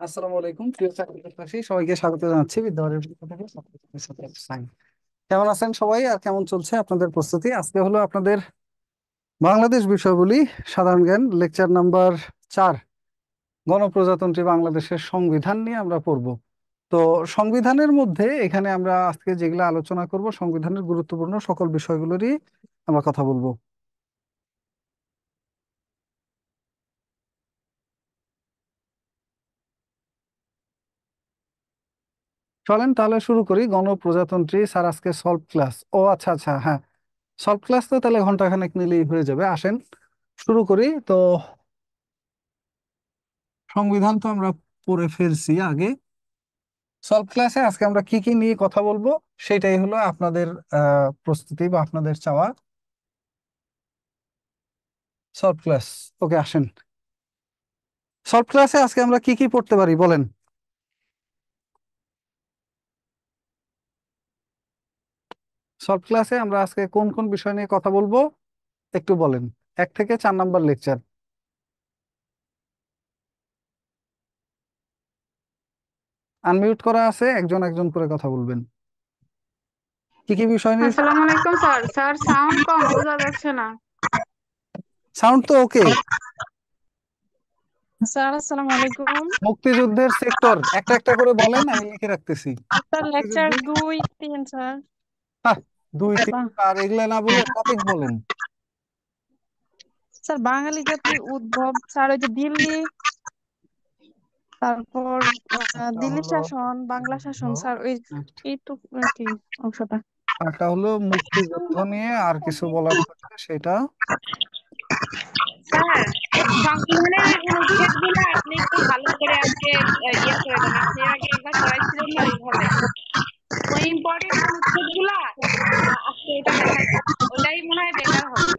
আসসালামু আলাইকুম প্রিয় ছাত্রছাত্রী, সবাইকে স্বাগত জানাচ্ছি বিদ্যালয়ের পক্ষ থেকে। ছাত্রছাত্রীর সাথে সাইন। কেমন আছেন সবাই আর কেমন চলছে আপনাদের প্রস্তুতি? আজকে হলো আপনাদের বাংলাদেশ বিষয়গুলি সাধারণ জ্ঞান লেকচার নাম্বার 4, গণপ্রজাতন্ত্রী বাংলাদেশের সংবিধান নিয়ে আমরা পড়ব। তো সংবিধানের মধ্যে এখানে আমরা আজকে যেগুলো আলোচনা করব, সংবিধানের গুরুত্বপূর্ণ সকল বিষয়গুলোরই আমরা কথা বলবো। চলেন তাহলে শুরু করি। গণপ্রজাতন্ত্রী স্যার আজকে সলভ ক্লাস, ও আচ্ছা আচ্ছা, হ্যাঁ সলভ ক্লাস তো তাহলে ঘন্টাখানেক নিলেই হয়ে যাবে। আসেন শুরু করি। তো সংবিধান তো আমরা পড়ে ফেলছি আগে। সলভ ক্লাসে আজকে আমরা কি কি নিয়ে কথা বলবো সেটাই হলো আপনাদের প্রস্তুতি বা আপনাদের চাওয়া। সলভ ক্লাস, ওকে আসেন। সলভ ক্লাসে আজকে আমরা কি কি পড়তে পারি বলেন। সলভ ক্লাসে আমরা আজকে কোন কোন বিষয় নিয়ে কথা বলবো একটু বলেন। 1 থেকে 4 নাম্বার লেকচার। আনমিউট করা আছে, একজন একজন করে কথা বলবেন। কি কি বিষয় নিয়ে? আসসালামু আলাইকুম স্যার। স্যার সাউন্ড কম, বোঝা যাচ্ছে না। সাউন্ড তো ওকে। স্যার আসসালামু আলাইকুম। মুক্তিযুদ্ধের সেক্টর একটা একটা করে বলেন, আমি লিখে রাখতেছি। স্যার লেকচার মুক্তিযুদ্ধ, 2, 3 স্যার। হ্যাঁ 2, 3, বাহ, আর এগুলা না বলে টপিক বলেন। স্যার বাঙালি জাতির উদ্ভব, স্যার ওই যে দিল্লি, তারপর একটা দিল্লি হলো শাসন, বাংলা শাসন, স্যার ওই এইটুকু আর কি অংশটা। একটা হলো মুক্তিযুদ্ধ নিয়ে আর কিছু বলার থাকলে সেটা। স্যার, সংবিধানের ওই অনুচ্ছেদ গুলো আপনি একটু ভালো করে আজকে ইয়ে করে দেন। আপনি এর আগে একবার পড়াইছিলেন না ওইভাবে। ওই ইম্পর্টেন্ট অনুচ্ছেদ গুলা আজকে ওটা দেখাই, ওটাই মনে হয় বেটার হবে।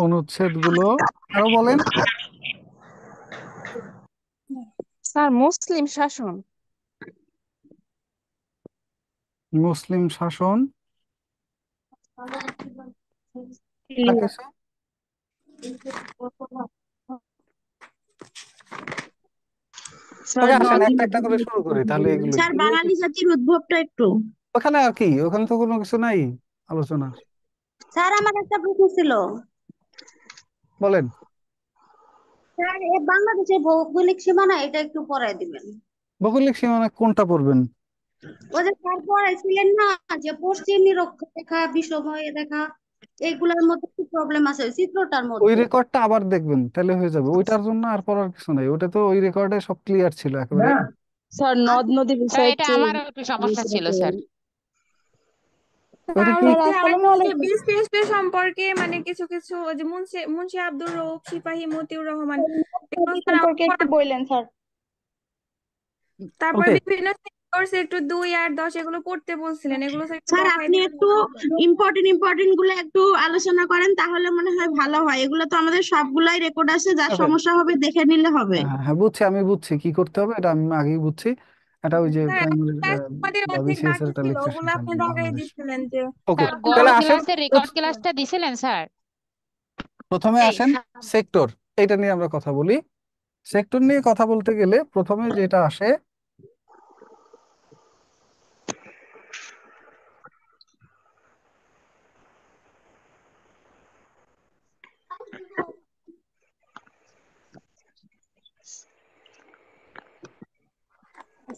অনুচ্ছেদ গুলো আরো বলেন। স্যার মুসলিম শাসন। মুসলিম শাসন আর কিছু। স্যার ওকে আসেন একটা একটা করে শুরু করি তাহলে এগুলো স্যার বাঙালি জাতির উদ্ভবটা একটু। ওখানে আর কি, ওখানে তো কোনো কিছু নাই আলোচনা। স্যার আমার একটা প্রশ্ন ছিল। বলেন। স্যার এ বাংলাদেশের ভৌগোলিক সীমানা এটা একটু পড়ায় দিবেন। ভৌগোলিক সীমানা কোনটা পড়বেন? ওই যে স্যার পড়াইছিলেন না, যে পশ্চিম নিরক্ষরেখা বিষময় রেখা, এইগুলোর মধ্যে কি প্রবলেম আছে ওই চিত্রটার ওই মধ্যে। রেকর্ডটা আবার দেখবেন তাহলে হয়ে যাবে, ওইটার জন্য আর পড়ার কিছু নাই, ওটা তো ওই রেকর্ডে সব ক্লিয়ার ছিল একেবারে। স্যার নদ আচ্ছা নদী স্যার বিষয়ে এটা একটু আমারও একটু সমস্যা ছিল স্যার। ওইটা স্যার কি? হচ্ছে আসসালামু আরেকটা যে আলাইকুম। বীরশ্রেষ্ঠ সম্পর্কে মানে কিছু কিছু ওই যে মুন্সি মুন্সি আব্দুর রউফ, সিপাহী মতিউর রহমান, এগুলো নদী স্যার আমার সম্পর্কে একটু পড়া। বললেন স্যার। তারপর ওকে বিভিন্ন সেক্টরস একটু 2 আর 10 এগুলো পড়তে বলছিলেন, এগুলো স্যার একটু স্যার দেখাই আপনি দিলে একটু ভালো হতো। ইম্পর্টেন্ট গুলো একটু আলোচনা করেন, তাহলে মনে হয় ভালো হয়। এগুলো তো আমাদের সবগুলাই রেকর্ড আছে, যা ওকে, সমস্যা হবে দেখে নিলে হবে। হ্যাঁ হ্যাঁ হ্যাঁ, বুঝছি, আমি বুঝছি কি করতে হবে, এটা আমি আগেই বুঝছি। এটা ওই যে স্যার এখন প্রাইমারি ক্লাস আমাদের বা অর্ধেক বিসিএস এর বাকি একটা ছিল, লিখতে ওগুলো আপনি থাকবে দেখাই বাংলাদেশ। দিচ্ছিলেন যে ওকে স্যার কোন গত তাহলে আসেন। ক্লাসে রেকর্ড ক্লাসটা দিছিলেন স্যার? প্রথমে এই আসেন সেক্টর, এটা নিয়ে আমরা কথা বলি। সেক্টর নিয়ে কথা বলতে গেলে প্রথমে যেটা আসে,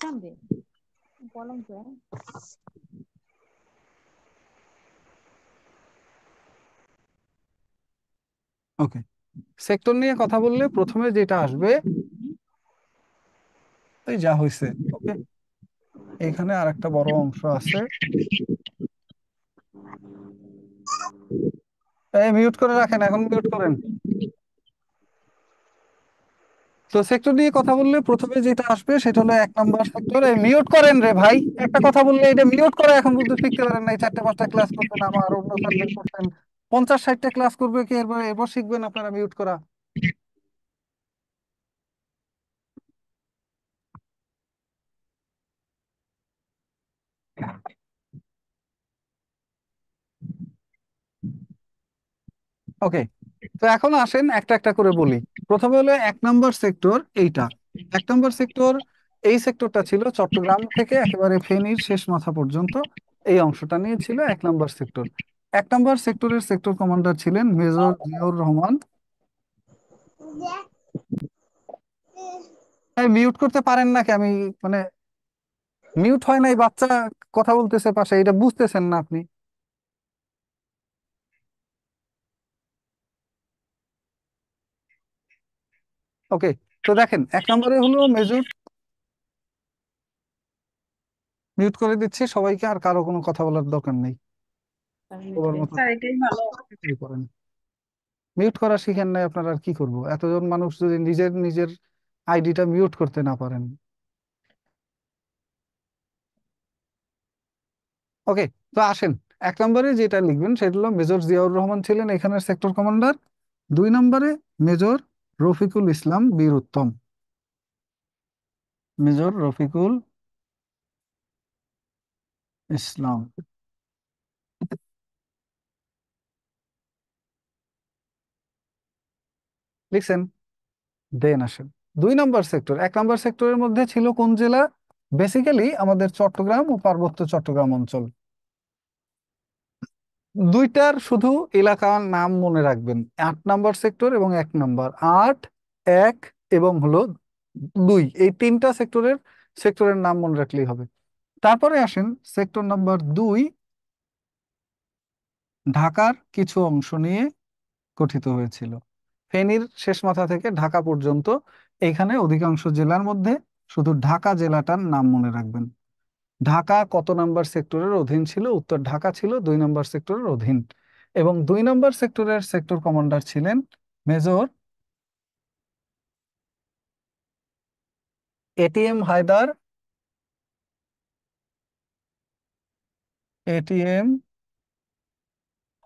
সামনে কলম তো ওকে সেক্টর নিয়ে কথা বললে প্রথমে যেটা আসবে এই যা হয়েছে। ওকে, এখানে আর একটা বড় অংশ আছে, এই মিউট করে রাখেন, এখন মিউট করেন। তো সেক্টর নিয়ে কথা বললে প্রথমে যেটা আসবে সেটা হলো 1 নাম্বার সেক্টর। এই মিউট করেন রে ভাই, একটা কথা বললে এটা মিউট করে এখন বুঝতে শিখতে পারেন নাই। 4-5টা ক্লাস করছেন, আমার অন্য স্যারদের করছেন, 50-60টা ক্লাস করবে কি এরপর এরপর শিখবেন আপনারা মিউট করা। ওকে, তো তো এখন আসেন একটা একটা করে বলি। প্রথমে হলো 1 নম্বর সেক্টর, এইটা 1 নম্বর সেক্টর। এই সেক্টরটা ছিল চট্টগ্রাম থেকে একেবারে ফেনীর শেষ মাথা পর্যন্ত, এই অংশটা নিয়ে ছিল 1 নম্বর সেক্টর। 1 নম্বর সেক্টরের সেক্টর কমান্ডার ছিলেন মেজর জিয়াউর রহমান। মিউট করতে পারেন নাকি? আমি মানে মিউট হয় নাই, বাচ্চা কথা বলতেছে পাশে, এটা বুঝতেছেন না আপনি? ওকে, তো দেখেন 1 নম্বরে হলো মেজর, মিউট করে দিচ্ছি সবাইকে, আর কারো কোনো কথা বলার দরকার নেই। ওর মতো স্যার এটাই ভালো। এটাই করেন। মিউট করা শিখেন নাই আপনারা, আর কি করব? এতজন মানুষ যদি নিজের নিজের আইডিটা মিউট করতে না পারেন। ওকে, তো আসেন 1 নম্বরে যেটা লিখবেন সেটা হলো মেজর জিয়াউর রহমান ছিলেন এখানের সেক্টর কমান্ডার। 2 নম্বরে মেজর রফিকুল ইসলাম বীর উত্তম। মেজর রফিকুল ইসলাম লিখছেন। দেন আসেন 2 নম্বর সেক্টর। 1 নম্বর সেক্টরের মধ্যে ছিল কোন জেলা? বেসিক্যালি আমাদের চট্টগ্রাম ও পার্বত্য চট্টগ্রাম অঞ্চল। দুইটার শুধু এলাকার নাম মনে রাখবেন, 8 নম্বর সেক্টর এবং 1 নম্বর। 8, 1 এবং হলো 2, এই তিনটা সেক্টরের নাম মনে রাখলেই হবে। তারপরে আসেন সেক্টর নাম্বার 2, ঢাকার কিছু অংশ নিয়ে গঠিত হয়েছিল। ফেনীর শেষ মাথা থেকে ঢাকা পর্যন্ত, এখানে অধিকাংশ জেলার মধ্যে শুধু ঢাকা জেলাটার নাম মনে রাখবেন। ঢাকা কত নাম্বার সেক্টরের অধীন ছিল? উত্তর, ঢাকা ছিল 2 নম্বর সেক্টরের অধীন। এবং 2 নম্বর সেক্টরের সেক্টর কমান্ডার ছিলেন major ATM Haider. ATM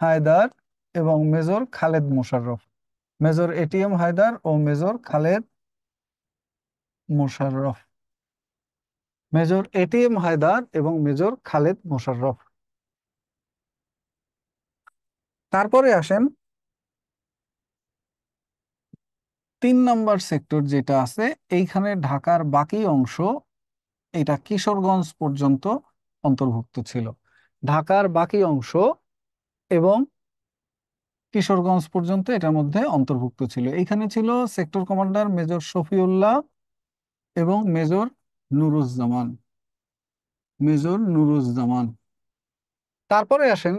Haider এবং major Khaled Mosharraf. Major ATM Haider ও major Khaled Mosharraf. Major ATM Haider এবং মেজর খালেদ মোশাররফ। তারপরে আসেন 3 নম্বর সেক্টর যেটা আছে, এইখানে ঢাকার বাকি অংশ, এটা কিশোরগঞ্জ পর্যন্ত অন্তর্ভুক্ত ছিল। ঢাকার বাকি অংশ এবং কিশোরগঞ্জ পর্যন্ত এটার মধ্যে অন্তর্ভুক্ত ছিল। এখানে ছিল সেক্টর কমান্ডার মেজর শফিউল্লাহ এবং মেজর নুরুজ্জামান। মেজর নুরুজ্জামান। তারপরে আসেন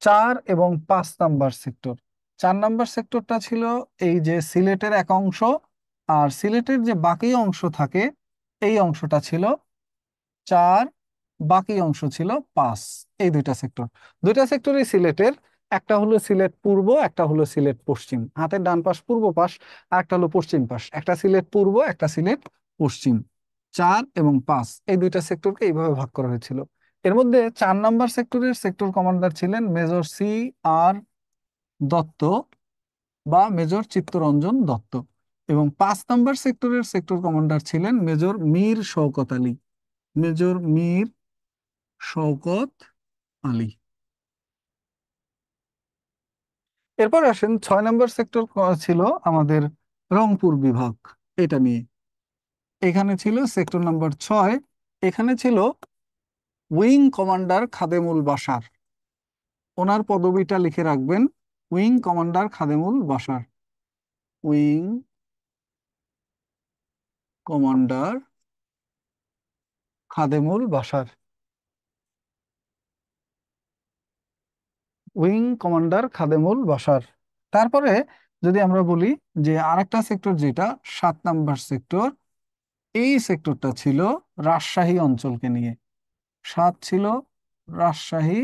4 এবং 5 নম্বর সেক্টর। 4 নম্বর সেক্টরটা ছিল এই যে সিলেটের এক অংশ, আর সিলেটের যে বাকি অংশ থাকে এই অংশটা ছিল 4, বাকি অংশ ছিল 5। এই দুইটা সেক্টর, দুইটা সেক্টরই সিলেটের। একটা হলো সিলেট পূর্ব, একটা হলো সিলেট পশ্চিম। হাতের ডান পাশ পূর্ব পাশ, আর একটা হলো পশ্চিম পাশ। একটা সিলেট পূর্ব, একটা সিলেট পশ্চিম। 4 এবং 5 এই দুইটা সেক্টরকে এইভাবে ভাগ করা হয়েছিল। এর মধ্যে 4 নম্বর সেক্টরের সেক্টর কমান্ডার ছিলেন মেজর CR দত্ত বা মেজর চিত্তরঞ্জন দত্ত। এবং 5 নম্বর সেক্টরের সেক্টর কমান্ডার ছিলেন মেজর মীর শওকত আলী। মেজর মীর শওকত আলী। এরপর আসেন 6 নম্বর সেক্টর, ছিল আমাদের রংপুর বিভাগ, এটা নিয়ে। এখানে ছিল সেক্টর নাম্বার 6। এখানে ছিল উইং কমান্ডার খাদেমুল বাশার। ওনার পদবিটা লিখে রাখবেন, wing commander Khademul Bashar. Wing commander Khademul Bashar. Wing commander Khademul Bashar. তারপরে যদি আমরা বলি যে আরেকটা সেক্টর যেটা 7 নম্বর সেক্টর, এই সেক্টরটা ছিল রাজশাহী অঞ্চলকে নিয়ে। 7 ছিল রাজশাহী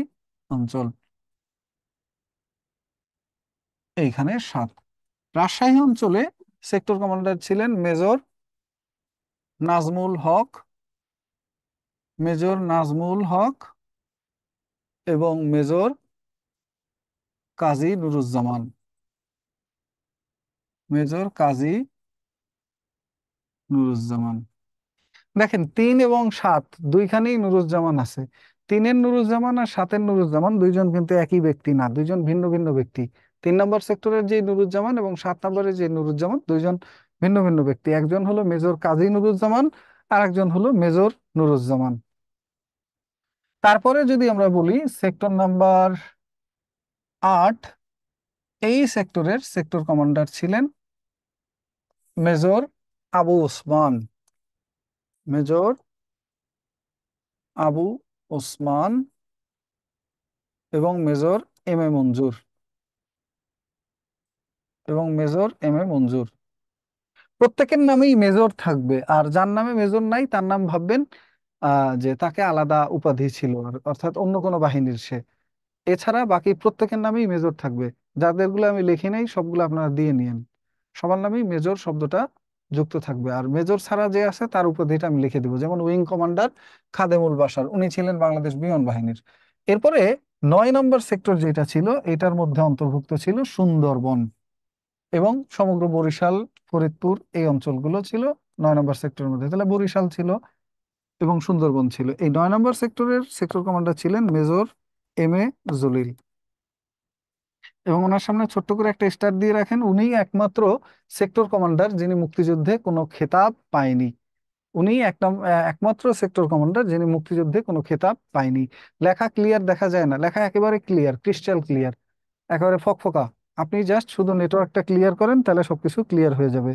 অঞ্চল। এইখানে 7 রাজশাহী অঞ্চলে সেক্টর কমান্ডার ছিলেন মেজর নাজমুল হক। মেজর নাজমুল হক এবং মেজর কাজী নুরুজ্জামান। মেজর কাজী নুরুজ্জামান। দেখেন 3 এবং 7 দুইখানেই নুরুজ্জামান আছে। 3-এর নুরুজ্জামান আর 7-এর নুরুজ্জামান দুইজন কিন্তু একই ব্যক্তি না, দুইজন ভিন্ন ভিন্ন ব্যক্তি। 3 নম্বর সেক্টরের যে নুরুজ্জামান এবং 7 নম্বরের যে নুরুজ্জামান দুইজন ভিন্ন ভিন্ন ব্যক্তি, একজন হলো মেজর কাজী নুরুজ্জামান আর একজন হলো মেজর নুরুজ্জামান। তারপরে যদি আমরা বলি সেক্টর নাম্বার 8, এই সেক্টরের সেক্টর কমান্ডার ছিলেন মেজর আবু ওসমান। মেজর আবু ওসমান এবং মেজর এম এ মঞ্জুর মঞ্জুর। প্রত্যেকের নামেই মেজর থাকবে, আর যার নামে মেজর নাই তার নাম ভাববেন যে তাকে আলাদা উপাধি ছিল, অর্থাৎ অন্য কোনো বাহিনীর সে। এছাড়া বাকি প্রত্যেকের নামেই মেজর থাকবে। যাদেরগুলো আমি লিখি নাই সবগুলো আপনারা দিয়ে নিয়েন। সবার নামেই মেজর শব্দটা যুক্ত থাকবে, আর মেজর ছাড়া যে আছে তার উপাধিটা আমি লিখে দিব। যেমন উইং কমান্ডার খাদেমুল বাশার, উনি ছিলেন বাংলাদেশ বিমান বাহিনীর। এরপরে 9 নম্বর সেক্টর যেটা ছিল এটার মধ্যে অন্তর্ভুক্ত ছিল সুন্দরবন এবং সমগ্র বরিশাল, ফরিদপুর এই অঞ্চলগুলো ছিল 9 নম্বর সেক্টরের মধ্যে। তাহলে বরিশাল ছিল এবং সুন্দরবন ছিল। এই 9 নম্বর সেক্টরের সেক্টর কমান্ডার ছিলেন মেজর এম এ জলিল, এবং ওনার সামনে ছোট্ট করে একটা স্টার দিয়ে রাখেন। উনিই একমাত্র সেক্টর কমান্ডার যিনি মুক্তিযুদ্ধে কোনো খেতাব পায়নি। উনি একমাত্র সেক্টর কমান্ডার যিনি মুক্তিযুদ্ধে কোনো খেতাব পায়নি। লেখা ক্লিয়ার দেখা যায় না, লেখা একেবারে ক্লিয়ার, ক্রিস্টাল ক্লিয়ার, একেবারে ফকফকা। আপনি জাস্ট শুধু নেটওয়ার্কটা ক্লিয়ার করেন তাহলে সবকিছু ক্লিয়ার হয়ে যাবে।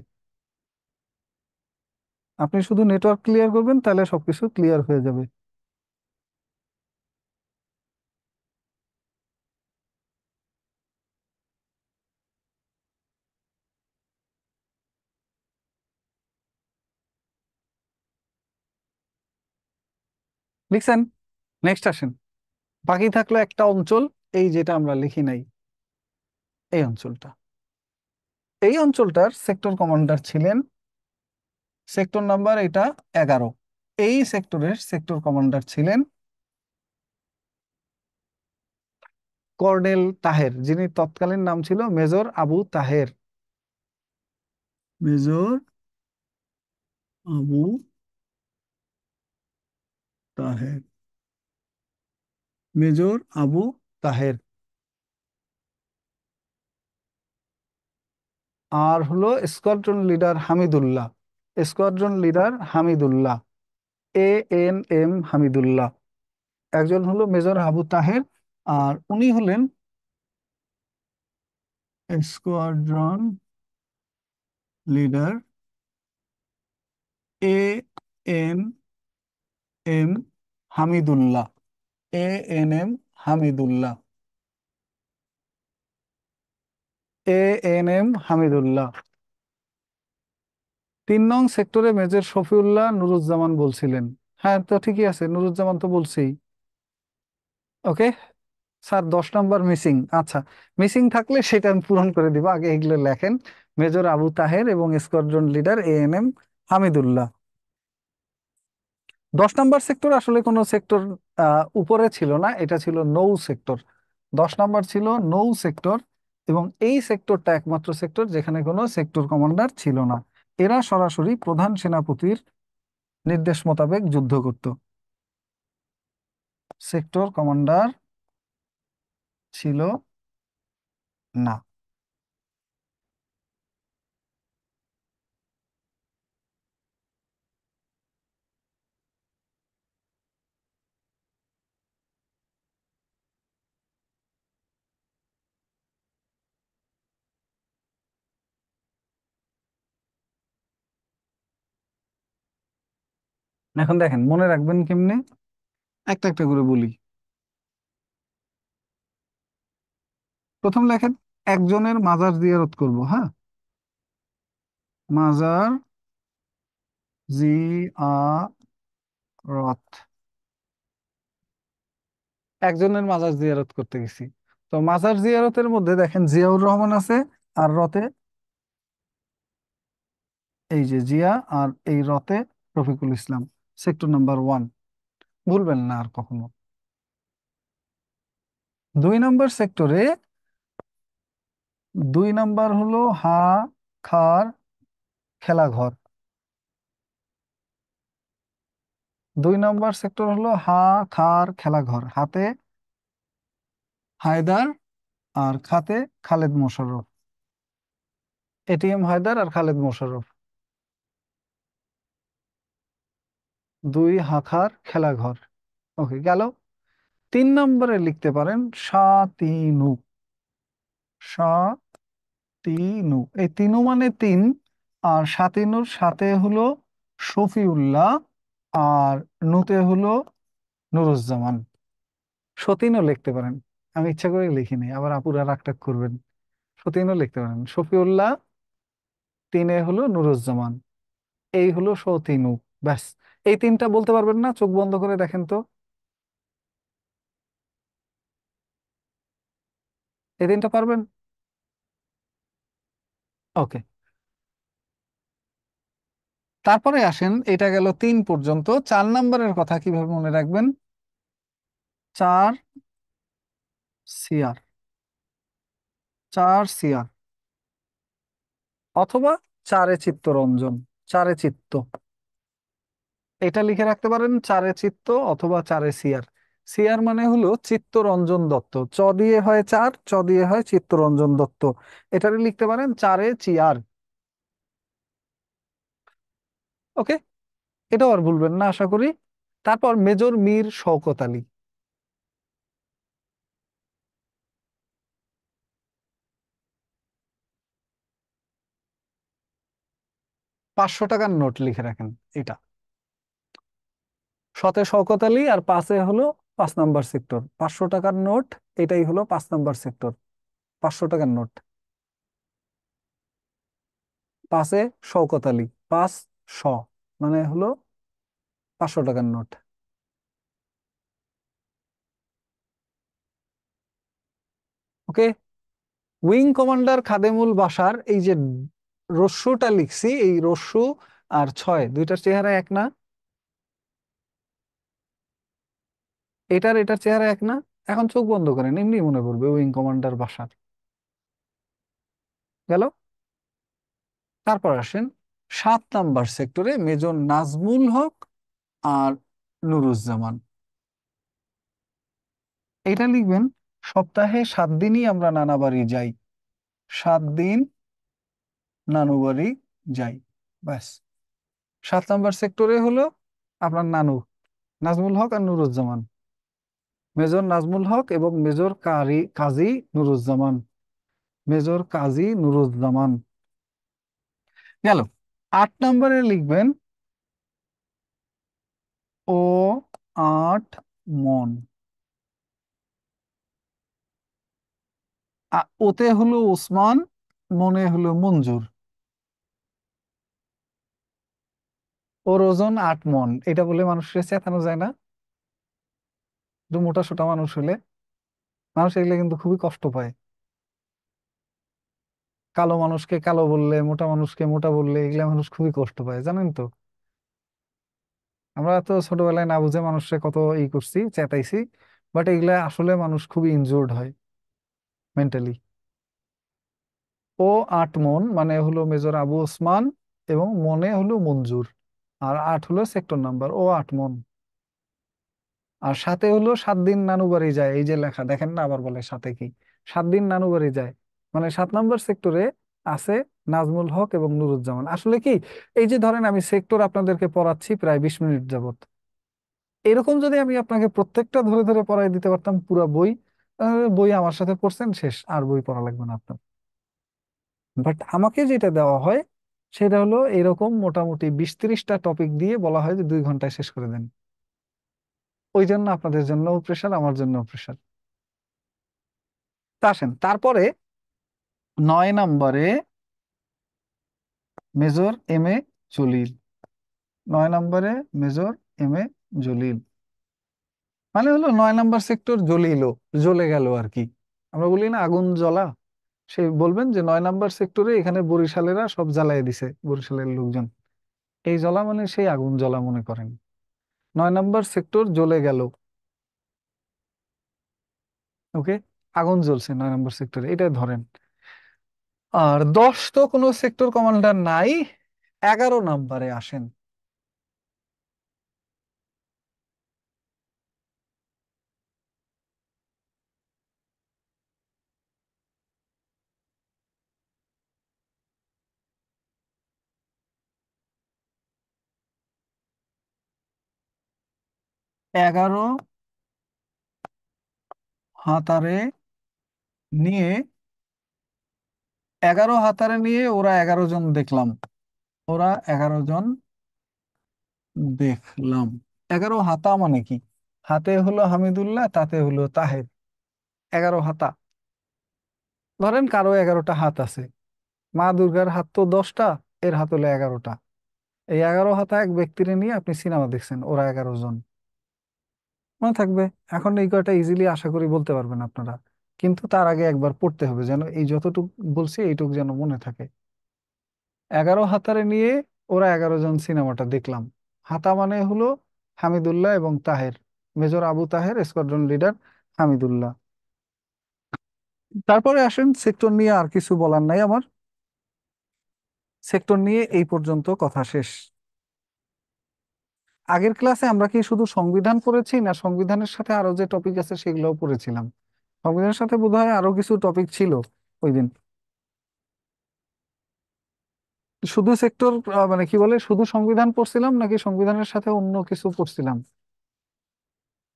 আপনি শুধু নেটওয়ার্ক ক্লিয়ার করবেন তাহলে সবকিছু ক্লিয়ার হয়ে যাবে। লিখছেন? নেক্সট আসেন। বাকি থাকলো একটা অঞ্চল, এই যেটা আমরা লিখি নাই, এই অঞ্চলটা। এই অঞ্চলটার সেক্টর কমান্ডার ছিলেন সেক্টর নাম্বার এটা 11। এই সেক্টরের সেক্টর কমান্ডার ছিলেন কর্নেল তাহের, যিনি তৎকালীন নাম ছিল major Abu Taher. Major Abu Taher, major Abu Taher. আর হলো squadron leader Hamidullah, squadron leader Hamidullah, ANM Hamidullah. একজন হলো মেজর আবু তাহের, আর উনি হলেন squadron leader ANM Hamidullah, ANM Hamidullah, ANM Hamidullah. 3 নং সেক্টরে মেজর শফিউল্লাহ নুরুজ্জামান বলছিলেন। হ্যাঁ, তো ঠিকই আছে, নুরুজ্জামান তো বলছেই। ওকে স্যার, 10 নম্বর মিসিং। আচ্ছা, মিসিং থাকলে সেটা আমি পূরণ করে দিব, আগে এগুলো লেখেন। মেজর আবু তাহের এবং স্কোয়াড্রন লিডার ANM হামিদুল্লাহ। 10 নম্বর সেক্টর আসলে কোনো সেক্টর উপরে ছিল না, এটা ছিল নৌ সেক্টর। 10 নম্বর ছিল নৌ সেক্টর, এবং এই সেক্টরটা একমাত্র সেক্টর যেখানে কোনো সেক্টর কমান্ডার ছিল না। এরা সরাসরি প্রধান সেনাপতির নির্দেশ মোতাবেক যুদ্ধ করত। সেক্টর কমান্ডার ছিল না। এখন দেখেন মনে রাখবেন কেমনে, একটা একটা করে বলি। প্রথম লেখেন একজনের মাজার জিয়ারত করব। হ্যাঁ, মাজার জিয়ারত, একজনের মাজার জিয়ারত করতে গেছি। তো মাজার জিয়ারতের মধ্যে দেখেন জিয়াউর রহমান আছে, আর রতে এই যে জিয়া, আর এই রতে রফিকুল ইসলাম। সেক্টর নাম্বার 1, ভুলবেন না আর কখনো। 2 নম্বর সেক্টরে 2 নম্বর হলো হা খার খেলাঘর। 2 নম্বর সেক্টর হলো হা খার খেলাঘর। হাতে হায়দার আর খাতে খালেদ মোশাররফ। এটিএম হায়দার আর খালেদ মোশাররফ। 2 হাখার খেলাঘর। ওকে, গেল। 3 নম্বরে লিখতে পারেন শাতিনু। শাতিনু, এই তিনু মানে 3, আর শাতিনুর সাথে হলো শফিউল্লাহ, আর নুতে হলো নুরুজ্জামান। সতীনও লিখতে পারেন, আমি ইচ্ছা করে লিখিনি, আবার আপুরা রাগ টাগ করবেন। সতীনও লিখতে পারেন। শফিউল্লাহ, 3 হলো নুরুজ্জামান, এই হলো সতীনু। ব্যাস। এই 3টা বলতে পারবেন না? চোখ বন্ধ করে দেখেন তো, এই 3টা পারবেন? ওকে। তারপরে আসেন, এটা গেল 3 পর্যন্ত। 4 নম্বরের কথা কিভাবে মনে রাখবেন? 4 সিয়ার। 4 সিয়ার, অথবা 4 চিত্তরঞ্জন। 4 চিত্ত, এটা লিখে রাখতে পারেন। 4 চিত্ত অথবা 4 সিয়ার। সিয়ার মানে হলো চিত্তরঞ্জন দত্ত। চ দিয়ে হয় 4, চ দিয়ে হয় চিত্তরঞ্জন দত্ত। এটারে লিখতে পারেন 4 চিয়ার। ওকে, এটাও আর ভুলবেন না আশা করি। তারপর মেজর মীর শওকত আলী। 500 টাকার নোট লিখে রাখেন এটা। 7 শওকত আলী আর 5 হলো 5 নম্বর সেক্টর। 500 টাকার নোট, এটাই হলো 5 নম্বর সেক্টর। 500 টাকার নোট। 5 শওকত আলী, 5 মানে হলো 500 টাকার নোট। ওকে। উইং কমান্ডার খাদেমুল বাশার, এই যে রস্যুটা লিখছি, এই রস্যু আর 6 দুইটার চেহারা এক না? এটার চেহারা এক না? এখন চোখ বন্ধ করেন, এমনি মনে করবে উইং কমান্ডার বাশার। গেল। তারপর আসেন 7 নম্বর সেক্টরে মেজর নাজমুল হক আর নুরুজ্জামান। এটা লিখবেন, সপ্তাহে 7 দিনই আমরা নানা বাড়ি যাই। 7 দিন নানু বাড়ি যাই। ব্যাস। 7 নম্বর সেক্টরে হলো আপনার নানু নাজমুল হক আর নুরুজ্জামান। মেজর নাজমুল হক এবং মেজর কাজী নুরুজ্জামান। মেজর কাজী নুরুজ্জামান। গেল। 8 নম্বরে লিখবেন ও 8 মন। ওতে হলো ওসমান, মনে হলো মঞ্জুর। ওর ওজন 8 মন, এটা বলে মানুষের চেতানো যায় না? একটু মোটা সোটা মানুষ হলে, মানুষ এগুলো কিন্তু খুবই কষ্ট পায়। কালো মানুষকে কালো বললে, মোটা মানুষকে মোটা বললে, এগুলা মানুষ খুবই কষ্ট পায়, জানেন তো? আমরা তো ছোটবেলায় না বুঝে মানুষকে কত করছি, চেতাইছি, বাট এগুলা আসলে মানুষ খুবই ইনজুর্ড হয় মেন্টালি। ও 8 মন মানে হলো মেজর আবু ওসমান, এবং মনে হলো মঞ্জুর, আর 8 হলো সেক্টর নাম্বার। ও 8 মন। আর সাথে হলো 7 দিন নানু বাড়ি যায়, এই যে লেখা দেখেন না, আবার বলে সাথে কি? 7 দিন নানু বাড়ি যায়, মানে 7 নম্বর সেক্টরে আছে নাজমুল হক এবং নুরুজ্জামান। আসলে কি, এই যে ধরেন আমি সেক্টর আপনাদেরকে পড়াচ্ছি প্রায় 20 মিনিট যাবত, এরকম যদি আমি আপনাকে প্রত্যেকটা ধরে ধরে পড়াই দিতে পারতাম পুরা বই, বই আমার সাথে পড়ছেন, শেষ, আর বই পড়া লাগবে না আপনার। বাট আমাকে যেটা দেওয়া হয় সেটা হলো এরকম মোটামুটি 20-30টা টপিক দিয়ে বলা হয় যে 2 ঘন্টায় শেষ করে দেন। ওই জন্য আপনাদের জন্য প্রেশার, আমার জন্য প্রেশার। তা আসেন তারপরে 9 নম্বরে মেজর এম এ জলিল। 9 নম্বরে মেজর এম এ জলিল মানে হলো 9 নম্বর সেক্টর জ্বলিল, জ্বলে গেল আর কি। আমরা বলি না আগুন জ্বলা, সে বলবেন যে 9 নম্বর সেক্টরে এখানে বরিশালেরা সব জ্বালায় দিছে, বরিশালের লোকজন। এই জ্বলা মানে সেই আগুন জ্বলা মনে করেন। 9 নম্বর সেক্টর জ্বলে গেল। ওকে, আগুন জ্বলছে 9 নম্বর সেক্টরে, এটা ধরেন। আর 10 তো কোনো সেক্টর কমান্ডার নাই। 11 নম্বরে আসেন। 11 হাতারে নিয়ে 11 হাতারে নিয়ে ওরা 11 জন দেখলাম। ওরা 11 জন দেখলাম। 11 হাতা মানে কি? হাতে হলো হামিদুল্লাহ, তাতে হলো তাহের। 11 হাতা, ধরেন কারো 11টা হাত আছে। মা দুর্গার হাত তো 10টা, এর হাত হলো 11টা। এই 11 হাতা এক ব্যক্তিরে নিয়ে আপনি সিনেমা দেখছেন, ওরা 11 জন। মনে থাকবে? এখন এই কয়টা ইজিলি আশা করি বলতে পারবেন আপনারা, কিন্তু তার আগে একবার পড়তে হবে যেন এই যতটুক বলছি এইটুক যেন মনে থাকে। 11 হাতারে নিয়ে ওরা 11 জন সিনেমাটা দেখলাম। হাতা মানে হলো হামিদুল্লাহ এবং Taher, major Abu Taher, squadron leader Hamidullah. তারপরে আসেন সেক্টর নিয়ে, আর কিছু বলার নাই আমার। সেক্টর নিয়ে এই পর্যন্ত কথা শেষ। আগের ক্লাসে আমরা কি শুধু সংবিধান পড়েছি, না সংবিধানের সাথে আরো যে টপিক আছে সেগুলোও পড়েছিলাম? সংবিধানের সাথে বোধহয় আরো কিছু টপিক ছিল ওই দিন। শুধু সেক্টর, মানে কি বলে, শুধু সংবিধান পড়ছিলাম নাকি সংবিধানের সাথে অন্য কিছু পড়ছিলাম?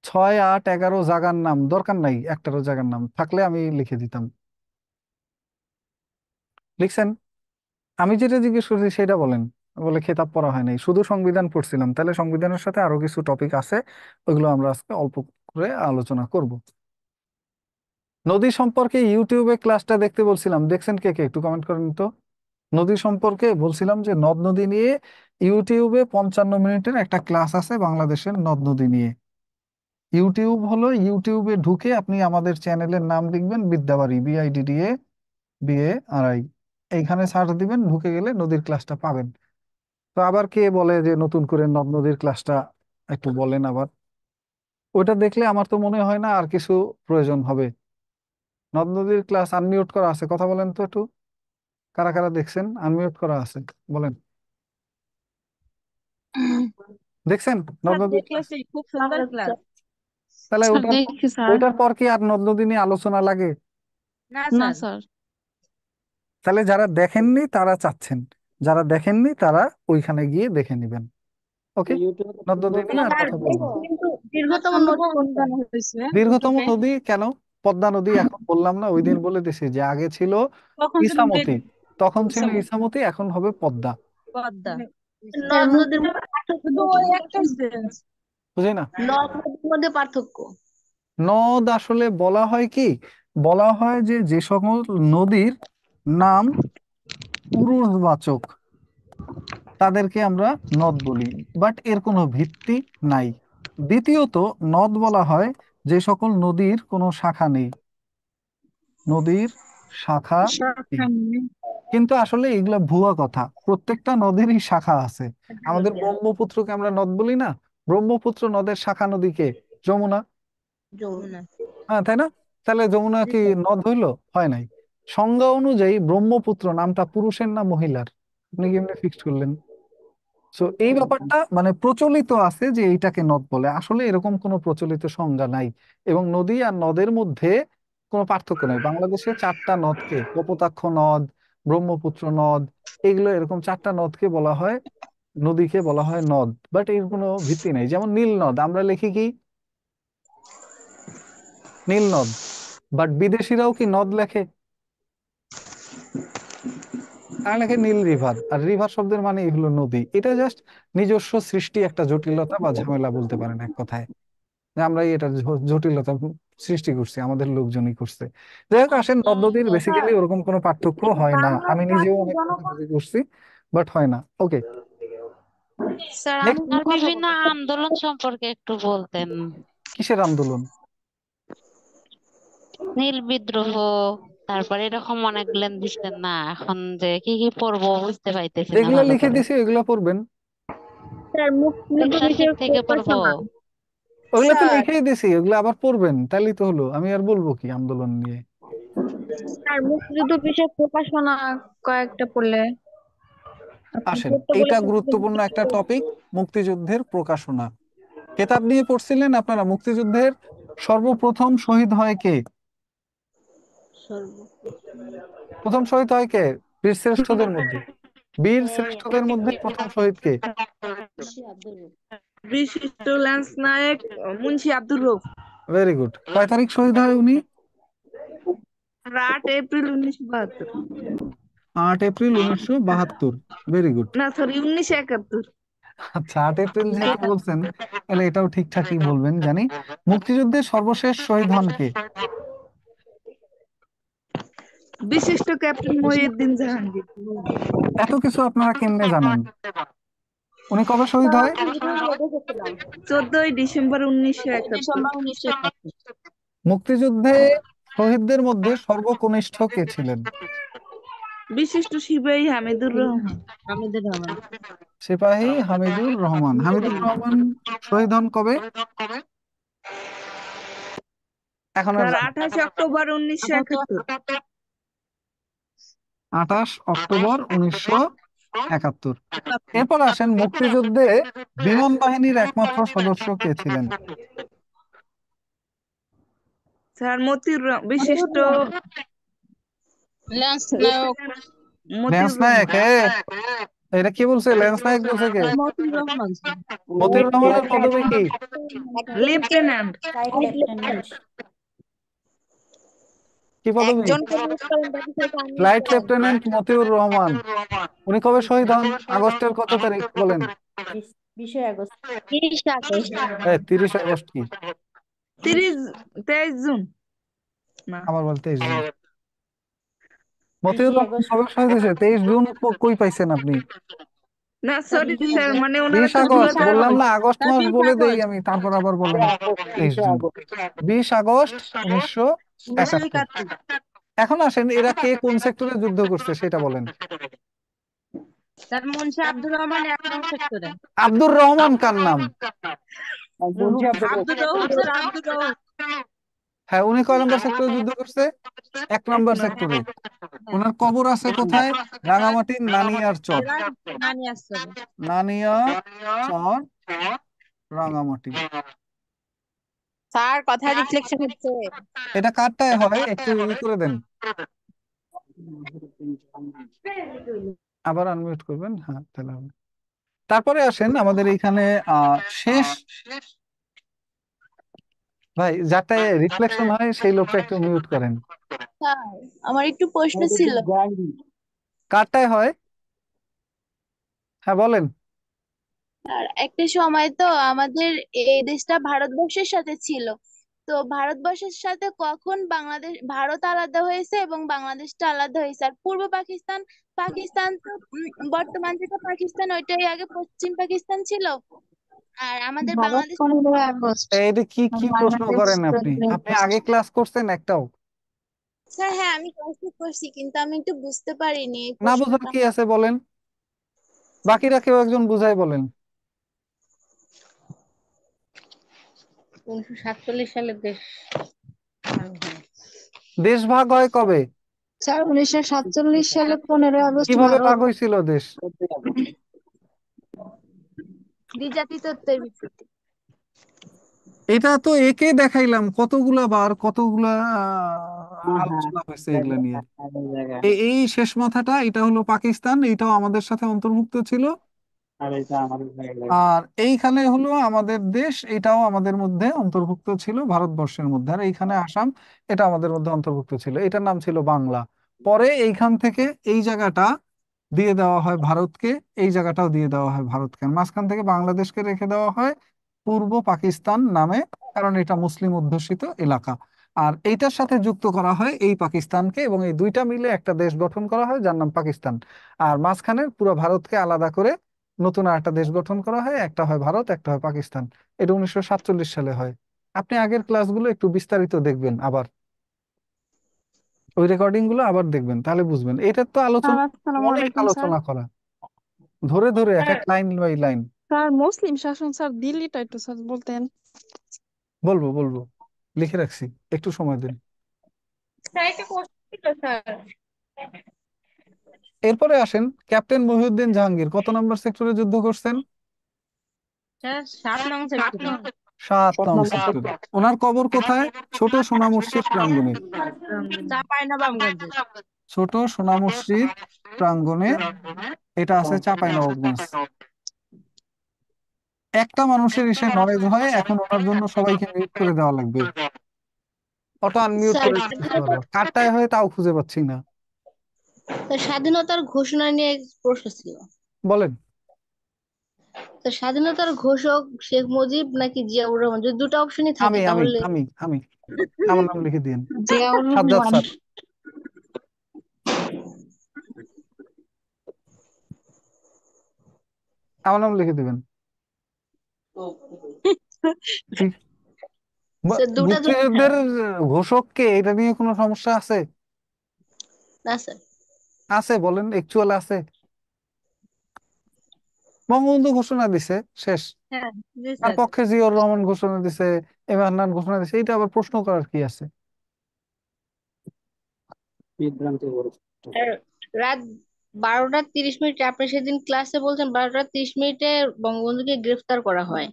6, 8, 11 জায়গার নাম দরকার নাই, একটারও জায়গার নাম থাকলে আমি লিখে দিতাম। লিখছেন? আমি যেটা জিজ্ঞেস করছি সেটা বলেন। বলে খেতাব পড়া হয় নাই, শুধু সংবিধান পড়ছিলাম। তাহলে সংবিধানের সাথে আরো কিছু টপিক আছে, ওইগুলো আমরা আজকে অল্প করে আলোচনা করব। নদী সম্পর্কে ইউটিউবে ক্লাসটা দেখতে বলছিলাম, দেখছেন কে কে একটু কমেন্ট করেন তো। নদী সম্পর্কে বলছিলাম যে নদ নদী নিয়ে ইউটিউবে 55 মিনিটের একটা ক্লাস আছে বাংলাদেশের নদ নদী নিয়ে। ইউটিউব হলো, ইউটিউবে ঢুকে আপনি আমাদের চ্যানেলের নাম লিখবেন বিদ্যাবাড়ি, BIDDA, এইখানে সার্চ দিবেন, ঢুকে গেলে নদীর ক্লাসটা পাবেন। তো আবার কে বলে যে নতুন করে নদ নদীর ক্লাসটা একটু বলেন আবার। ওইটা দেখলে আমার তো মনে হয় না আর কিছু প্রয়োজন হবে। নদ নদীর ক্লাস আনমিউট করা আছে, কথা বলেন তো একটু। কারা কারা দেখছেন? আনমিউট করা আছে, বলেন। দেখছেন নদ স্যার নদীর ক্লাস? দেখেছি, খুব সুন্দর ক্লাস। তাহলে স্যার ওটার দেখি স্যার। ওইটার পর কি আর নদ নদী নিয়ে আলোচনা লাগে? না না স্যার। স্যার। তাহলে যারা দেখেননি তারা চাচ্ছেন, যারা দেখেননি তারা ওইখানে গিয়ে দেখে নেবেন। ওকে, নদ নদী নিয়ে আর স্যার কথা বলবো না। দেখছি কিন্তু দীর্ঘতম নদী কোনটা? হয়েছে দীর্ঘতম ইউটিউবে। নদী কেন? পদ্মা নদী। এখন বললাম না ওই দিন বলে দিছি যে আগে ছিল তখন ছিল ইসামতি, তখন ছিল ইসামতি। ইসামতি, এখন হবে পদ্মা। পদ্মা। স্যার নদ মুখ নদীর মধ্যে পার্থক্য শুধু কি? ওই একটা সেন্স। বুঝি না। নদ নদীর মধ্যে পার্থক্য? নদ আসলে বলা হয় কি, বলা হয় যে যে সকল নদীর নাম পুরুষবাচক তাদেরকে আমরা নদ বলি, বাট এর কোনো ভিত্তি নাই। দ্বিতীয়ত, নদ বলা হয় যে সকল নদীর কোনো শাখা নেই, নদীর শাখা নেই। কিন্তু আসলে এগুলা ভুয়া কথা, প্রত্যেকটা নদীরই শাখা আছে। আমাদের ব্রহ্মপুত্রকে আমরা নদ বলি না? ব্রহ্মপুত্র নদের শাখা নদী কে? যমুনা। যমুনা। হ্যাঁ, তাই না? তাহলে যমুনা জি কি স্যার। নদ হইলো? হয় নাই। সংজ্ঞা অনুযায়ী ব্রহ্মপুত্র নামটা পুরুষের না মহিলার? আপনি কেমনে ফিক্সড করলেন? সো এই ব্যাপারটা মানে প্রচলিত আছে যে এইটাকে নদ বলে, আসলে এরকম কোনো প্রচলিত সংজ্ঞা নাই। এবং নদী আর নদের মধ্যে কোনো পার্থক্য নাই। বাংলাদেশে 4টা নদকে, কপোতাক্ষ নদ, ব্রহ্মপুত্র নদ, এগুলো এরকম 4টা নদকে বলা হয়, নদীকে বলা হয় নদ, বাট এর কোনো ভিত্তি নাই। যেমন নীল নদ আমরা লিখি কি? নীল নদ। বাট বিদেশিরাও কি নদ লেখে? তারা লেখে নীল রিভার। আর রিভার শব্দের মানেই হলো নদী। এটা জাস্ট নিজস্ব সৃষ্টি একটা জটিলতা বা ঝামেলা বলতে পারেন এক কথায়, যে আমরা এটা জটিলতা সৃষ্টি করছি, আমাদের লোকজনই করছে। যাই হোক, আসেন, নদ নদীর বেসিক্যালি ওরকম কোনো পার্থক্য হয় না, আমি নিজেও বাংলার অনেক জনগণ ঘাটাঘাটি করছি, বাট হয় না। ওকে, স্যার আমি নেক্সট। আর একটা কথা বিভিন্ন বলতে আন্দোলন সম্পর্কে একটু বলতেন। কিসের আন্দোলন? নীল বিদ্রোহ, তারপরে এরকম অনেকগুলো দিচ্ছেন না, এখন যে কি কি পড়বো বুঝতে পাইতেছি না যেগুলো ভালো লিখে করে। দিছি ওইগুলো পড়বেন। স্যার কোন মুক্তিযুদ্ধ সাবজেক্ট বিষয়ক থেকে পড়বো? প্রকাশনা। ওগুলো তো স্যার। লিখেই দিছি, ওগুলো আবার পড়বেন, তাইলেই তো হলো। আমি আর বলবো কি আন্দোলন নিয়ে? স্যার মুক্তিযুদ্ধ বিষয়ক প্রকাশনা কয়েকটা পড়লে আপনি আসেন, পড়তে এইটা বলেছেন। গুরুত্বপূর্ণ একটা টপিক, মুক্তিযুদ্ধের প্রকাশনা। কেতাব নিয়ে পড়ছিলেন আপনারা? মুক্তিযুদ্ধের সর্বপ্রথম শহীদ হয় কে? প্রথম শহীদ হয় কে বীর শ্রেষ্ঠদের মধ্যে? বীর শ্রেষ্ঠদের মধ্যে প্রথম শহীদ কে? বিশিষ্ট lance naik Munshi Abdur Rouf. Very good. কয় তারিখ শহীদ হয় উনি? 8 এপ্রিল 1972। 8 এপ্রিল 1972। Very good. না সরি 1971। আচ্ছা, 8 এপ্রিল যেহেতু বলছেন তাহলে এটাও ঠিকঠাকই বলবেন জানি। মুক্তিযুদ্ধের সর্বশেষ শহীদ হন কে? বিশিষ্ট ক্যাপ্টেন মহিউদ্দিন জাহাঙ্গীর। এত কিছু আপনারা কেমনে জানেন? উনি কবে শহীদ হয়? 14ই ডিসেম্বর 1971। মুক্তিযুদ্ধে শহীদদের মধ্যে সর্বকনিষ্ঠ কে ছিলেন? বিশিষ্ট সিপাহী হামিদুর রহমান। সিপাহী হামিদুর রহমান। হামিদুর রহমান শহীদ হন কবে? এখন আর স্যার জানেন? 28 অক্টোবর 1971। 28 অক্টোবর 1971। এরপর আসেন, মুক্তিযুদ্ধে বিমান বাহিনীর একমাত্র সদস্য কে ছিলেন? স্যার বিশিষ্ট ল্যান্স নায়ক ল্যান্স মতিউর নায়ক। রহমান। এটা কি বলছে? ল্যান্স নায়ক বলছে কে? মতিউর রহমান স্যার। মতিউর রহমানের পদবী কি? লেফটেন্যান্ট। কি পদবী? Flight lieutenant Matiur Rahman. উনি কবে শহীদ হন? আগস্টের কত তারিখ বলেন? 30 আগস্ট কি? 23 জুন। না আবার বল 23 জুন। মতিউর রহমান কবে শহীদ হয়েছে? 23 জুন কই পাইছেন আপনি? না সরি স্যার, মানে ওনারা 20 আগস্ট তো বললাম না, আগস্ট মাস বলে দেই আমি, তারপর আবার বলেন 23 জুন। 20 আগস্ট 1971। এখন আসেন, এরা কে কোন সেক্টরে যুদ্ধ করছে সেটা বলেন। স্যার মুন্সি আব্দুর রহমান 1 নং সেক্টরে। আব্দুর রহমান কার নাম? আব্দুর রউফ স্যার, আব্দুর রউফ। হ্যাঁ, উনি কয় নম্বর সেক্টরে যুদ্ধ করছে? 1 নম্বর সেক্টরে। ওনার কবর আছে কোথায়? রাঙামাটির নানিয়ার চর। নানি আসছে। নানিয়া চর, রাঙামাটি। স্যার কথা রিফ্লেকশন হচ্ছে। এটা কারটায় হয়? একটু করে দেন, আবার আনমিউট করবেন। হ্যাঁ, তাহলে হবে। তারপরে আসেন আমাদের এইখানে শেষ, ভাই যাতে রিফ্লেকশন হয় সেই লোকটা একটু মিউট করেন। স্যার আমার একটু প্রশ্ন ছিল। কারটায় হয়? হ্যাঁ বলেন। আর একটা সময় তো আমাদের এই দেশটা ভারতবর্ষের সাথে ছিল, তো ভারতবর্ষের সাথে কখন ভারত আলাদা হয়েছে এবং বাংলাদেশটা আলাদা হয়েছে? আর পূর্ব পাকিস্তান, পাকিস্তান তো বর্তমান যেটা পাকিস্তান ওইটাই আগে পশ্চিম পাকিস্তান ছিল। আর আমাদের ভারত বাংলাদেশ। 15 আগস্ট। এটা কি কি প্রশ্ন বাংলাদেশ করেন আপনি? 14 আপনি আগস্ট। আগে ক্লাস করছেন একটাও? স্যার হ্যাঁ আমি ক্লাস করছি, কিন্তু আমি একটু বুঝতে পারিনি এই না বোঝার প্রশ্নটা। কি আছে বলেন, বাকিরা কেউ একজন বুঝাই বলেন। 1947 সালে দেশ দেশ ভাগ হয় কবে? স্যার 1947 সালে 15 আগস্ট কিভাবে ভারত ভাগ হয়েছিল দেশ? দ্বিজাতি তত্ত্বের ভিত্তিতে। এটা তো একে দেখাইলাম, কতগুলা বার কতগুলা আলোচনা হয়েছে এগুলা নিয়ে। এই শেষ মাথাটা, এটা হলো পাকিস্তান, এটাও আমাদের সাথে অন্তর্ভুক্ত ছিল। আর এইখানে হলো আমাদের দেশ, এটাও আমাদের মধ্যে অন্তর্ভুক্ত ছিল ভারতবর্ষের মধ্যে। আর এইখানে আসাম, এটা আমাদের মধ্যে অন্তর্ভুক্ত ছিল, এটার নাম ছিল বাংলা। পরে এইখান থেকে এই জায়গাটা দিয়ে দেওয়া হয় ভারতকে, এই জায়গাটাও দিয়ে দেওয়া হয় ভারতকে, আর মাঝখান থেকে বাংলাদেশকে রেখে দেওয়া হয় পূর্ব পাকিস্তান নামে, কারণ এটা মুসলিম অধ্যুষিত এলাকা। আর এইটার সাথে যুক্ত করা হয় এই পাকিস্তানকে, এবং এই দুইটা মিলে একটা দেশ গঠন করা হয় যার নাম পাকিস্তান। আর মাঝখানে পুরো ভারতকে আলাদা করে নতুন আর একটা দেশ গঠন করা হয়, একটা হয় ভারত, একটা হয় পাকিস্তান। এটা 1947 সালে হয়। আপনি আগের ক্লাসগুলো একটু বিস্তারিত দেখবেন, আবার ওই রেকর্ডিং গুলো আবার দেখবেন, তাহলে বুঝবেন। এটার তো স্যার আলোচনা, আসসালামু অনেক আলাইকুম স্যার। আলোচনা করা, ধরে ধরে এক এক লাইন বাই লাইন। স্যার মুসলিম শাসন স্যার দিল্লিটা একটু স্যার বলতেন। বলবো বলবো, লিখে রাখছি, একটু সময় দিন। স্যার একটা কোশ্চেন ছিল স্যার। এরপরে আসেন, ক্যাপ্টেন মহিউদ্দিন জাহাঙ্গীর কত নম্বর সেক্টরে যুদ্ধ করছেন? স্যার 7 নং সেক্টরে। 7 নং সেক্টরে। ওনার কবর কোথায়? ছোট সোনা মসজিদ প্রাঙ্গণে। চাঁপাইনবাবগঞ্জে। ছোট সোনা মসজিদ প্রাঙ্গণে, এটা আছে চাঁপাইনবাবগঞ্জ। একটা মানুষের এসে নয়েজ হয়, এখন ওনার জন্য সবাইকে মিউট করে দেওয়া লাগবে, অটো আনমিউট স্যার করে দিতে পারবো, কারটায় হয় তাও খুঁজে পাচ্ছি না। স্বাধীনতার ঘোষণা নিয়ে এক প্রশ্ন ছিল। বলেন। তো স্বাধীনতার ঘোষক শেখ মুজিব নাকি জিয়াউর রহমান? যদি দুটো অপশনই থাকে আমি আমি তাহলে আমি আমি আমার নাম লিখে দিন, জিয়াউর সাজ্জাদ রহমান। স্যার। আমার নাম লিখে দিবেন। ঠিক। স্যার দুটা যদি মুক্তিযুদ্ধের ঘোষক কে, এটা নিয়ে কোনো সমস্যা আছে? না স্যার। আছে, বলেন, একচুয়াল আছে। বঙ্গবন্ধু ঘোষণা দিছে, শেষ। হ্যাঁ, জি তার স্যার। পক্ষে জিয়াউর রহমান ঘোষণা দিছে, এম এ হান্নান ঘোষণা দিছে, এটা আবার প্রশ্ন করার কি আছে? আর রাত 12টা 30 মিনিটে আপনি সেদিন ক্লাসে বলছেন 12টা 30 মিনিটে বঙ্গবন্ধুকে গ্রেফতার করা হয়,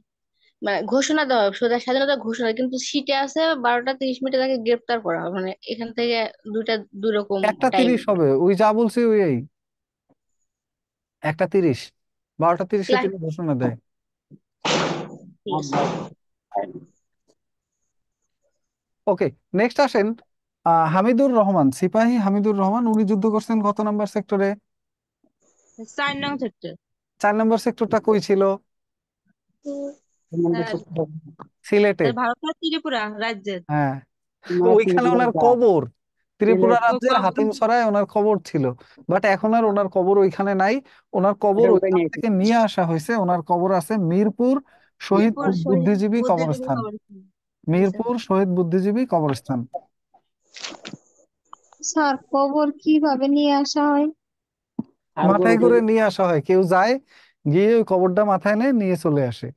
মানে ঘোষণা দেওয়া হয়, সোজা স্বাধীনতা ঘোষণা, কিন্তু সিটে আছে 12টা 30 মিনিটে তাকে গ্রেফতার করা হয়, মানে এখান থেকে দুইটা দুই রকম একটা টাইম। 30 হবে, ওই যা বলছি ওই এই 1টা 30, 12টা 30-এ ক্লাস। তিনি ঘোষণা দেয়। ওকে, নেক্সট আসেন। হামিদুর রহমান, সিপাহী হামিদুর রহমান, উনি যুদ্ধ করছেন কত নাম্বার সেক্টরে? 4 নং সেক্টর। 4 নাম্বার সেক্টরটা কই ছিল? সিলেটে। ভারতের ত্রিপুরা রাজ্যের। হ্যাঁ, ওইখানে ওনার কবর, ত্রিপুরা ও রাজ্যের কবর। হাতিমসরায় ওনার কবর ছিল। বাট এখন আর ওনার কবর ওইখানে নাই, ওনার কবর ওইখান থেকে নিয়ে আসা হয়েছে। ওনার কবর আছে মিরপুর শহীদ মিরপুর শহীদ বুদ্ধিজীবী বুদ্ধিজীবী কবরস্থান। কবরস্থান। জি স্যার। মিরপুর শহীদ বুদ্ধিজীবী কবরস্থান। স্যার কবর কিভাবে নিয়ে আসা হয়? মাথায় করে নিয়ে আসা হয়, কেউ যায়, গিয়ে ওই কবরটা মাথায় নেয়, নিয়ে চলে আসে।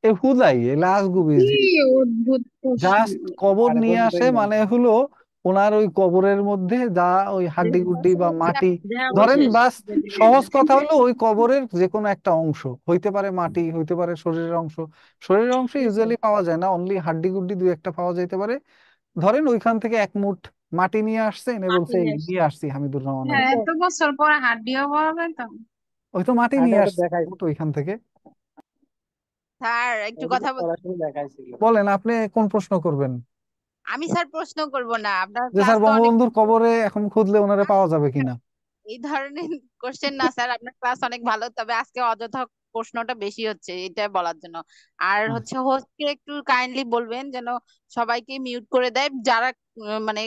এ হুদাই, এ লাশ গুবিজ, কি অদ্ভুত প্রশ্ন! জাস্ট কবর নিয়ে আসে মানে হলো ওনার ওই কবরের মধ্যে যা ওই হাড্ডি গুড্ডি বা মাটি, দেহ ধরেন অবশেষ। বাস, সহজ কথা হলো ওই কবরের যে কোনো একটা অংশ হইতে পারে, মাটি হইতে পারে, শরীরের অংশ। শরীরের অংশ জি স্যার। ইউজুয়ালি পাওয়া যায় না, অনলি হাড্ডি গুড্ডি দুই একটা পাওয়া যাইতে পারে। ধরেন ওইখান থেকে এক মুঠ মাটি নিয়ে আসছে, এনে মাটি বলছে এই নিয়ে আসছে। নিয়ে আসছি হামিদুর রহমানের। হ্যাঁ, এত বছর পর হাড্ডিও পাওয়া যায় তো। ওই তো মাটি নিয়ে আসছে মুঠ ওইখান থেকে। স্যার একটু কথা বলেন, আপনি কোন প্রশ্ন করবেন? আমি স্যার প্রশ্ন করব না, আপনার যে ক্লাস স্যার তো অনেক বঙ্গবন্ধুর কবরে এখন খুঁজলে ওনারে পাওয়া যাবে কিনা? এই ধরনের কোশ্চেন না স্যার, আপনার ক্লাস অনেক ভালো, তবে আজকে অযথা প্রশ্নটা বেশি হচ্ছে, এটা বলার জন্য। আর হচ্ছে হোস্টকে একটু কাইন্ডলি বলবেন যেন সবাইকে মিউট করে দেয়, যারা মানে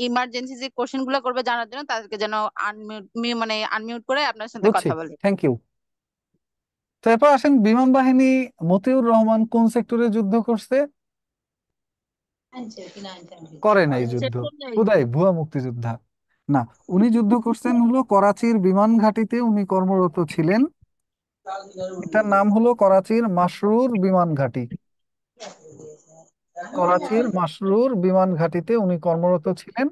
ইমার্জেন্সি যে কোশ্চেন গুলো করবে জানার জন্য, তাদেরকে যেন মানে আনমিউট করে আপনার সাথে বুঝছি, কথা বলে। Thank you. তো এরপর আসেন, বিমান বাহিনী মতিউর রহমান কোন সেক্টরে যুদ্ধ করছে? করে নাই যুদ্ধ, সেক্টর নাই। হুদাই ভুয়া মুক্তিযোদ্ধা। না, উনি যুদ্ধ করছেন হলো করাচির বিমান ঘাঁটিতে, উনি কর্মরত ছিলেন। এটার নাম হলো করাচির মাসরুর বিমান ঘাঁটি। করাচির মাসরুর বিমান ঘাঁটিতে উনি কর্মরত ছিলেন,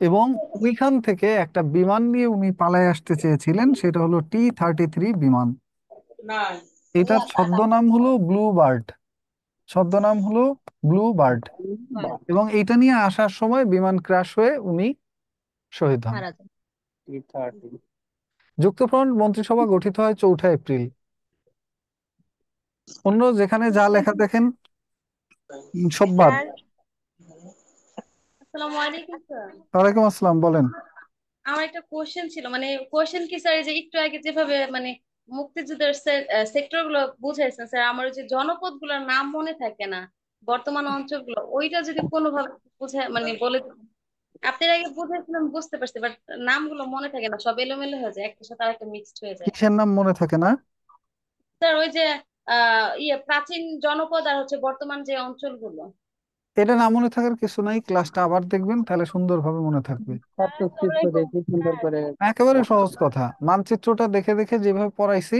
এবং ওইখান থেকে একটা বিমান নিয়ে উনি পালায় আসতে চেয়েছিলেন, সেটা হলো T-33 বিমান। এটার ছদ্মনাম হলো ব্লু বার্ড, ছদ্মনাম হলো ব্লু বার্ড। এবং এইটা নিয়ে আসার সময় বিমান ক্র্যাশ হয়ে উনি শহীদ হন। মারা যায়। যুক্তফ্রন্ট মন্ত্রিসভা গঠিত হয় 4ঠা এপ্রিল। অন্য যেখানে যা লেখা দেখেন সব বাদ। স্যার আসসালামু আলাইকুম স্যার। ওয়ালাইকুম আসসালাম, বলেন। আমার একটা কোশ্চেন ছিল, মানে কোশ্চেন কি স্যার, এই যে একটু আগে যেভাবে মানে মুক্তিযুদ্ধের সেক্টর গুলো বুঝাইছেন স্যার, আমার ওই যে জনপদ গুলোর নাম মনে থাকে না, বর্তমান অঞ্চলগুলো, ওইটা যদি কোনোভাবে বুঝায় মানে বলে দিতেন। আপনার আগে বুঝাইছিলেন, বুঝতে পারছি, বাট নামগুলো মনে থাকে না, সব এলোমেলো হয়ে যায়, একটা সাথে আরেকটা মিক্সড হয়ে যায়। কিসের নাম মনে থাকে না? স্যার ওই যে প্রাচীন জনপদ আর হচ্ছে বর্তমান যে অঞ্চলগুলো। এটা না মনে থাকার কিছু নাই, ক্লাসটা আবার দেখবেন, তাহলে সুন্দরভাবে মনে থাকবে। আসসালামু আলাইকুম স্যার। একেবারে সহজ কথা, মানচিত্রটা দেখে দেখে যেভাবে পড়াইছি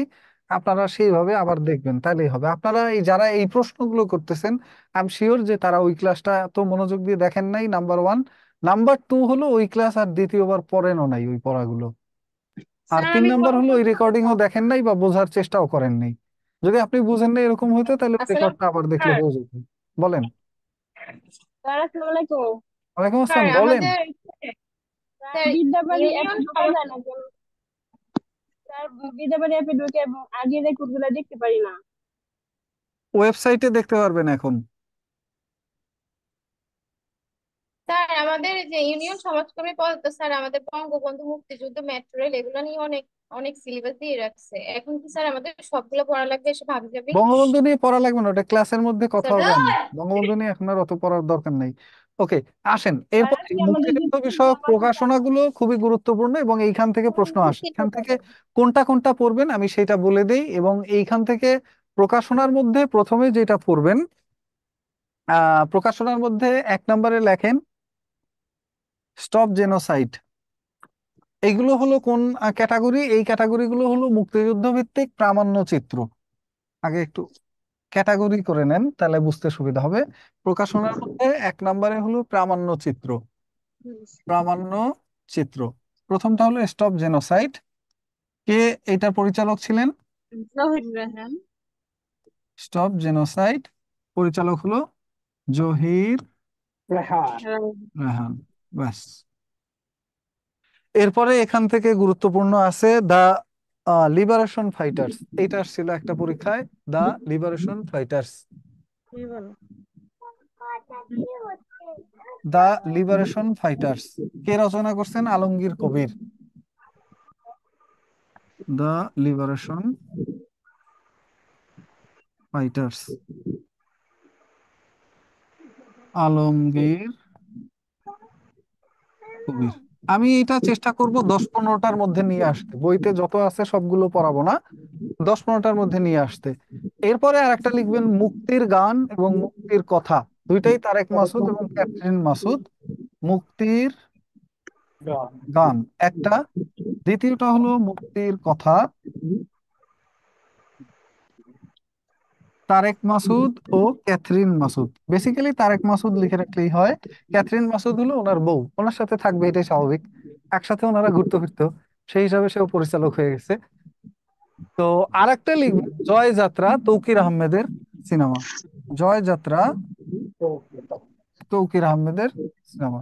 আপনারা সেইভাবে আবার দেখবেন, তাইলেই হবে। আপনারা এই যারা এই প্রশ্নগুলো করতেছেন, আমি শিওর যে তারা ওই ক্লাসটা তো মনোযোগ দিয়ে দেখেন নাই, নাম্বার 1। নাম্বার 2 হলো ওই ক্লাস আর দ্বিতীয়বার পড়েনও নাই ওই পড়াগুলো। আর স্যার তিন আমি নাম্বার হলো ওই রেকর্ডিংও দেখেন নাই বা বোঝার চেষ্টাও করেন নাই। যদি আপনি বুঝেন না এরকম হইতো, তাহলে আসসালাম রেকর্ডটা আবার দেখলে স্যার। হয়ে যেত। বলেন। স্যার আসসালামু আলাইকুম। ওয়ালাইকুম স্যার আসসালাম, বলেন। আমাদের স্যার বিদ্যাবাড়ি অ্যাপে ঢোকা যায় না কেন? স্যার বিদ্যাবাড়ি অ্যাপে ঢুকে আগের রেকর্ড গুলো দেখতে পারি না। ওয়েবসাইটে দেখতে পারবেন এখন। স্যার আমাদের যে ইউনিয়ন সমাজকর্মী পদ, তো স্যার আমাদের বঙ্গবন্ধু, মুক্তিযুদ্ধ, মেট্রো রেল এগুলো নিয়ে অনেক অনেক সিলেবাস দিয়ে রাখছে। এখন কি স্যার আমাদের সবগুলো পড়া লাগবে, এসব ভাবি যাবি? বঙ্গবন্ধু নিয়ে পড়া লাগবে না, ওটা ক্লাসের মধ্যে কথা স্যার হবে না। বঙ্গবন্ধু নিয়ে এখন আর অত পড়ার দরকার নেই। ওকে, আসেন এরপর মুক্তিযুদ্ধ বিষয়ক প্রকাশনাগুলো খুবই গুরুত্বপূর্ণ এবং এইখান থেকে প্রশ্ন আসে। এখান থেকে কোনটা কোনটা পড়বেন আমি সেটা বলে দেই, এবং এইখান থেকে প্রকাশনার মধ্যে প্রথমে যেটা পড়বেন, প্রকাশনার মধ্যে 1 নম্বরে লেখেন স্টপ জেনোসাইড। এইগুলো হলো কোন ক্যাটাগরি? এই ক্যাটাগরিগুলো হলো মুক্তিযুদ্ধ ভিত্তিক প্রামাণ্য চিত্র। আগে একটু ক্যাটাগরি করে নেন, তাহলে বুঝতে সুবিধা হবে। প্রকাশনার মধ্যে 1 নম্বরে হলো প্রামাণ্য চিত্র। প্রামাণ্য চিত্র প্রথমটা হলো স্টপ জেনোসাইড। কে এটার পরিচালক ছিলেন? জহির রায়হান। স্টপ জেনোসাইড পরিচালক হলো জহির রায়হান। ব্যাস। এরপরে এখান থেকে গুরুত্বপূর্ণ আছে দা লিবারেশন ফাইটার্স। এইটা ছিল একটা পরীক্ষায়, দা লিবারেশন ফাইটার্স। দা লিবারেশন ফাইটার্স কে রচনা করছেন? আলমগীর কবির। দা লিবারেশন ফাইটার্স, আলমগীর কবির। আমি এটা চেষ্টা করব 10-15টার মধ্যে নিয়ে আসতে, বইতে যত আছে সবগুলো পড়াবো না, 10-15টার মধ্যে নিয়ে আসতে। এরপরে আর একটা লিখবেন মুক্তির গান এবং মুক্তির কথা। দুইটাই তারেক মাসুদ এবং ক্যাথরিন মাসুদ। মুক্তির গান একটা, দ্বিতীয়টা হলো মুক্তির কথা, তারেক মাসুদ ও ক্যাথরিন মাসুদ। বেসিক্যালি তারেক মাসুদ লিখে রাখলেই হয়, ক্যাথরিন মাসুদ হলো ওনার বউ, ওনার সাথে থাকবে এটাই স্বাভাবিক, একসাথে ওনারা ঘুরতে ফিরতো, সেই হিসাবে সেও পরিচালক হয়ে গেছে। তো আর একটা লিখবেন জয় যাত্রা, তৌকির আহমেদের সিনেমা। জয় যাত্রা তৌকির আহমেদের সিনেমা।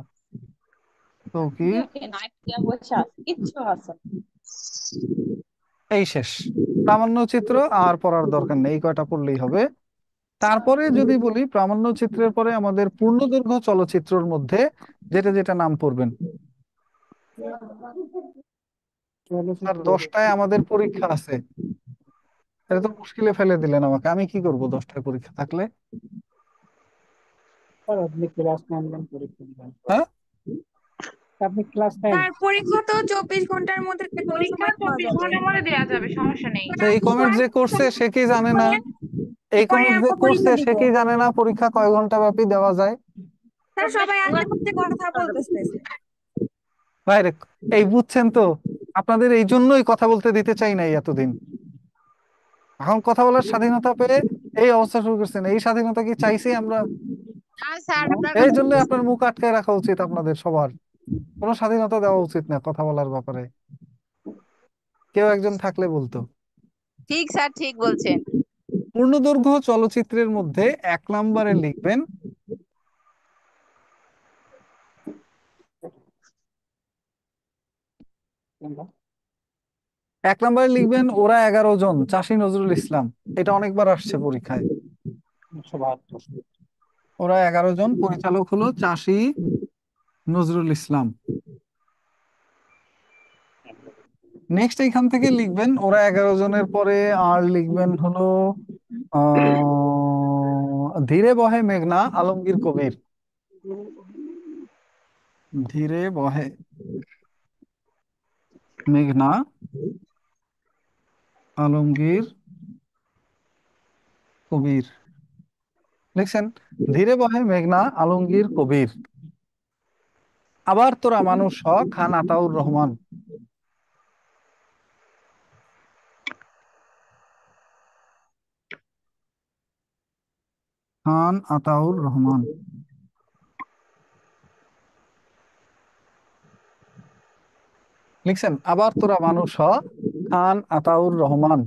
তৌকির। এই শেষ। প্রামাণ্য চিত্র আর পড়ার দরকার নেই, এই কয়টা পড়লেই হবে। তারপরে যদি বলি প্রামাণ্য চিত্রের পরে আমাদের পূর্ণদৈর্ঘ্য চলচ্চিত্রের মধ্যে যেটা যেটা নাম পড়বেন। আর 10টায় আমাদের পরীক্ষা আছে, এটা তো মুশকিলে ফেলে দিলেন আমাকে, আমি কি করব 10টায় পরীক্ষা থাকলে? হ্যাঁ, স্যার পরীক্ষা তো 24 ঘন্টার মধ্যে যে কোনো পরীক্ষা সময় দেওয়া 24 যাবে। ঘন্টার মধ্যে দেওয়া যাবে, সমস্যা নেই। স্যার এই আপনি কমেন্ট করেন, যে করছে সে কি জানে না? করেন, এই পরে কমেন্ট যে আমরা করছে পরীক্ষা সে দিব। কি জানে না পরীক্ষা কয় ঘন্টা ব্যাপী দেওয়া যায়? স্যার সবাই আজে বাজে কথা বলতেছে। বাইরে। এই বুঝছেন তো, আপনাদের এই জন্যই কথা বলতে দিতে চাই নাই এতদিন। এখন কথা বলার স্বাধীনতা পেয়ে এই অবস্থা শুরু করছেন, এই স্বাধীনতা কি চাইছি আমরা? না স্যার, আপনার এই কথা জন্য বলছি। আপনার মুখ আটকায় রাখা উচিত আপনাদের সবার, কোনো স্বাধীনতা দেওয়া উচিত না কথা বলার ব্যাপারে। কেউ একজন থাকলে বলতো। ঠিক স্যার, ঠিক বলছেন। পূর্ণদৈর্ঘ্য চলচ্চিত্রের মধ্যে 1 নম্বরে লিখবেন ওরা 11 জন, চাষী নজরুল ইসলাম। এটা অনেকবার আসছে পরীক্ষায়। ওরা 11 জন, পরিচালক হলো চাষী নজরুল ইসলাম। নেক্সট এখান থেকে লিখবেন ওরা 11 জনের পরে আর লিখবেন হলো ধীরে বহে মেঘনা, আলমগীর কবির। ধীরে বহে মেঘনা, আলমগীর কবির। লিখছেন ধীরে বহে মেঘনা, আলমগীর কবির। আবার তোরা মানুষ হ, খান আতাউর রহমান। খান আতাউর রহমান। লিখছেন আবার তোরা মানুষ হ, খান আতাউর রহমান।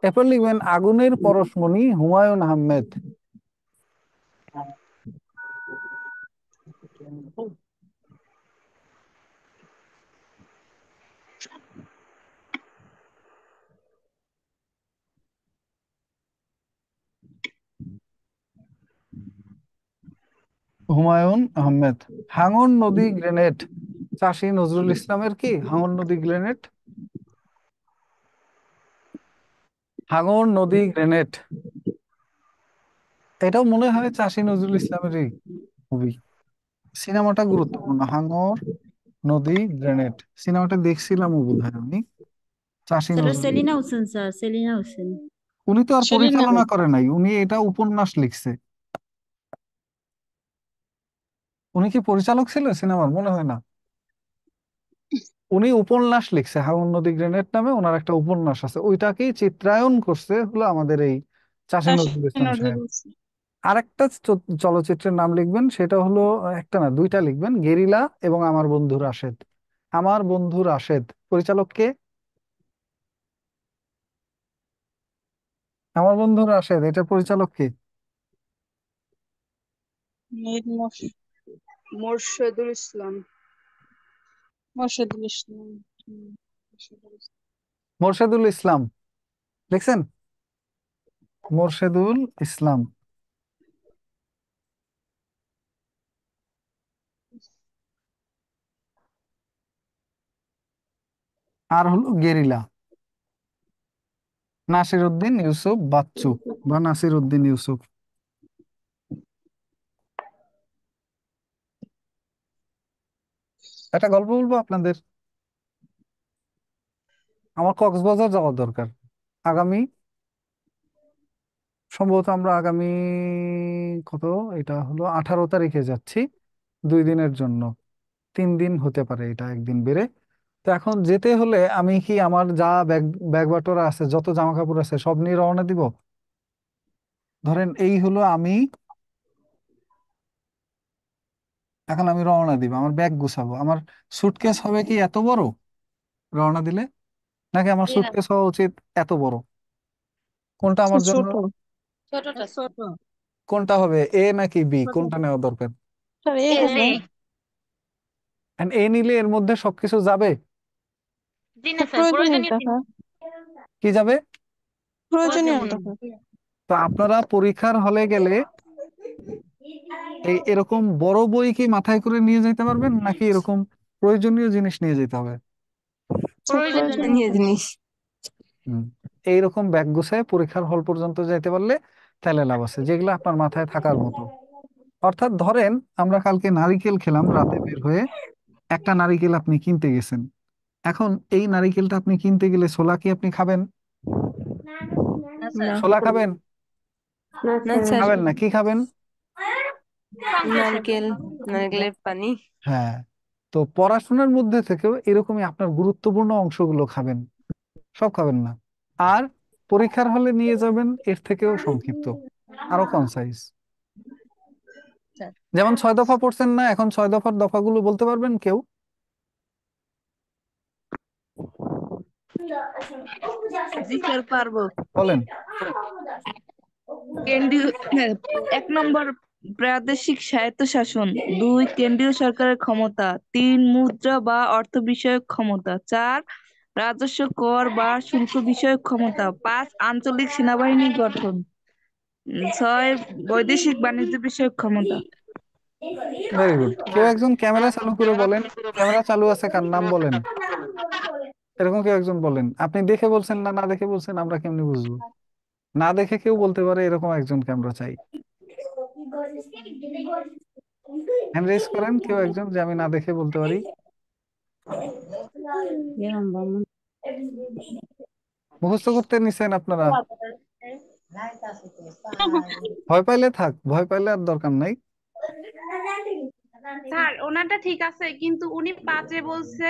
এরপর লিখবেন আগুনের পরশমণি, হুমায়ুন আহমেদ। হুমায়ুন আহমেদ। হাঙর নদী গ্রেনেড চাষী নজরুল ইসলামের কি হাঙর নদী গ্রেনেড? হাঙর নদী গ্রেনেড এটাও মনে হয় চাষী নজরুল ইসলামেরই মুভি। সিনেমাটা গুরুত্বপূর্ণ, হাঙর নদী গ্রেনেড সিনেমাটা দেখছিলাম বোধহয় আমি। চাষী সেটা নজরুল, সেলিনা হোসেন স্যার, সেলিনা হোসেন। উনি তো আর সেলিনা। পরিচালনা করে নাই, উনি এটা উপন্যাস লিখছে। উনি কি পরিচালক ছিল সিনেমার? মনে হয় না। উনি উপন্যাস লিখছে, হাঙর নদী গ্রেনেড নামে ওনার একটা উপন্যাস আছে, ওইটাকেই চিত্রায়ন করছে হলো আমাদের এই চাষী নজরুল ইসলাম সাহেব। নজরুল। আরেকটা চলচ্চিত্রের নাম লিখবেন, সেটা হলো একটা না দুইটা লিখবেন, গেরিলা এবং আমার বন্ধু রাশেদ। আমার বন্ধু রাশেদ পরিচালক কে? আমার বন্ধু রাশেদ এটার পরিচালক কে? মোর্শেদুল ইসলাম। মোর্শেদুল ইসলাম। মোর্শেদুল ইসলাম। মোরশেদুল ইসলাম লিখছেন? মোরশেদুল ইসলাম। আর হলো গেরিলা, নাসির উদ্দিন ইউসুফ বাচ্চু বা নাসির উদ্দিন ইউসুফ। একটা গল্প বলবো আপনাদের। আমার কক্সবাজার যাওয়ার দরকার আগামী, সম্ভবত আমরা আগামী কত, এটা হলো 18 তারিখে যাচ্ছি 2 দিনের জন্য। 3 দিন হতে পারে, এটা একদিন বেড়ে। তো এখন যেতে হলে আমি কি আমার যা ব্যাগ ব্যাগ বাটোরা আছে, যত জামা কাপড় আছে সব নিয়ে রওনা দিব? ধরেন এই হলো আমি, এখন আমি রওনা দিব, আমার ব্যাগ গুছাবো, আমার সুটকেস হবে কি এত বড় রওনা দিলে, নাকি আমার সুটকেস হওয়া উচিত এত বড়? কোনটা আমার জন্য, ছোট। ছোটটা ছোট। কোনটা হবে, এ নাকি বি, কোনটা নেওয়া দরকার? স্যার এ এ হবে। And এ নিলে এর মধ্যে সবকিছু যাবে? জি না স্যার স্যার, প্রয়োজনীয় প্রয়োজনীয়তা স্যার, কি যাবে? প্রয়োজনীয়তা স্যার। তো আপনারা পরীক্ষার হলে গেলে এরকম বড় বই কি মাথায় করে নিয়ে যেতে পারবেন, নাকি এরকম প্রয়োজনীয় জিনিস নিয়ে যেতে হবে? স্যার প্রয়োজনীয় জিনিস। হুম। এইরকম ব্যাগ গুছায় পরীক্ষার হল পর্যন্ত যাইতে পারলে তাহলে লাভ আছে, যেগুলো আপনার মাথায় থাকার মতো। অর্থাৎ ধরেন আমরা কালকে নারিকেল খেলাম রাতে বের হয়ে, একটা নারিকেল আপনি কিনতে গেছেন। এখন এই নারিকেলটা আপনি কিনতে গেলে ছোলা কি আপনি খাবেন? না স্যার। ছোলা খাবেন? না স্যার, খাবেন না, কি খাবেন? নারকেল, নারকেলের পানি। হ্যাঁ। তো পড়াশোনার মধ্যে থেকেও এরকমই আপনার গুরুত্বপূর্ণ অংশগুলো খাবেন, সব খাবেন না। আর পরীক্ষার হলে নিয়ে যাবেন এর থেকেও সংক্ষিপ্ত, আরো কনসাইজ। যেমন 6 দফা পড়ছেন না, এখন 6 দফার দফাগুলো বলতে পারবেন কেউ? জি স্যার পারবো। বলেন। কেন্দ্রীয় 1 নম্বর প্রাদেশিক স্বায়ত্তশাসন, 2 কেন্দ্রীয় সরকারের ক্ষমতা, 3 মুদ্রা বা অর্থ বিষয়ক ক্ষমতা, 4 রাজস্ব কর বা শুল্ক বিষয়ক ক্ষমতা, 5 আঞ্চলিক সেনাবাহিনী গঠন, 6 বৈদেশিক বাণিজ্য বিষয়ক ক্ষমতা। Very good. কেউ একজন ক্যামেরা চালু করে বলেন, ক্যামেরা চালু আছে কার নাম বলেন, এরকম কেউ একজন বলেন। আপনি দেখে বলছেন না না দেখে বলছেন, আমরা কেমনি বুঝবো? না দেখে কেউ বলতে পারে এরকম একজন ক্যামেরা চাই। হ্যান্ড রেজ করেন কেউ একজন, যে আমি না দেখে বলতে পারি। মুখস্থ করতে নিছেন আপনারা? ভয় পাইলে থাক, ভয় পাইলে আর দরকার নাই। স্যার ওনারটা ঠিক আছে, কিন্তু উনি 5-এ বলছে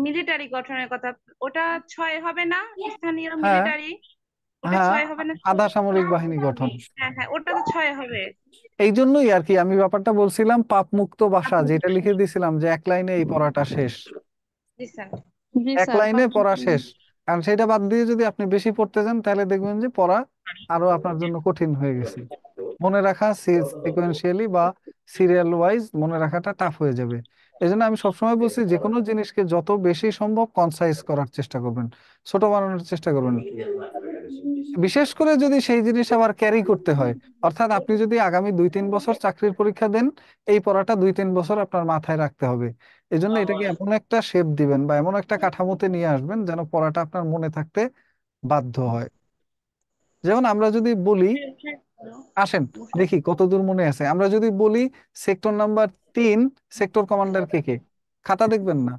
মিলিটারি গঠনের কথা। ওটা 6 হবে না? স্থানীয় হ্যাঁ, মিলিটারি, ওটা হ্যাঁ, 6 হবে না? আধা সামরিক বাহিনী গঠন। হ্যাঁ হ্যাঁ, ওটা তো 6 হবে। এই জন্যই আর কি আমি ব্যাপারটা বলছিলাম পাপ মুক্ত বাসা, যেটা লিখে দিছিলাম যে এক লাইনে এই পড়াটা শেষ, জি স্যার। জি এক স্যার। লাইনে পড়া শেষ। কারণ সেটা বাদ দিয়ে যদি আপনি বেশি পড়তে যান তাহলে দেখবেন যে পড়া আরো আপনার জন্য কঠিন হয়ে গেছে। মনে রাখা সিকোয়েন্সিয়ালি বা সিরিয়াল ওয়াইজ মনে রাখাটা টাফ হয়ে যাবে। এই জন্য আমি সবসময় বলছি যে কোনো জিনিসকে যত বেশি সম্ভব কনসাইজ করার চেষ্টা করবেন, ছোট বানানোর চেষ্টা করবেন। বিশেষ করে যদি সেই জিনিস আবার ক্যারি করতে হয়, অর্থাৎ আপনি যদি আগামী 2-3 বছর চাকরির পরীক্ষা দেন, এই পড়াটা 2-3 বছর আপনার মাথায় রাখতে হবে। এই জন্য এটাকে এমন একটা শেপ দিবেন বা এমন একটা কাঠামোতে নিয়ে আসবেন যেন পড়াটা আপনার মনে থাকতে বাধ্য হয়। যেমন আমরা যদি বলি, আসেন দেখি কতদূর মনে আছে, আমরা যদি বলি সেক্টর নাম্বার 3 সেক্টর কমান্ডার কে কে, খাতা দেখবেন না?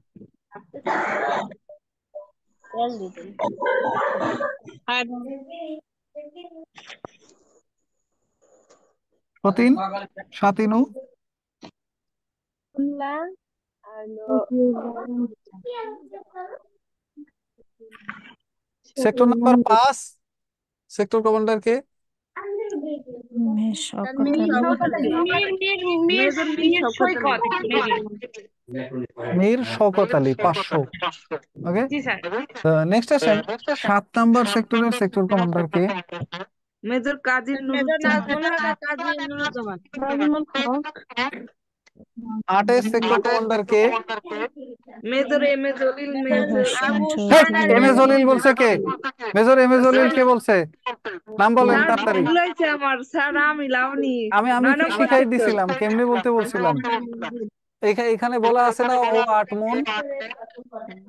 সতীন, সাতিনু, সেক্টর নাম্বার 5 সেক্টর কমান্ডার কে? মির মির মির মির সৈকত মেবি। মীর শওকত আলী, 500। ওকে, জি স্যার। নেক্সট আসেন, 7 নাম্বার সেক্টরের sector commander K? Major Kazi major Nuruzzaman. Nazmul Haque R Kazi Nuruzzaman. 8-এর sector commander K? Major M A Jalil major Abu hey, সানার M A Jalil বলছে কে? Major M A Jalil কে বলছে? নাম বলেন স্যার তাড়াতাড়ি। ভুলাইছে আমার, sir আমি লাউনি আমি আমি 9 কি নম্বর শিখাই সেক্টর। দিছিলাম, কেমনে বলতে বলছিলাম? এখানে বলা আছে না, ও 8 মন।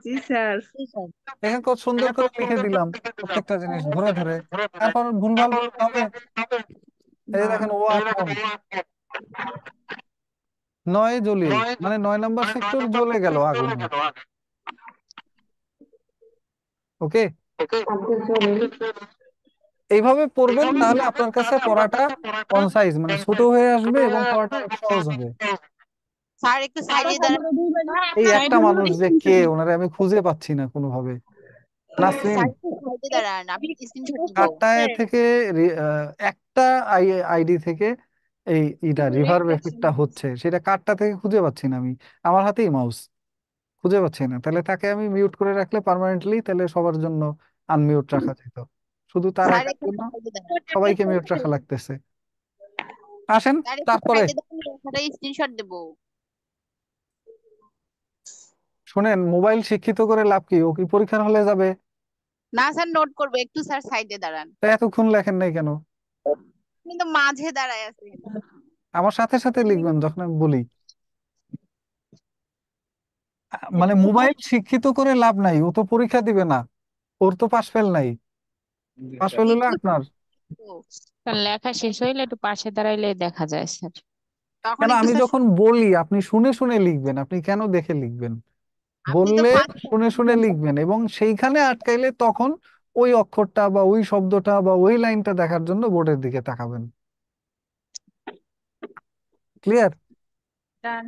জি স্যার। এখানে কত সুন্দর করে লিখে দিলাম প্রত্যেকটা জিনিস ধরে ধরে, তারপর ভুলভাল বলতে হবে? এই যে দেখেন, ও 8 মন। 9 জলিল, মানে 9 নাম্বার সেক্টর জ্বলে গেল আগুনে। ওকে, এইভাবে পড়বেন, তাহলে আপনার কাছে পড়াটা কনসাইজ মানে ছোট হয়ে আসবে এবং পড়াটা অনেক সহজ হবে। স্যার একটু সাইডে দাঁড়ান। এই একটা মানুষ যে কে, ওনারে আমি খুঁজে পাচ্ছি না কোনোভাবে। নাসরিন, স্যার একটু সাইডে দাঁড়ান, আমি স্ক্রিনশট দিব। কারটায় থেকে একটা আইডি থেকে এই ইটা রিভার্ব এফেক্টটা হচ্ছে, সেটা কারটা থেকে খুঁজে পাচ্ছি না আমি, আমার হাতেই মাউস, খুঁজে পাচ্ছি না। তাহলে তাকে আমি মিউট করে রাখলে পার্মানেন্টলি, তাহলে সবার জন্য আনমিউট রাখা যেত, শুধু তার স্যার একার একটু জন্য সাইডে দাঁড়ান। সবাইকে মিউট রাখা লাগতেছে। আসেন স্যার একটু তারপরে সাইডে দাঁড়ান, লেখাটা স্ক্রিনশট দেব। শুনেন, মোবাইল শিক্ষিত করে লাভ কি? ও কি পরীক্ষার হলে যাবে? না স্যার নোট করবো, একটু স্যার সাইডে দাঁড়ান। তা এতক্ষণ লেখেন নাই কেন? কিন্তু মাঝে দাঁড়ায় আছেন। আমার সাথে সাথে লিখবেন যখন আমি বলি। মানে মোবাইল শিক্ষিত করে লাভ নাই, ও তো পরীক্ষা দিবে না, ওর তো পাশ ফেল নাই, পাশ ফেল হলো দিব আপনার। তো। কারণ লেখা শেষ হইলে একটু পাশে দাঁড়াইলে দেখা যায় স্যার। তখন কেন, একটু আমি স্যার, যখন বলি আপনি শুনে শুনে লিখবেন, আপনি কেন দেখে লিখবেন? আপনি তো বললে ফার্স্ট। শুনে শুনে লিখবেন, এবং সেইখানে আটকাইলে তখন ওই অক্ষরটা বা ওই শব্দটা বা ওই লাইনটা দেখার জন্য বোর্ডের দিকে তাকাবেন। ক্লিয়ার?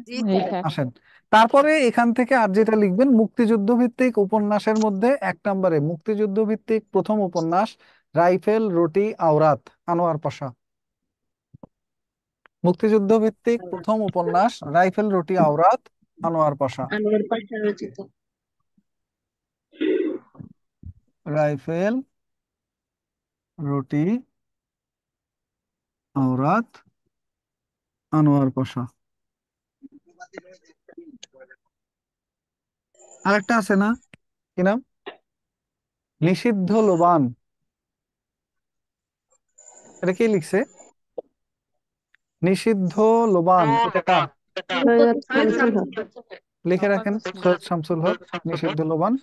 জি জি স্যার। স্যার। আসেন, তারপরে এখান থেকে আর যেটা লিখবেন, মুক্তিযুদ্ধ ভিত্তিক উপন্যাসের মধ্যে 1 নম্বরে মুক্তিযুদ্ধ ভিত্তিক প্রথম উপন্যাস রাইফেল, রুটি, আওরাত, আনোয়ার পাশা। মুক্তিযুদ্ধ ভিত্তিক প্রথম উপন্যাস রাইফেল, রুটি, আওরাত, আনোয়ার পাশা। আনোয়ার পাশা রচিত। রাইফেল, রুটি, আওরাত, আনোয়ার পাশা। আরেকটা আছে না, কি নাম? নিষিদ্ধ লোবান। এটা কে লিখছে? নিষিদ্ধ লোবান, এটা কার? সৈয়দ শামসুল হক। লিখে রাখেন, সৈয়দ শামসুল হক, নিষিদ্ধ লোবান।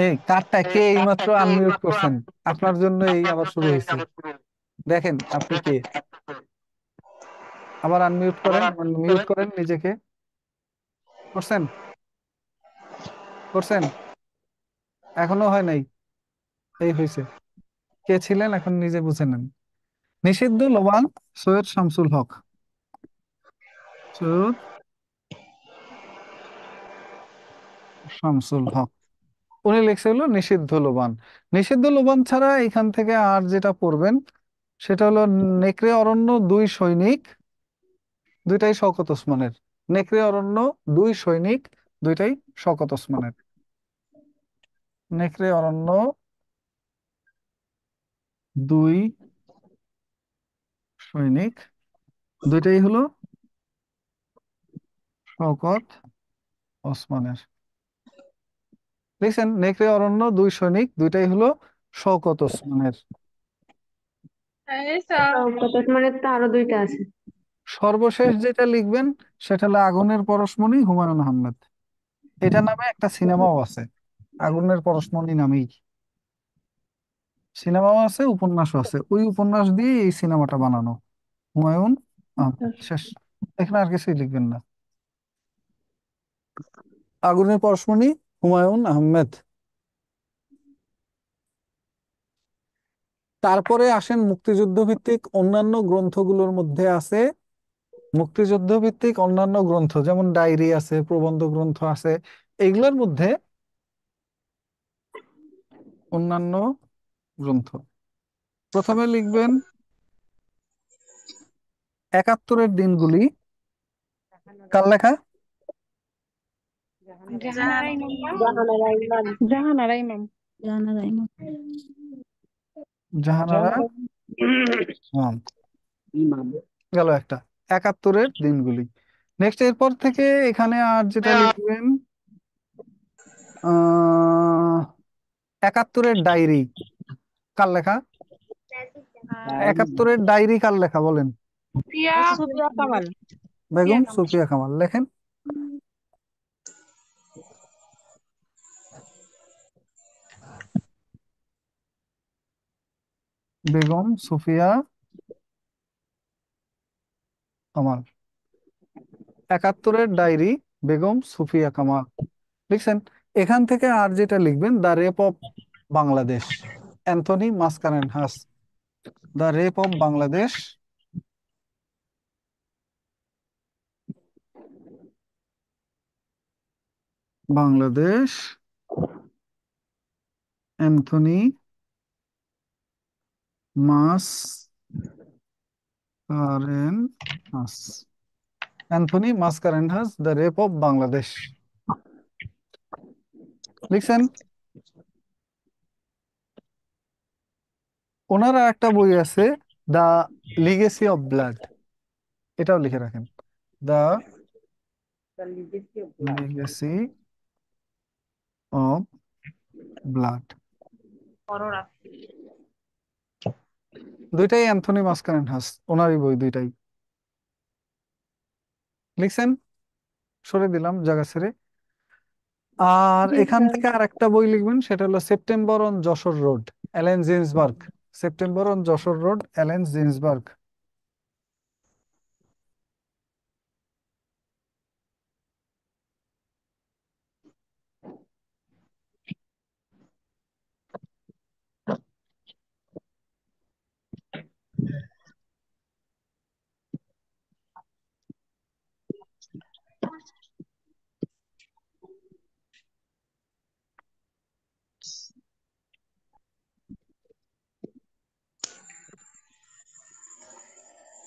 এই কারটা কে এইমাত্র আনমিউট করছেন? আপনার জন্য এই আবার শুরু হয়েছে, দেখেন আপনি কে। আবার আনমিউট করেন, মিউট করেন নিজেকে। করছেন? করছেন? এখনো হয় নাই? এই হয়েছে। কে ছিলেন এখন নিজে বুঝে নেন। নিষিদ্ধ লোবান, সৈয়দ শামসুল হক। সৈয়দ শামসুল হক, উনি লিখছে হলো নিষিদ্ধ লোবান। নিষিদ্ধ লোবান ছাড়া এখান থেকে আর যেটা পড়বেন সেটা হলো নেকড়ে অরণ্য, 2 সৈনিক, দুইটাই শওকত ওসমানের। নেকড়ে অরণ্য, 2 সৈনিক, দুইটাই শওকত ওসমানের। নেকড়ে অরণ্য, 2 সৈনিক, দুইটাই হলো শওকত ওসমানের। লিখছেন নেকড়ে অরণ্য, দুই সৈনিক, দুইটাই হলো শওকত ওসমানের। শওকত ওসমানের তো আরো দুইটা আছে। সর্বশেষ যেটা লিখবেন সেটা হলো আগুনের পরশমণি, হুমায়ুন আহমেদ। এটা নামে একটা সিনেমাও আছে, আগুনের পরশমণি নামেই সিনেমাও আছে, উপন্যাসও আছে। ওই উপন্যাস দিয়ে এই সিনেমাটা বানানো, হুমায়ুন আহমেদ। শেষ, এখানে আর কিছুই লিখবেন না। আগুনের পরশমণি, হুমায়ুন আহমেদ। তারপরে আসেন মুক্তিযুদ্ধ ভিত্তিক অন্যান্য গ্রন্থগুলোর মধ্যে আছে মুক্তিযুদ্ধ ভিত্তিক অন্যান্য গ্রন্থ, যেমন ডায়েরি আছে, প্রবন্ধ গ্রন্থ আছে। এইগুলোর মধ্যে অন্যান্য গ্রন্থ, প্রথমে লিখবেন একাত্তরের দিনগুলি। কার লেখা? জাহানারা ইমাম না? জাহানারা ইমাম। জাহানারা ইমাম। জাহানারা ইমাম। জাহানারা ইমাম গেল একটা, একাত্তরের দিনগুলি। নেক্সট এরপর থেকে এখানে আর যেটা লিখবেন আহ একাত্তরের ডায়েরি। কার লেখা? একাত্তরের ডায়েরি কার লেখা বলেন? সুফিয়া কামাল। বেগম সুফিয়া কামাল। লেখেন। বেগম সুফিয়া কামাল, একাত্তরের ডায়েরি, বেগম সুফিয়া কামাল। লিখছেন। এখান থেকে আর যেটা লিখবেন the rape of Bangladesh, Anthony Mascarenhas. The rape of Bangladesh, Bangladesh, Anthony Mascarenhas. Anthony Mascarenhas, the rape of Bangladesh. লিখছেন। ওনার আর একটা বই আছে, দ্য লিগেসি অফ ব্লাড, এটাও লিখে রাখেন। দ্য লিগেসি অফ ব্লাড, দুইটাই অ্যান্থনি মাসকারেনহাস, ওনারই বই দুইটাই। লিখছেন। সরে দিলাম জায়গা ছেড়ে। আর জি এখান স্যার। থেকে আর একটা বই লিখবেন, সেটা হলো September on Jessore road, Allen Ginsberg. September on Jessore road, Allen Ginsberg.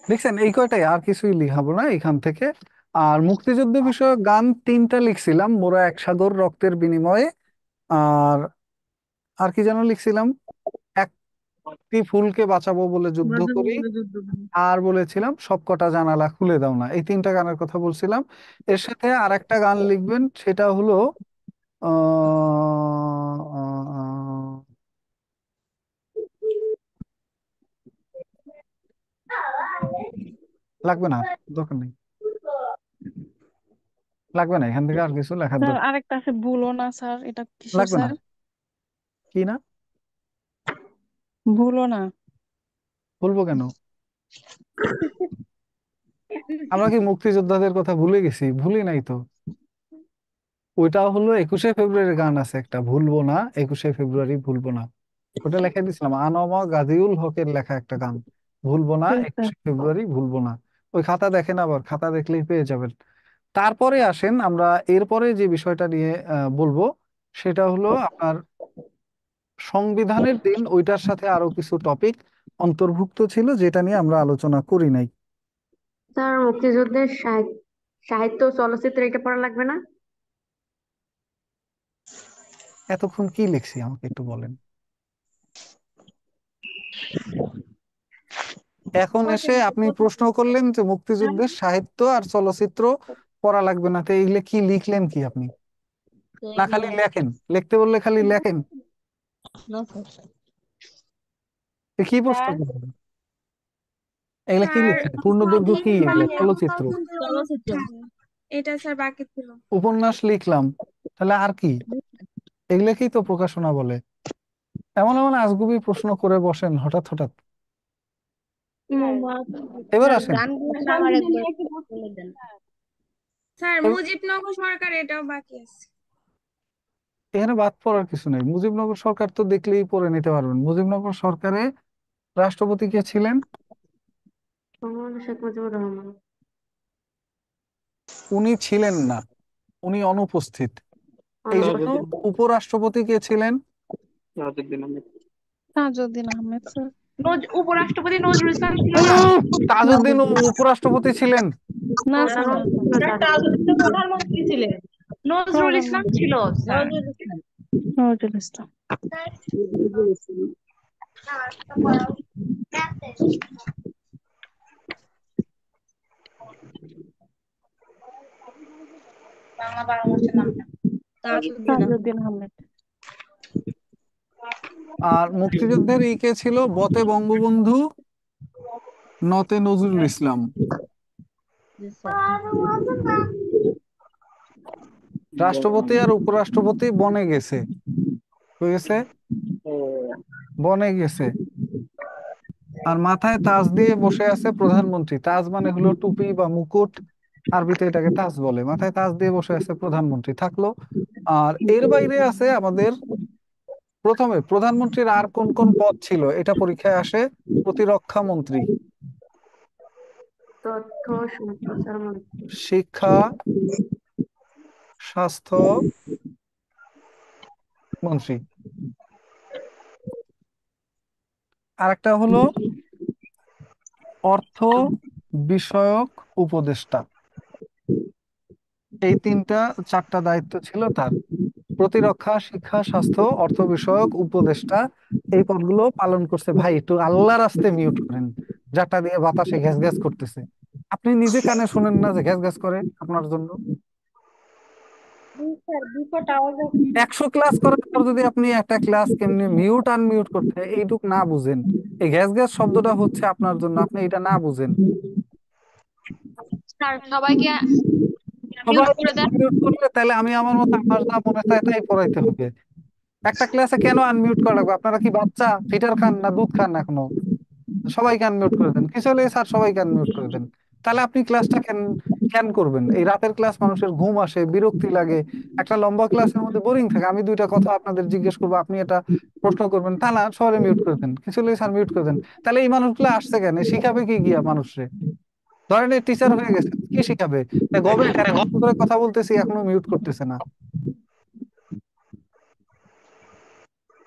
লিখছেন। এই কয়টাই, আর কিছুই লিখাবো না এখান থেকে। আর মুক্তিযুদ্ধ বিষয়ক গান তিনটা লিখছিলাম, মোরা এক সাগর রক্তের বিনিময়ে। আর আর কি যেন লিখছিলাম, একটি ফুলকে বাঁচাবো বলে যুদ্ধ করি। আর বলেছিলাম সবকটা জানালা খুলে দাও না। এই তিনটা গানের কথা বলছিলাম। এর সাথে আর একটা গান লিখবেন, সেটা হলো আহ, আহ, লাগবে না, দরকার নেই, লাগবে না, এখান থেকে আর কিছু লেখার স্যার দরকার আরেকটা আছে ভুলো না স্যার, এটা কিসের লাগবে না। স্যার? কি না? ভুলো না। বলবো কেন? আমরা কি মুক্তিযোদ্ধাদের কথা ভুলে গেছি? ভুলি নাই তো। ওইটা হলো 21শে ফেব্রুয়ারির গান আছে একটা, ভুলবো না, 21শে ফেব্রুয়ারি ভুলবো না। ওটা লেখা দিয়েছিলাম, আনমা গাজিউল হকের লেখা একটা গান, ভুলবো না, জি স্যার। 21শে ফেব্রুয়ারি ভুলবো না। ওই খাতা দেখেন, আবার খাতা দেখলেই পেয়ে যাবেন। তারপরে আসেন আমরা এরপরে যে বিষয়টা নিয়ে বলবো, সেটা হলো আপনার সংবিধানের দিন। ওইটার সাথে আরো কিছু টপিক অন্তর্ভুক্ত ছিল, যেটা নিয়ে আমরা আলোচনা করি নাই। স্যার মুক্তিযুদ্ধের সাহিত্য ও চলচ্চিত্র এটা পড়া লাগবে না? এতক্ষণ কি লিখছি আমাকে একটু বলেন। এখন এসে আপনি প্রশ্ন করলেন যে মুক্তিযুদ্ধের সাহিত্য আর চলচ্চিত্র পড়া লাগবে না, তো এইগুলো কি লিখলেন কি আপনি? না খালি লেখেন? লিখতে বললে খালি লেখেন? না স্যার। এ কি প্রশ্ন স্যার করবেন? এগুলা কি স্যার লিখছেন? পূর্ণদৈর্ঘ্য কি এগুলা? চলচ্চিত্র? চলচ্চিত্র। এটা স্যার বাকি ছিল। উপন্যাস লিখলাম, তাহলে আর কি? এগুলাকেই তো প্রকাশনা বলে। এমন এমন আজগুবি প্রশ্ন করে বসেন হঠাৎ হঠাৎ। এবার স্যার আসেন, গানগুলোর নাম আর একবার বলে দেন। স্যার এ- মুজিবনগর সরকার এটাও বাকি আছে। এখানে বাদ পড়ার কিছু নেই। মুজিবনগর সরকার তো দেখলেই পড়ে নিতে পারবেন। মুজিবনগর সরকারে রাষ্ট্রপতি কে ছিলেন? বঙ্গবন্ধু শেখ মুজিবুর রহমান। উনি ছিলেন না, উনি অনুপস্থিত। এই জন্য অনুপস্থিত। উপরাষ্ট্রপতি কে ছিলেন? তাজউদ্দিন আহমেদ স্যার। উপরাষ্ট্রপতি নজরুল ইসলাম ছিল না? তাজউদ্দিন উপরাষ্ট্রপতি ছিলেন? না স্যার, না প্রধানমন্ত্রী ছিল স্যার তাজউদ্দিন। তাজউদ্দিন প্রধানমন্ত্রী ছিলেন, নজরুল ইসলাম প্রধানমন্ত্রী ছিল স্যার। নজরুল ইসলাম। নজরুল ইসলাম। বাংলা 12 মাসের নামটা তাজউদ্দিন আহমেদ। তাজউদ্দিন আহমেদ। আর মুক্তিযুদ্ধের ই কে ছিল? বতে বঙ্গবন্ধু, নতে নজরুল ইসলাম। জি স্যার। রাষ্ট্রপতি আর উপরাষ্ট্রপতি বনে গেছে, হয়ে গেছে, বনে গেছে। আর মাথায় তাজ দিয়ে বসে আছে প্রধানমন্ত্রী। তাজ মানে হলো টুপি বা মুকুট, আরবিতে এটাকে তাজ বলে। মাথায় তাজ দিয়ে বসে আছে প্রধানমন্ত্রী, থাকলো। আর এর বাইরে আছে আমাদের, প্রথমে প্রধানমন্ত্রীর আর কোন কোন পদ ছিল এটা পরীক্ষায় আসে? প্রতিরক্ষা মন্ত্রী, তথ্য সম্প্রচার মন্ত্রী। শিক্ষা স্বাস্থ্য মন্ত্রী, আরেকটা হলো অর্থ বিষয়ক উপদেষ্টা। এই তিনটা চারটা দায়িত্ব ছিল তার। প্রতিরক্ষা, শিক্ষা, স্বাস্থ্য, অর্থ বিষয়ক উপদেষ্টা এই পদগুলো পালন করছে। ভাই একটু আল্লাহর রাস্তে মিউট করেন, যাটা দিয়ে বাতাসে গ্যাস গ্যাস করতেছে। আপনি নিজে কানে শুনেন না যে গ্যাস গ্যাস করে আপনার জন্য? জি স্যার বিকট আওয়াজ 100 ক্লাস করার পর যদি আপনি একটা ক্লাস কেমনি মিউট আনমিউট করতে হয় এইটুক না বুঝেন, এই গ্যাস গ্যাস শব্দটা হচ্ছে আপনার জন্য, আপনি এটা না বুঝেন। স্যার সবাইকে মিউট সবাই করে দেন। মিউট করলে তাহলে আমি আমার মতো আমার যা মনে চায় তাই পড়াইতে হবে। একটা ক্লাসে কেন আনমিউট করা লাগবে? আপনারা কি বাচ্চা? ফিটার খান না দুধ খান এখনো? সবাইকে আনমিউট করে দেন, কিছু হলে স্যার সবাইকে আনমিউট করে দেন। তাহলে আপনি ক্লাসটা কেন কেন করবেন? এই রাতের ক্লাস মানুষের ঘুম আসে, বিরক্তি লাগে। একটা লম্বা ক্লাসের মধ্যে বোরিং থাকে। আমি দুইটা কথা আপনাদের জিজ্ঞেস করবো, আপনি এটা প্রশ্ন করবেন, তা না সবাই মিউট করে দেন, কিছু হলে স্যার মিউট করে দেন। তাহলে এই মানুষগুলো আসছে কেন? এ শিখাবে কি গিয়া মানুষরে? ধরেন এই টিচার হয়ে গেছে, কি শিখাবে? গভর্নমেন্ট এতক্ষণ ধরে কথা বলতেছি এখনো মিউট করতেছে না,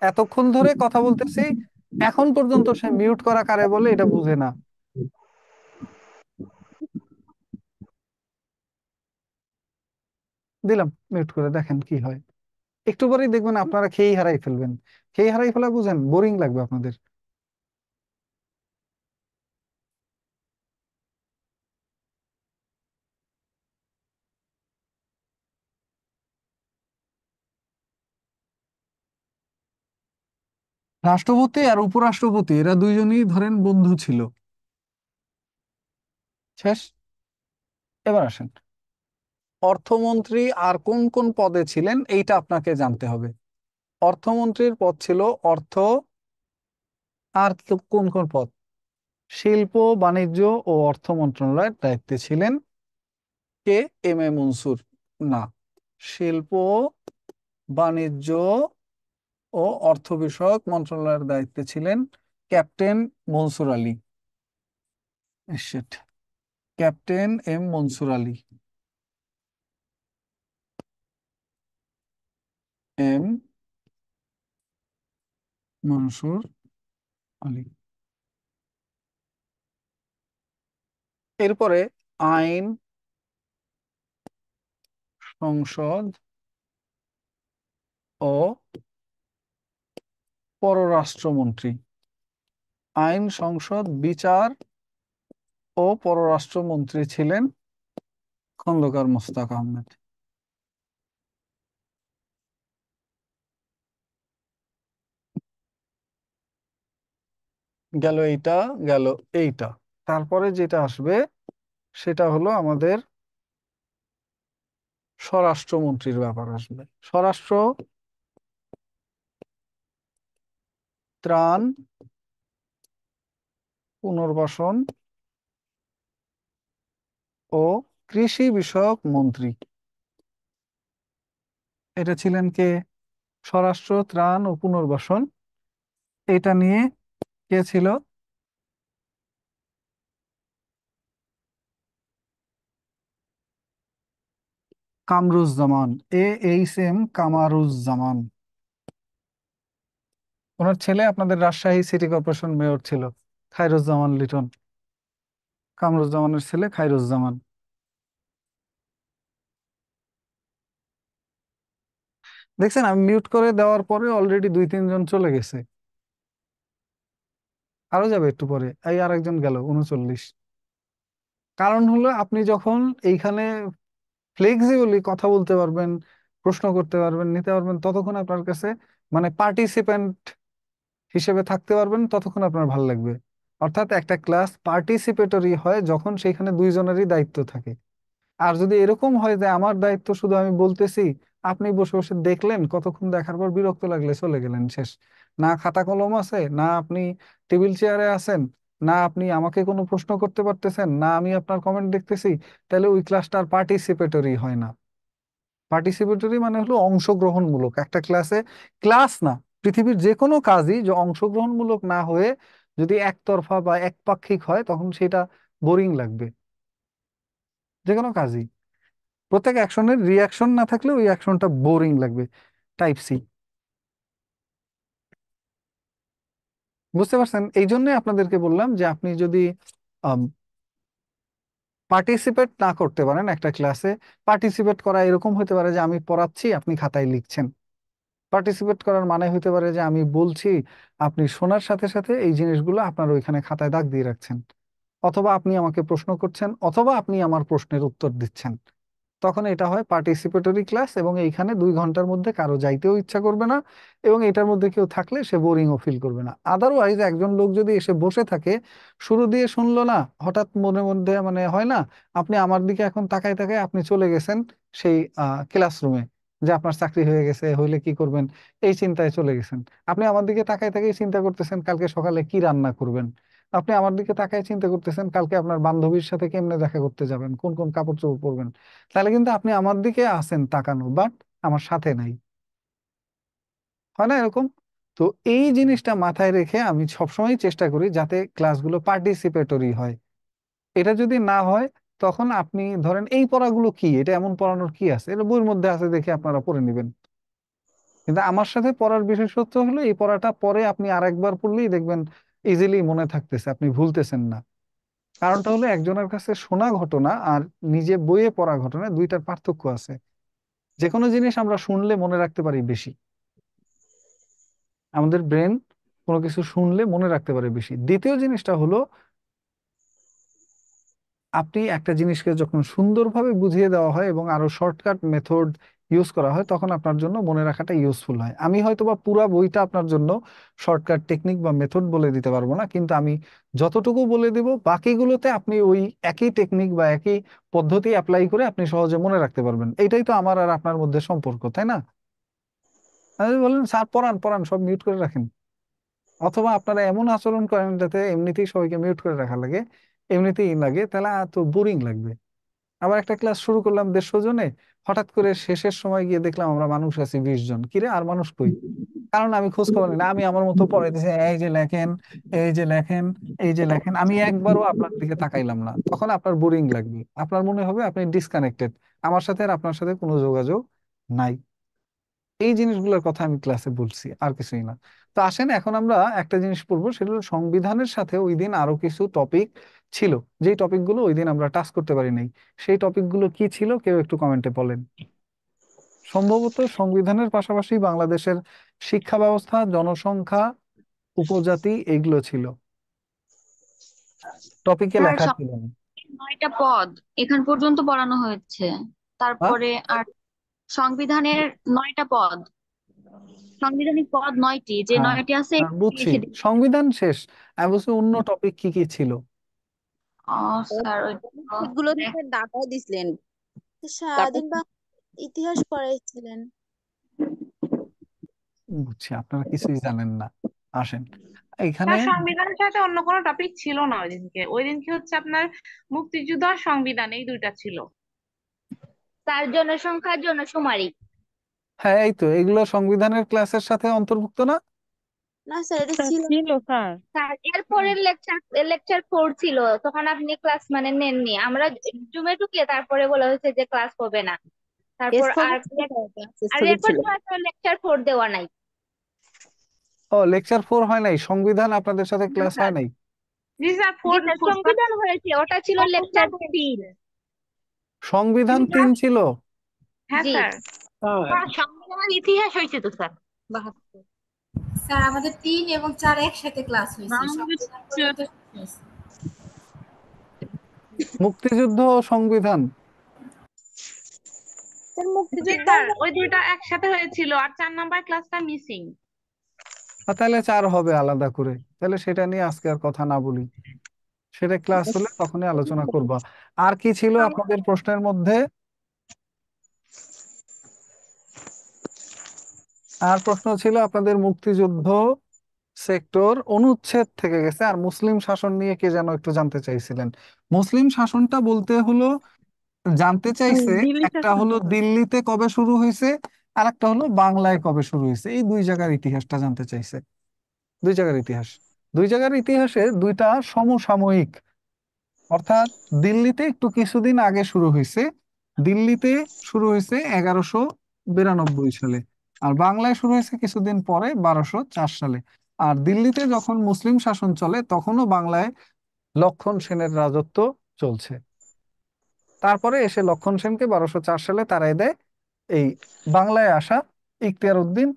এতক্ষণ ধরে কথা বলতেছি এখন পর্যন্ত সে মিউট করা কারে বলে এটা বুঝে না। দিলাম মিউট করে, দেখেন কি হয়। একটু পরেই দেখবেন আপনারা খেয়েই হারাই ফেলবেন। খেয়েই হারাই ফেলা বুঝেন? বোরিং লাগবে আপনাদের। রাষ্ট্রপতি আর উপরাষ্ট্রপতি এরা দুইজনই ধরেন বন্ধু ছিল, শেষ। এবার আসেন, অর্থমন্ত্রী আর কোন কোন পদে ছিলেন এইটা আপনাকে জানতে হবে। অর্থমন্ত্রীর পদ ছিল অর্থ, আর কোন কোন পদ? শিল্প, বাণিজ্য ও অর্থ মন্ত্রণালয়ের দায়িত্বে ছিলেন কে? M A Mansur? না, শিল্প, বাণিজ্য ও অর্থ বিষয়ক মন্ত্রণালয়ের দায়িত্বে ছিলেন captain Mansur Ali. Shit, captain M Mansur Ali, M Mansur Ali. এরপরে আইন, সংসদ ও পররাষ্ট্রমন্ত্রী। আইন, সংসদ, বিচার ও পররাষ্ট্রমন্ত্রী ছিলেন খন্দকার মোশতাক আহমেদ। গেল এইটা, গেল এইটা। তারপরে যেটা আসবে সেটা হলো আমাদের স্বরাষ্ট্রমন্ত্রীর ব্যাপার আসবে। স্বরাষ্ট্র, ত্রাণ, পুনর্বাসন ও কৃষি বিষয়ক মন্ত্রী। এটা ছিলেন কে? স্বরাষ্ট্র, ত্রাণ ও পুনর্বাসন। এটা নিয়ে কে ছিল? কামরুজ্জামান, AHM কামারুজ্জামান। ওনার ছেলে আপনাদের রাজশাহী সিটি কর্পোরেশন মেয়র ছিল, খায়রুজ্জামান লিটন। কামরুজ্জামানের ছেলে খায়রুজ্জামান। দেখছেন, আমি মিউট করে দেওয়ার পরে অলরেডি 2-3 জন চলে গেছে। আরো যাবে একটু পরে, এই আরেকজন গেল, 39। কারণ হলো আপনি যখন এইখানে ফ্লেক্সিবলি কথা বলতে পারবেন, প্রশ্ন করতে পারবেন, নিতে পারবেন, ততক্ষণ আপনার কাছে মানে পার্টিসিপেন্ট হিসেবে থাকতে পারবেন, ততক্ষণ আপনার ভালো লাগবে। অর্থাৎ একটা ক্লাস পার্টিসিপেটরি হয় যখন সেখানে 2 জনেরই দায়িত্ব থাকে। আর যদি এরকম হয় যে আমার দায়িত্ব শুধু আমি বলতেছি, আপনি বসে বসে দেখলেন, কতক্ষণ দেখার পর বিরক্ত লাগলে চলে গেলেন, শেষ। না খাতা কলম আছে, না আপনি টেবিল চেয়ারে আছেন, না আপনি আমাকে কোনো প্রশ্ন করতে পারতেছেন, না আমি আপনার কমেন্ট দেখতেছি, তাহলে ওই ক্লাসটা আর পার্টিসিপেটরি হয় না। পার্টিসিপেটরি মানে হলো অংশগ্রহণমূলক একটা ক্লাসে। ক্লাস না, পৃথিবীর যে কোনো কাজই যে অংশগ্রহণমূলক না হয়ে যদি একতরফা বা একপাক্ষিক হয়, তখন সেটা বোরিং লাগবে। যে কোনো কাজই, প্রত্যেক অ্যাকশনের রিয়াকশন না থাকলে ওই অ্যাকশনটা বোরিং লাগবে। Type C। বুঝতে পারছেন? এই জন্যই আপনাদেরকে বললাম যে আপনি যদি পার্টিসিপেট না করতে পারেন একটা ক্লাসে, পার্টিসিপেট করা এরকম হতে পারে যে আমি পড়াচ্ছি, আপনি খাতায় লিখছেন। পার্টিসিপেট করার মানে হতে পারে যে আমি বলছি, আপনি শোনার সাথে সাথে এই জিনিসগুলো আপনার ওইখানে খাতায় দাগ দিয়ে রাখছেন, অথবা আপনি আমাকে প্রশ্ন করছেন, অথবা আপনি আমার প্রশ্নের উত্তর দিচ্ছেন। তখন এটা হয় পার্টিসিপেটরি ক্লাস, এবং এইখানে 2 ঘন্টার মধ্যে কারো যাইতেও ইচ্ছা করবে না, এবং এটার মধ্যে কেউ থাকলে সে বোরিংও ফিল করবে না। আদারওয়াইজ একজন লোক যদি এসে বসে থাকে, শুরু দিয়ে শুনলো না, হঠাৎ মনের মধ্যে মানে হয় না, আপনি আমার দিকে এখন তাকায় তাকায় আপনি চলে গেছেন সেই ক্লাসরুমে, যে আপনার চাকরি হয়ে গেছে, হইলে কি করবেন, এই চিন্তায় চলে গেছেন। আপনি আমার দিকে তাকায় তাকায় চিন্তা করতেছেন কালকে সকালে কি রান্না করবেন। আপনি আমার দিকে তাকায় চিন্তা করতেছেন কালকে আপনার বান্ধবীর সাথে কেমনে দেখা করতে যাবেন, কোন কোন কাপড় চোপড় পরবেন। তাহলে কিন্তু আপনি আমার দিকে আছেন তাকানো, বাট আমার সাথে নাই। হয় না এরকম? তো এই জিনিসটা মাথায় রেখে আমি সবসময় চেষ্টা করি যাতে ক্লাসগুলো পার্টিসিপেটরি হয়। এটা যদি না হয়, তখন আপনি ধরেন এই পড়াগুলো কি, এটা এমন পড়ানোর কি আছে, এটা বইয়ের মধ্যে আছে দেখে আপনারা পড়ে নেবেন। কিন্তু আমার সাথে পড়ার বিশেষত্ব হলো এই পড়াটা পরে আপনি আরেকবার পড়লেই দেখবেন ইজিলি মনে থাকতেছে, আপনি ভুলতেছেন না। কারণটা হলো একজনের কাছে শোনা ঘটনা আর নিজে বইয়ে পড়া ঘটনা, দুইটার পার্থক্য আছে। যে কোনো জিনিস আমরা শুনলে মনে রাখতে পারি বেশি, আমাদের ব্রেন কোনো কিছু শুনলে মনে রাখতে পারে বেশি। দ্বিতীয় জিনিসটা হলো, আপনি একটা জিনিসকে যখন সুন্দরভাবে বুঝিয়ে দেওয়া হয় এবং আরো শর্টকাট মেথড ইউজ করা হয়, তখন আপনার জন্য মনে রাখাটা ইউজফুল হয়। আমি হয়তোবা পুরা বইটা আপনার জন্য শর্টকাট টেকনিক বা মেথড বলে দিতে পারবো না, কিন্তু আমি যতটুকু বলে দেব বাকিগুলোতে আপনি ওই একই টেকনিক বা একই পদ্ধতি অ্যাপ্লাই করে আপনি সহজে মনে রাখতে পারবেন। এইটাই তো আমার আর আপনার মধ্যে সম্পর্ক, তাই না? আমি বলেন স্যার পড়ান পড়ান, সব মিউট করে রাখেন, অথবা আপনারা এমন আচরণ করেন যাতে এমনিতেই সবাইকে মিউট করে রাখা লাগে, এমনিতেই লাগে, তাহলে তো বোরিং লাগবে। আবার একটা ক্লাস শুরু করলাম 150 জনে, হঠাৎ করে শেষের সময় গিয়ে দেখলাম আমরা মানুষ আছি 20 জন, কিরে আর মানুষ কই? কারণ আমি খোঁজ খবর নিই না, আমি আমার মতো পড়াইতেছি, এই যে লেখেন, এই যে লেখেন, এই যে লেখেন, আমি একবারও আপনার দিকে তাকাইলাম না। তখন আপনার বোরিং লাগবে, আপনার মনে হবে আপনি ডিসকানেক্টেড, আমার সাথে আর আপনার সাথে কোনো যোগাযোগ নাই। এই জিনিসগুলোর কথা আমি ক্লাসে বলছি, আর কিছুই না। তো আসেন এখন আমরা একটা জিনিস পড়বো, সেটা হলো সংবিধানের সাথে ওই দিন আরো কিছু টপিক ছিল, যেই টপিকগুলো ওই দিন আমরা টাচ করতে পারি নাই। সেই টপিকগুলো কি ছিল কেউ একটু কমেন্টে বলেন। সম্ভবত সংবিধানের পাশাপাশি বাংলাদেশের শিক্ষা ব্যবস্থা, জনসংখ্যা, উপজাতি, এগুলো ছিল, টপিকে স্যার লেখা ছিল না। 9টা পদ এখান পর্যন্ত পড়ানো হয়েছে, হ্যাঁ, তারপরে আর সংবিধানের 9টা পদ। সাংবিধানিক পদ 9টি, যে হ্যাঁ 9টি আছে হ্যাঁ, বুঝছি, লিখে দিন। সংবিধান শেষ। আমি বলছি অন্য টপিক কি কি ছিল। স্যার সেগুলো থেকে ডাটাও দিছিলেন। তারপর স্বাধীন ইতিহাস পড়াইছিলেন। বুঝছি, আপনারা কিছুই জানেন না। আসেন এখানে। স্যার সংবিধানের সাথে অন্য কোনো টপিক ছিল না ওই দিনকে হচ্ছে আপনার মুক্তিযুদ্ধ আর সংবিধান, এই দুইটা ছিল। তার জনসংখ্যা জনশুমারি। হ্যাঁ, এই তো এগুলো সংবিধানের ক্লাসের সাথে অন্তর্ভুক্ত না। না স্যার, এটা স্যার ছিল না। ছিল স্যার। স্যার এরপরের লেকচার 4 ছিল, তখন আপনি ক্লাস মানে নেননি, আমরা জুমে ঢুকে তারপরে বলা হয়েছে যে ক্লাস হবে না। তারপর আর আর স্থগিত এরপর ছিল। তো আসলে লেকচার 4 দেওয়া নাই। ও, লেকচার 4 হয় নাই, সংবিধান আপনাদের সাথে না ক্লাস স্যার। হয় নাই। জি স্যার, জি স্যার, সংবিধান হয়েছে, ওটা ছিল লেকচার 3। সংবিধান 3 ছিল। হ্যাঁ জি স্যার। সংবিধানের ইতিহাস হয়েছে তো স্যার 72। স্যার আমাদের 3 এবং 4 একসাথে ক্লাস হয়েছে, সংবিধান পর্যন্ত হয়েছে। মুক্তিযুদ্ধ ও সংবিধান। স্যার জি মুক্তিযুদ্ধ স্যার, ওই দুইটা একসাথে হয়েছিল, আর 4 নাম্বার ক্লাসটা মিসিং। তাহলে 4 হবে আলাদা করে, তাহলে সেটা নিয়ে আজকে আর কথা না বলি, সেটা ক্লাস হলে তখনই আলোচনা করবা। আর কি ছিল আপনাদের প্রশ্নের মধ্যে? আর প্রশ্ন ছিল আপনাদের মুক্তিযুদ্ধ সেক্টর অনুচ্ছেদ থেকে গেছে, আর মুসলিম শাসন নিয়ে কে যেন একটু জানতে চাইছিলেন। মুসলিম শাসনটা বলতে হলো, জানতে চাইছে দিল্লি একটা শাসন। হলো দিল্লিতে কবে শুরু হয়েছে, আর একটা হলো বাংলায় কবে শুরু হয়েছে। এই দুই জায়গার ইতিহাসটা জানতে চাইছে। দুই জায়গার ইতিহাস, দুই জায়গার ইতিহাসে দুইটা সমসাময়িক, অর্থাৎ দিল্লিতে একটু কিছুদিন আগে শুরু হয়েছে। দিল্লিতে শুরু হয়েছে 1192 সালে, আর বাংলায় শুরু হয়েছে কিছুদিন পরে 1204 সালে। আর দিল্লিতে যখন মুসলিম শাসন চলে তখনও বাংলায় লক্ষণ সেনের রাজত্ব চলছে। তারপরে এসে লক্ষণ সেনকে 1204 সালে তাড়াই দেয় এই বাংলায় আসা ইখতিয়ার উদ্দিন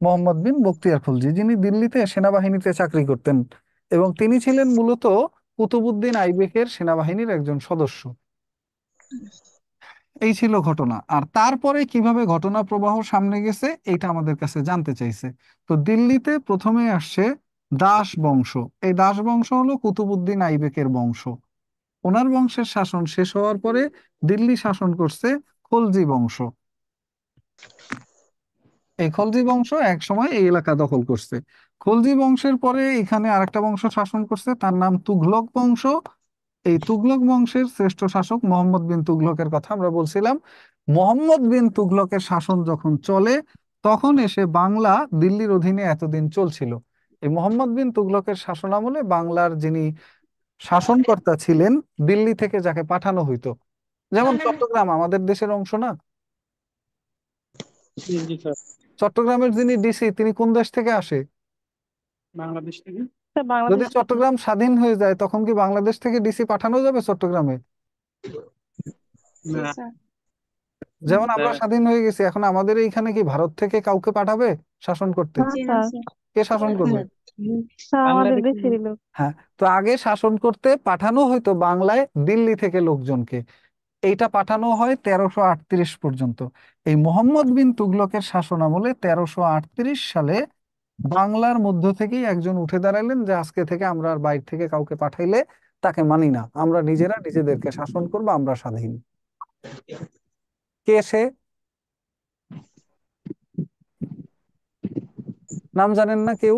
মোহাম্মদ বিন বখতিয়ার খলজি, যিনি দিল্লিতে সেনাবাহিনীতে চাকরি করতেন, এবং তিনি ছিলেন মূলত কুতুবুদ্দিন আইবেকের সেনাবাহিনীর একজন সদস্য। এই ছিল ঘটনা। আর তারপরে কিভাবে ঘটনা প্রবাহ সামনে গেছে এইটা আমাদের কাছে জানতে চাইছে। তো দিল্লিতে প্রথমে আসছে দাস বংশ। এই দাস বংশ হলো কুতুবুদ্দিন আইবেকের বংশ। ওনার বংশের শাসন শেষ হওয়ার পরে দিল্লি শাসন করছে খলজি বংশ। এই খলজি বংশ এক সময় এই এলাকা দখল করছে। খলজি বংশের পরে এখানে আরেকটা বংশ শাসন করছে, তার নাম তুঘলক বংশ। এই তুঘলক বংশের শ্রেষ্ঠ শাসক মোহাম্মদ বিন তুঘলকের কথা আমরা বলছিলাম। মোহাম্মদ বিন তুঘলকের শাসন যখন চলে তখন এসে বাংলা দিল্লির অধীনে এতদিন চলছিল। এই মোহাম্মদ বিন তুঘলকের শাসন আমলে বাংলার যিনি শাসনকর্তা ছিলেন, দিল্লি থেকে যাকে পাঠানো হইতো, যেমন চট্টগ্রাম আমাদের দেশের অংশ না, চট্টগ্রামের যিনি ডিসি তিনি কোন দেশ থেকে আসে? স্যার যদি বাংলাদেশ থেকে। চট্টগ্রাম স্বাধীন হয়ে যায় তখন কি বাংলাদেশ থেকে ডিসি পাঠানো যাবে চট্টগ্রামে? জি স্যার। যেমন আমরা স্বাধীন হয়ে গেছি, এখন আমাদের এইখানে কি ভারত থেকে কাউকে পাঠাবে শাসন করতে? না স্যার। কে শাসন করবে? স্যার আমাদের দেশেরই লোক। হ্যাঁ, তো আগে শাসন করতে পাঠানো হয়তো বাংলায় দিল্লি থেকে লোকজনকে। এইটা পাঠানো হয় 1338 পর্যন্ত। এই মোহাম্মদ বিন তুগলকের শাসন আমলে 1338 সালে বাংলার মধ্য থেকেই একজন উঠে দাঁড়ালেন যে আজকে থেকে আমরা আর বাইরে থেকে কাউকে পাঠাইলে তাকে মানি না, আমরা নিজেরা নিজেদেরকে শাসন করবো, আমরা স্বাধীন। কে সে? নাম জানেন না কেউ?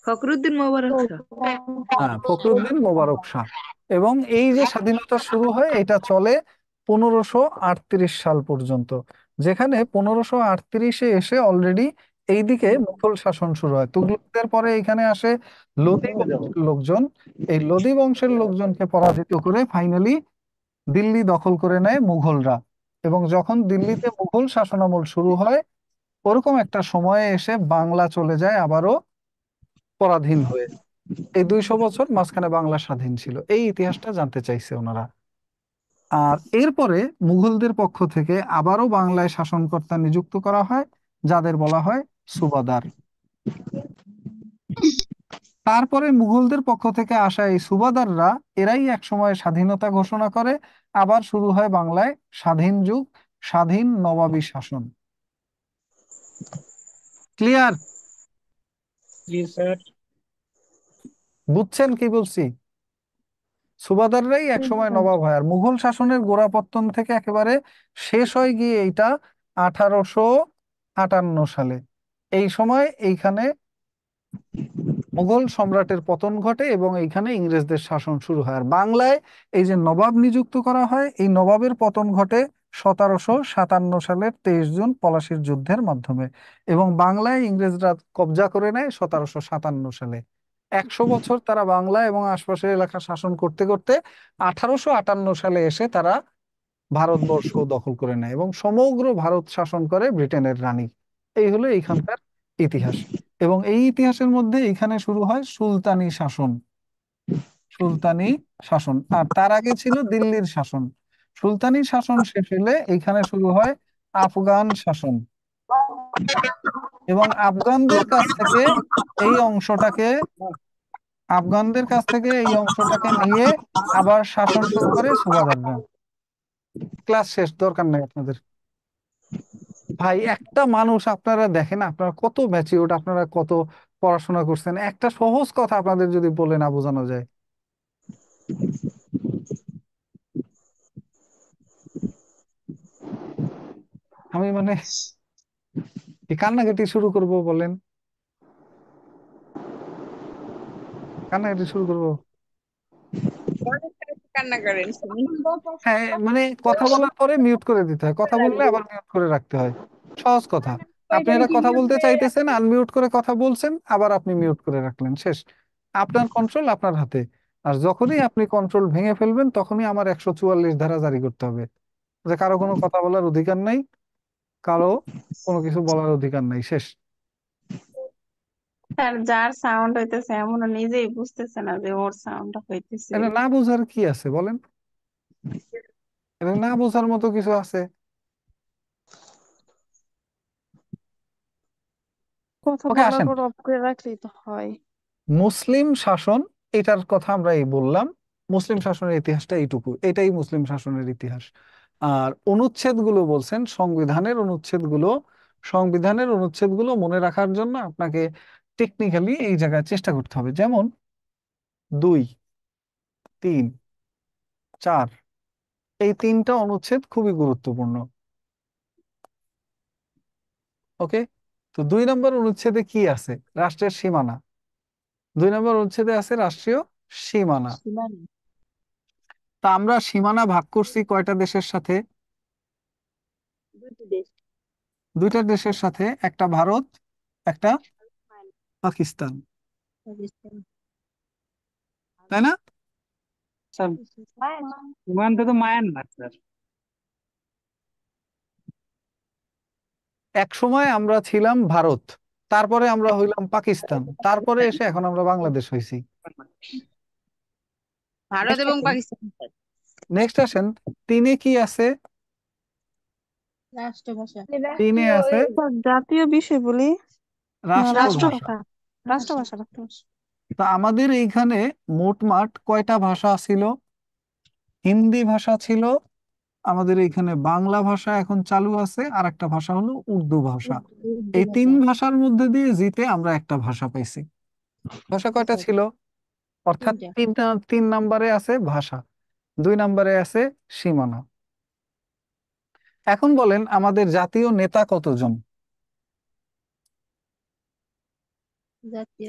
ফখরুদ্দিন মোবারক শাহ। হ্যাঁ, ফখরুদ্দিন মোবারক শাহ। এবং এই যে স্বাধীনতা শুরু হয় এটা চলে 1538 সাল পর্যন্ত, যেখানে 1538-এ এসে অলরেডি এইদিকে মুঘল শাসন শুরু হয়। তুগলকদের পরে এখানে আসে লোদী বংশের লোকজন। এই লোদী বংশের লোকজনকে পরাজিত করে ফাইনালি দিল্লি দখল করে নেয় মুঘলরা। এবং যখন দিল্লিতে মুঘল শাসনামল শুরু হয় ওরকম একটা সময়ে এসে বাংলা চলে যায় আবারও পরাধীন হয়ে। এই 200 বছর মাঝখানে বাংলা স্বাধীন ছিল, এই ইতিহাসটা জানতে চাইছে ওনারা। আর এরপরে মুঘলদের পক্ষ থেকে আবারও বাংলায় শাসনকর্তা নিযুক্ত করা হয়, যাদের বলা হয় সুবাদার। তারপরে মুঘলদের পক্ষ থেকে আসা এই সুবাদাররা এরাই এক সময় স্বাধীনতা ঘোষণা করে, আবার শুরু হয় বাংলায় স্বাধীন যুগ, স্বাধীন নবাবী শাসন। ক্লিয়ার? জি স্যার। বুঝছেন কি বলছি? সুবাদাররাই একসময় নবাব হয়, আর মুঘল শাসনের গোড়াপত্তন থেকে একেবারে শেষ হয় গিয়ে এইটা 1858 সালে। এই সময় এইখানে মুঘল সম্রাটের পতন ঘটে এবং এইখানে ইংরেজদের শাসন শুরু হয়। আর বাংলায় এই যে নবাব নিযুক্ত করা হয়, এই নবাবের পতন ঘটে 1757 সালের 23 জুন পলাশির যুদ্ধের মাধ্যমে, এবং বাংলায় ইংরেজরা কবজা করে নেয় 1757 সালে। 100 বছর তারা বাংলা এবং আশপাশের এলাকা শাসন করতে করতে 1858 সালে এসে তারা ভারতবর্ষ দখল করে নেয় এবং সমগ্র ভারত শাসন করে ব্রিটেনের রানী। এই হলো এইখানকার ইতিহাস। এবং এই ইতিহাসের মধ্যে এখানে শুরু হয় সুলতানি শাসন। সুলতানি শাসন, আর তার আগে ছিল দিল্লির শাসন। সুলতানি শাসন শেষ হলে এইখানে শুরু হয় আফগান শাসন, এবং এই অংশটাকে আফগানদের কাছ থেকে এই অংশটাকে নিয়ে আবার শাসন শুরু করে সুবাদাররা। ক্লাস শেষ, দরকার নাই আপনাদের। ভাই একটা মানুষ, আপনারা দেখেন আপনারা কত ম্যাচিউরড, আপনারা কত পড়াশোনা করছেন, একটা সহজ কথা আপনাদের যদি বলে না বোঝানো যায়। আমি মানে কি কান্নাকাটি শুরু করব বলেন? কান্নাকাটি শুরু করব? কান্না করেন শুনি। হ্যাঁ, মানে কথা বলার পরে মিউট করে দিতে হয়, কথা বললে আবার মিউট করে রাখতে হয়। সহজ কথা। আপনি একটা কথা বলতে চাইতেছেন, আনমিউট করে কথা বলছেন, আবার আপনি মিউট করে রাখলেন, শেষ। আপনার কন্ট্রোল আপনার হাতে। আর যখনই আপনি কন্ট্রোল ভেঙে ফেলবেন, তখনই আমার 144 ধারা জারি করতে হবে, যে কারো কোনো কথা বলার অধিকার নাই, কারো কোনো কিছু বলার অধিকার নাই, শেষ। স্যার যার সাউন্ড হইতেছে এমন নিজেই বুঝতেছে না যে ওর সাউন্ড হইতেছে। এটা না বোঝার কি আছে বলেন? এটা না বোঝার মতো কিছু আছে? কথা ওকে, বলার আসেন। পর অফ করে রাখলেই তো হয়। মুসলিম শাসন, এটার কথা আমরা এই বললাম। মুসলিম শাসনের ইতিহাসটা এইটুকু, এটাই মুসলিম শাসনের ইতিহাস। আর অনুচ্ছেদগুলো বলছেন সংবিধানের অনুচ্ছেদগুলো মনে রাখার জন্য আপনাকে টেকনিক্যালি এই জায়গায় চেষ্টা করতে হবে। যেমন 2, 3, 4, এই 3টা অনুচ্ছেদ খুবই গুরুত্বপূর্ণ। ওকে, তো 2 নম্বর অনুচ্ছেদে কি আছে? রাষ্ট্রের সীমানা। 2 নম্বর অনুচ্ছেদে আছে রাষ্ট্রীয় সীমানা। তা আমরা সীমানা ভাগ করছি কয়টা দেশের সাথে? দুইটা দেশের সাথে, একটা ভারত, একটা পাকিস্তান, তাই না? স্যার সীমান্ত তো মায়ানমার স্যার। এক সময় আমরা ছিলাম ভারত, তারপরে আমরা হইলাম পাকিস্তান, তারপরে এসে এখন আমরা বাংলাদেশ হইছি। ভারত এবং পাকিস্তান। নেক্সট আসেন, 3-এ কি আছে? রাষ্ট্রভাষা। 3-এ আছে স্যার, জাতীয় বিষয় বলি না রাষ্ট্রভাষা। রাষ্ট্রভাষা। রাষ্ট্রভাষা। তা আমাদের এইখানে মোটমাট কয়টা ভাষা ছিল? হিন্দি ভাষা ছিল, আমাদের এইখানে বাংলা ভাষা এখন চালু আছে, আর একটা ভাষা হলো উর্দু ভাষা। এই 3 ভাষার মধ্যে দিয়ে জিতে আমরা একটা ভাষা পাইছি। ভাষা কয়টা ছিল? অর্থাৎ 3 নম্বরে আছে ভাষা, 2 নম্বরে আছে সীমানা। এখন বলেন আমাদের জাতীয় নেতা কতজন? জাতীয়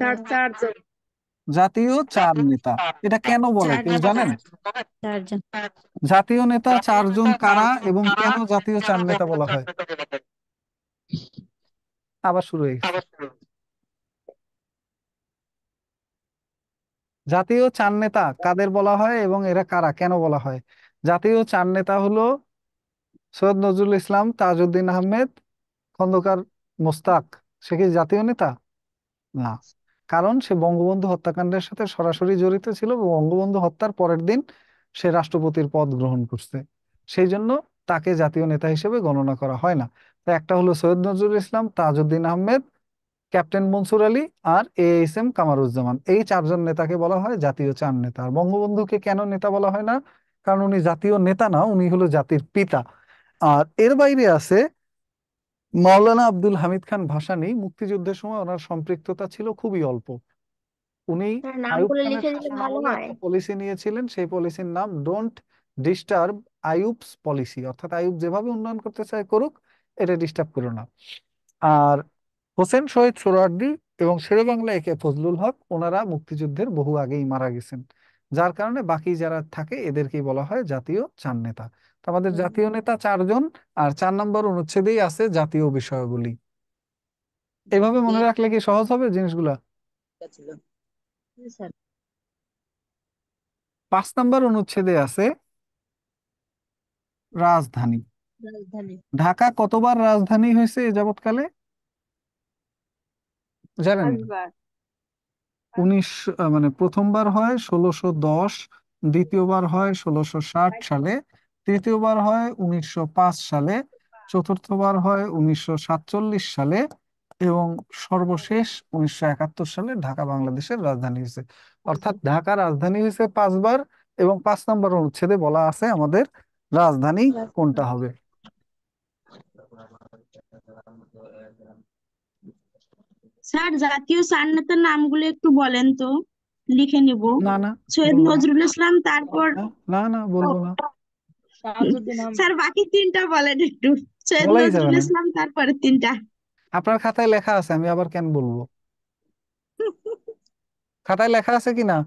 জাতীয় 4 নেতা। এটা কেন বলে কেউ জানেন? জাতীয় নেতা 4 জন কারা এবং কেন জাতীয় 4 নেতা বলা হয়? আবার শুরু হয়ে গেছে। জাতীয় 4 নেতা কাদের বলা হয় এবং এরা কারা, কেন বলা হয়? জাতীয় 4 নেতা হলো সৈয়দ নজরুল ইসলাম, তাজউদ্দিন আহমেদ, খন্দকার মোস্তাক। সে কি জাতীয় নেতা? না, কারণ সে বঙ্গবন্ধু হত্যাকাণ্ডের সাথে সরাসরি জড়িত ছিল এবং বঙ্গবন্ধু হত্যার পরের দিন সে রাষ্ট্রপতির পদ গ্রহণ করছে, সেই জন্য তাকে জাতীয় নেতা হিসেবে গণনা করা হয় না। তো একটা হলো সৈয়দ নজরুল ইসলাম, তাজউদ্দিন আহমেদ, ক্যাপ্টেন মনসুর আলী, আর ASM কামারুজ্জামান। এই 4 জন নেতাকে বলা হয় জাতীয় 4 নেতা। আর বঙ্গবন্ধুকে কেন নেতা বলা হয় না? কারণ উনি জাতীয় নেতা না, উনি হলো জাতির পিতা। আর এর বাইরে আছে মাওলানা আব্দুল হামিদ খান ভাসানী মুক্তিযুদ্ধের সময় ওনার সম্পৃক্ততা ছিল খুবই অল্প। উনি স্যার আইয়ুব নামগুলো খানের লিখে দিলে শাসন ভালো আমলে হয়। একটা পলিসি নিয়েছিলেন, সেই পলিসির নাম ডোন্ট ডিস্টার্ব আইয়ুবস পলিসি, অর্থাৎ আইয়ুব যেভাবে উন্নয়ন করতে চায় করুক, এটা ডিস্টার্ব করো না। আর হোসেন শহীদ সোহরাওয়ার্দী এবং শেরেবাংলা একে ফজলুল হক, ওনারা মুক্তিযুদ্ধের বহু আগেই মারা গেছেন, যার কারণে বাকি যারা থাকে এদেরকেই বলা হয় জাতীয় চার নেতা। তো আমাদের জাতীয় নেতা চারজন, আর 4 নম্বর অনুচ্ছেদেই আছে জাতীয় বিষয়াবলী। এভাবে মনে রাখলে কি সহজ হবে জিনিসগুলা? 5 নম্বর অনুচ্ছেদে আছে রাজধানী। রাজধানী ঢাকা কতবার রাজধানী হয়েছে এ যাবৎকালে জানেন? 5 বার। 19 মানে প্রথমবার হয় 1610, দ্বিতীয়বার হয় 1660 সালে, তৃতীয়বার হয় 1905 সালে, চতুর্থবার হয় 1947 সালে, এবং সর্বশেষ 1971 সালে ঢাকা বাংলাদেশের রাজধানী হয়েছে। অর্থাৎ ঢাকা রাজধানী হয়েছে 5 বার, এবং 5 নম্বর অনুচ্ছেদে বলা আছে আমাদের রাজধানী কোনটা হবে। স্যার জাতীয় চার নেতার নামগুলো একটু বলেন তো, লিখে নিব। না না, সৈয়দ বলবো না। নজরুল ইসলাম, তারপর না না না, বলবো না। স্যার বাকি তিনটা বলেন একটু। সৈয়দ বলাই যাবে নজরুল না। ইসলাম, তারপরে তিনটা। আপনার খাতায় লেখা আছে, আমি আবার কেন বলবো? খাতায় লেখা আছে কি না?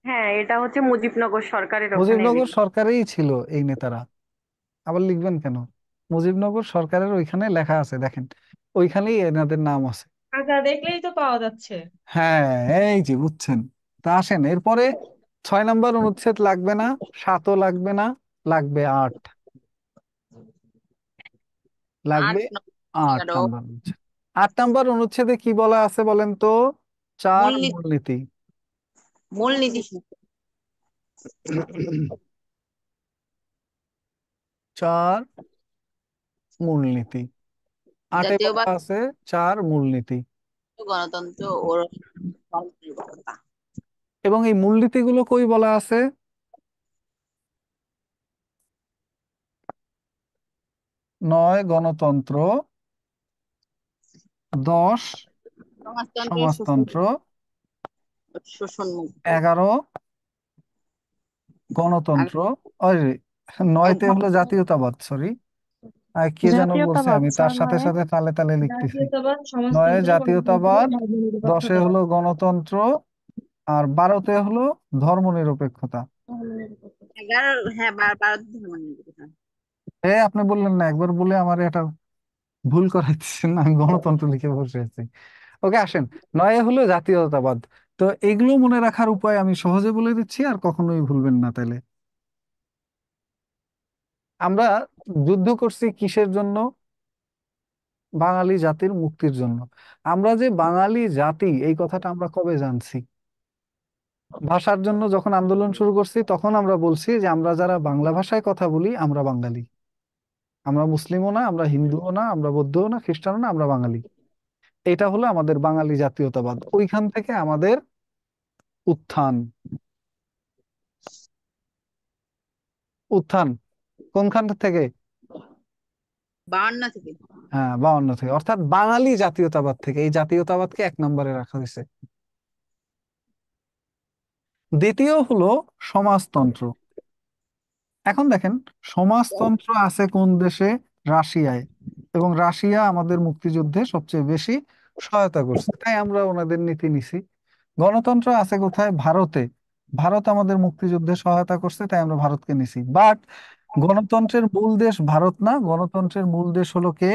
হ্যাঁ, এটা হচ্ছে মুজিবনগর সরকারের ওখানে মুজিবনগর লেখা। সরকারেই ছিল এই নেতারা, আবার লিখবেন কেন? মুজিবনগর সরকারের ওইখানে লেখা আছে, দেখেন ওইখানেই এনাদের নাম আছে। আচ্ছা, দেখলেই তো পাওয়া যাচ্ছে। হ্যাঁ, এই যে বুঝছেন। তা আসেন এরপরে, 6 নম্বর অনুচ্ছেদ লাগবে না, 7ও লাগবে না, লাগবে 8। লাগবে 8 11 নম্বর অনুচ্ছেদ। 8 নম্বর অনুচ্ছেদে কি বলা আছে বলেন তো? 4 মূলনীতি। মূলনীতি। মূলনীতি 4 মূলনীতি। 8-এ বলা জাতীয়বাদ, আছে 4 মূলনীতি। গণতন্ত্র ও ধর্মনিরপেক্ষতা। এবং এই মূলনীতিগুলো কই বলা আছে? 9 গণতন্ত্র, 10 সমাজতন্ত্রের সমাজতন্ত্র, শোষণ মুক্ত। 11 গণতন্ত্র, ওই 9তে হলো জাতীয়তাবাদ, সরি, আর কে যেন বলছে, জাতীয়তাবাদ আমি তার স্যার সাথে মানে সাথে তালে তালে লিখতেছি। জাতীয়তাবাদ, 9-এ সমাজতন্ত্র, গণতন্ত্র, জাতীয়তাবাদ, 10-এ ধর্মনিরপেক্ষতা। হলো গণতন্ত্র, আর 12তে হলো ধর্মনিরপেক্ষতা। 11, হ্যাঁ, 12 ধর্মনিরপেক্ষতা। আপনি বললেন না, একবার বলে আমার এটা ভুল করাইতেছেন না, আমি গণতন্ত্র লিখে বসে আছি। ওকে আসেন, 9-এ হলো জাতীয়তাবাদ। তো এগুলো মনে রাখার উপায় আমি সহজে বলে দিচ্ছি, আর কখনোই ভুলবেন না তাইলে। আমরা যুদ্ধ করছি কিসের জন্য? বাঙালি জাতির মুক্তির জন্য। আমরা যে বাঙালি জাতি এই কথাটা আমরা কবে জানছি? ভাষার জন্য যখন আন্দোলন শুরু করছি তখন আমরা বলছি যে আমরা যারা বাংলা ভাষায় কথা বলি আমরা বাঙালি। আমরা মুসলিমও না, আমরা হিন্দুও না, আমরা বৌদ্ধও না, খ্রিস্টানও না, আমরা বাঙালি। এটা হলো আমাদের বাঙালি জাতীয়তাবাদ। ওইখান থেকে আমাদের উত্থান। উত্থান কোনখান থেকে? 52 থেকে। হ্যাঁ, 52 থেকে, অর্থাৎ বাঙালি জাতীয়তাবাদ থেকে। এই জাতীয়তাবাদকে 1 নম্বরে রাখা হয়েছে। দ্বিতীয় হলো সমাজতন্ত্র। এখন দেখেন, সমাজতন্ত্র আছে কোন দেশে? রাশিয়ায়। এবং রাশিয়া আমাদের মুক্তিযুদ্ধে সবচেয়ে বেশি সহায়তা করছে, তাই আমরা ওনাদের নীতি নিছি। গণতন্ত্র আছে কোথায়? ভারতে। ভারত আমাদের মুক্তিযুদ্ধে সহায়তা করছে, তাই আমরা ভারতকে নিছি। বাট গণতন্ত্রের মূল দেশ ভারত না, গণতন্ত্রের মূল দেশ হলো কে?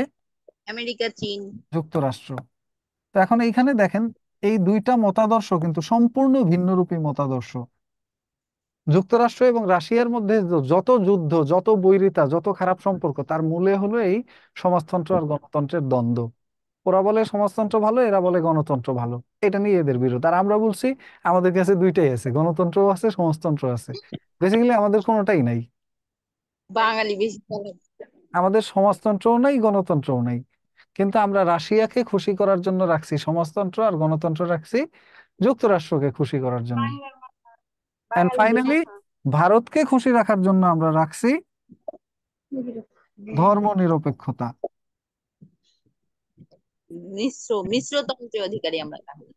আমেরিকা, চীন। যুক্তরাষ্ট্র। তো এখন এইখানে দেখেন, এই দুইটা মতাদর্শ কিন্তু সম্পূর্ণ ভিন্নরূপী মতাদর্শ। যুক্তরাষ্ট্র এবং রাশিয়ার মধ্যে যত যুদ্ধ, যত বৈরিতা, যত খারাপ সম্পর্ক, তার মূলে হলো এই সমাজতন্ত্র আর গণতন্ত্রের দ্বন্দ্ব। ওরা বলে সমাজতন্ত্র ভালো, এরা বলে গণতন্ত্র ভালো। এটা নিয়ে এদের বিরোধ। আর আমরা বলছি আমাদের কাছে দুইটাই আছে, গণতন্ত্র আছে, সমাজতন্ত্র আছে। বেসিক্যালি আমাদের কোনোটাই নাই। বাঙালি বেশি চলে। আমাদের সমাজতন্ত্রও নাই, গণতন্ত্রও নাই। কিন্তু আমরা রাশিয়াকে খুশি করার জন্য রাখছি সমাজতন্ত্র, আর গণতন্ত্র রাখছি যুক্তরাষ্ট্রকে খুশি করার জন্য। এন্ড ফাইনালি ভারতকে খুশি রাখার জন্য আমরা রাখছি ধর্ম নিরপেক্ষতা। মিশ্রতন্ত্রের অধিকারী আমরা তাহলে।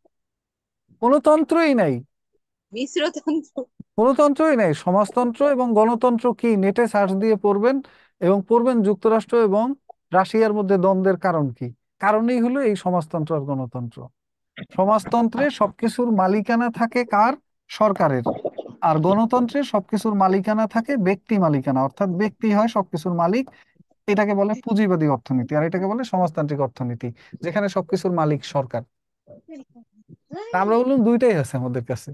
কোনো তন্ত্রই নাই, মিশ্রতন্ত্র। কোনো তন্ত্রই নাই। সমাজতন্ত্র এবং গণতন্ত্র কি নেটে সার্চ দিয়ে পড়বেন, এবং পড়বেন যুক্তরাষ্ট্র এবং রাশিয়ার মধ্যে দ্বন্দ্বের কারণ কি। কারণই হলো এই সমাজতন্ত্র আর গণতন্ত্র। সমাজতন্ত্রে সবকিছুর মালিকানা থাকে কার? সরকারের। আর গণতন্ত্রে সবকিছুর মালিকানা থাকে ব্যক্তি মালিকানা, অর্থাৎ ব্যক্তি হয় সবকিছুর মালিক। এটাকে বলে পুঁজিবাদী অর্থনীতি, আর এটাকে বলে সমাজতান্ত্রিক অর্থনীতি, যেখানে সবকিছুর মালিক সরকার। তা আমরা বললাম দুইটাই আছে আমাদের কাছে।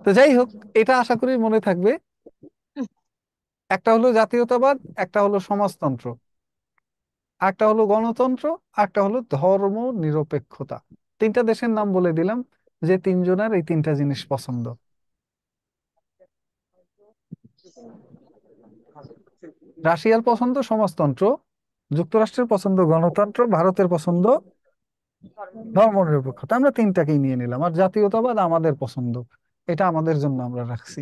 তো যাই হোক, এটা আশা করি মনে থাকবে। একটা হলো জাতীয়তাবাদ, একটা হলো সমাজতন্ত্র, একটা হলো গণতন্ত্র, একটা হলো ধর্ম নিরপেক্ষতা। তিনটা দেশের নাম বলে দিলাম, যে তিনজনের এই তিনটা জিনিস পছন্দ। রাশিয়ার পছন্দ সমাজতন্ত্র, যুক্তরাষ্ট্রের পছন্দ গণতন্ত্র, ভারতের পছন্দ ধর্মনিরপেক্ষতা। আমরা তিনটাকেই নিয়ে নিলাম, আর জাতীয়তাবাদ আমাদের পছন্দ, এটা আমাদের জন্য আমরা রাখছি।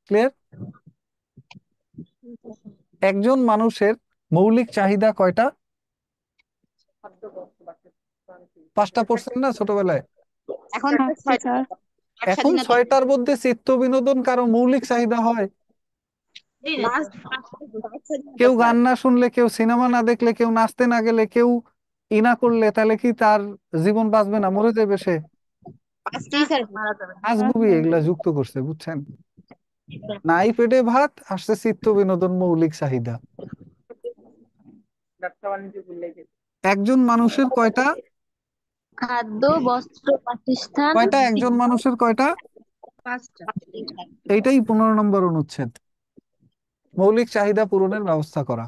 ক্লিয়ার? একজন মানুষের মৌলিক চাহিদা কয়টা? 5টা পড়ছেন না ছোটবেলায়? এখন তো আচ্ছা ছয়টা। স্যার। বাক এখন স্বাধীনতা। 6টার মধ্যে চিত্ত বিনোদন কারো মৌলিক চাহিদা হয়? বাক স্বাধীনতা কেউ স্যার। গান না শুনলে, কেউ সিনেমা না দেখলে, কেউ নাচতে না গেলে, কেউ না করলে, তাহলে কি তার জীবন বাঁচবে না, মরে যাবে সে? পাঁচটি স্যার মারা যাবে না। নাচ মুভি এগুলা যুক্ত করছে, বুঝছেন? নাই পেটে ভাত, আসছে চিত্ত বিনোদন মৌলিক চাহিদা। একজন মানুষের কয়টা? খাদ্য, বস্ত্র, বাসস্থান, কয়টা একজন মানুষের কয়টা? 5টা। এইটাই 15 নম্বর অনুচ্ছেদ, মৌলিক চাহিদা পূরণের ব্যবস্থা করা।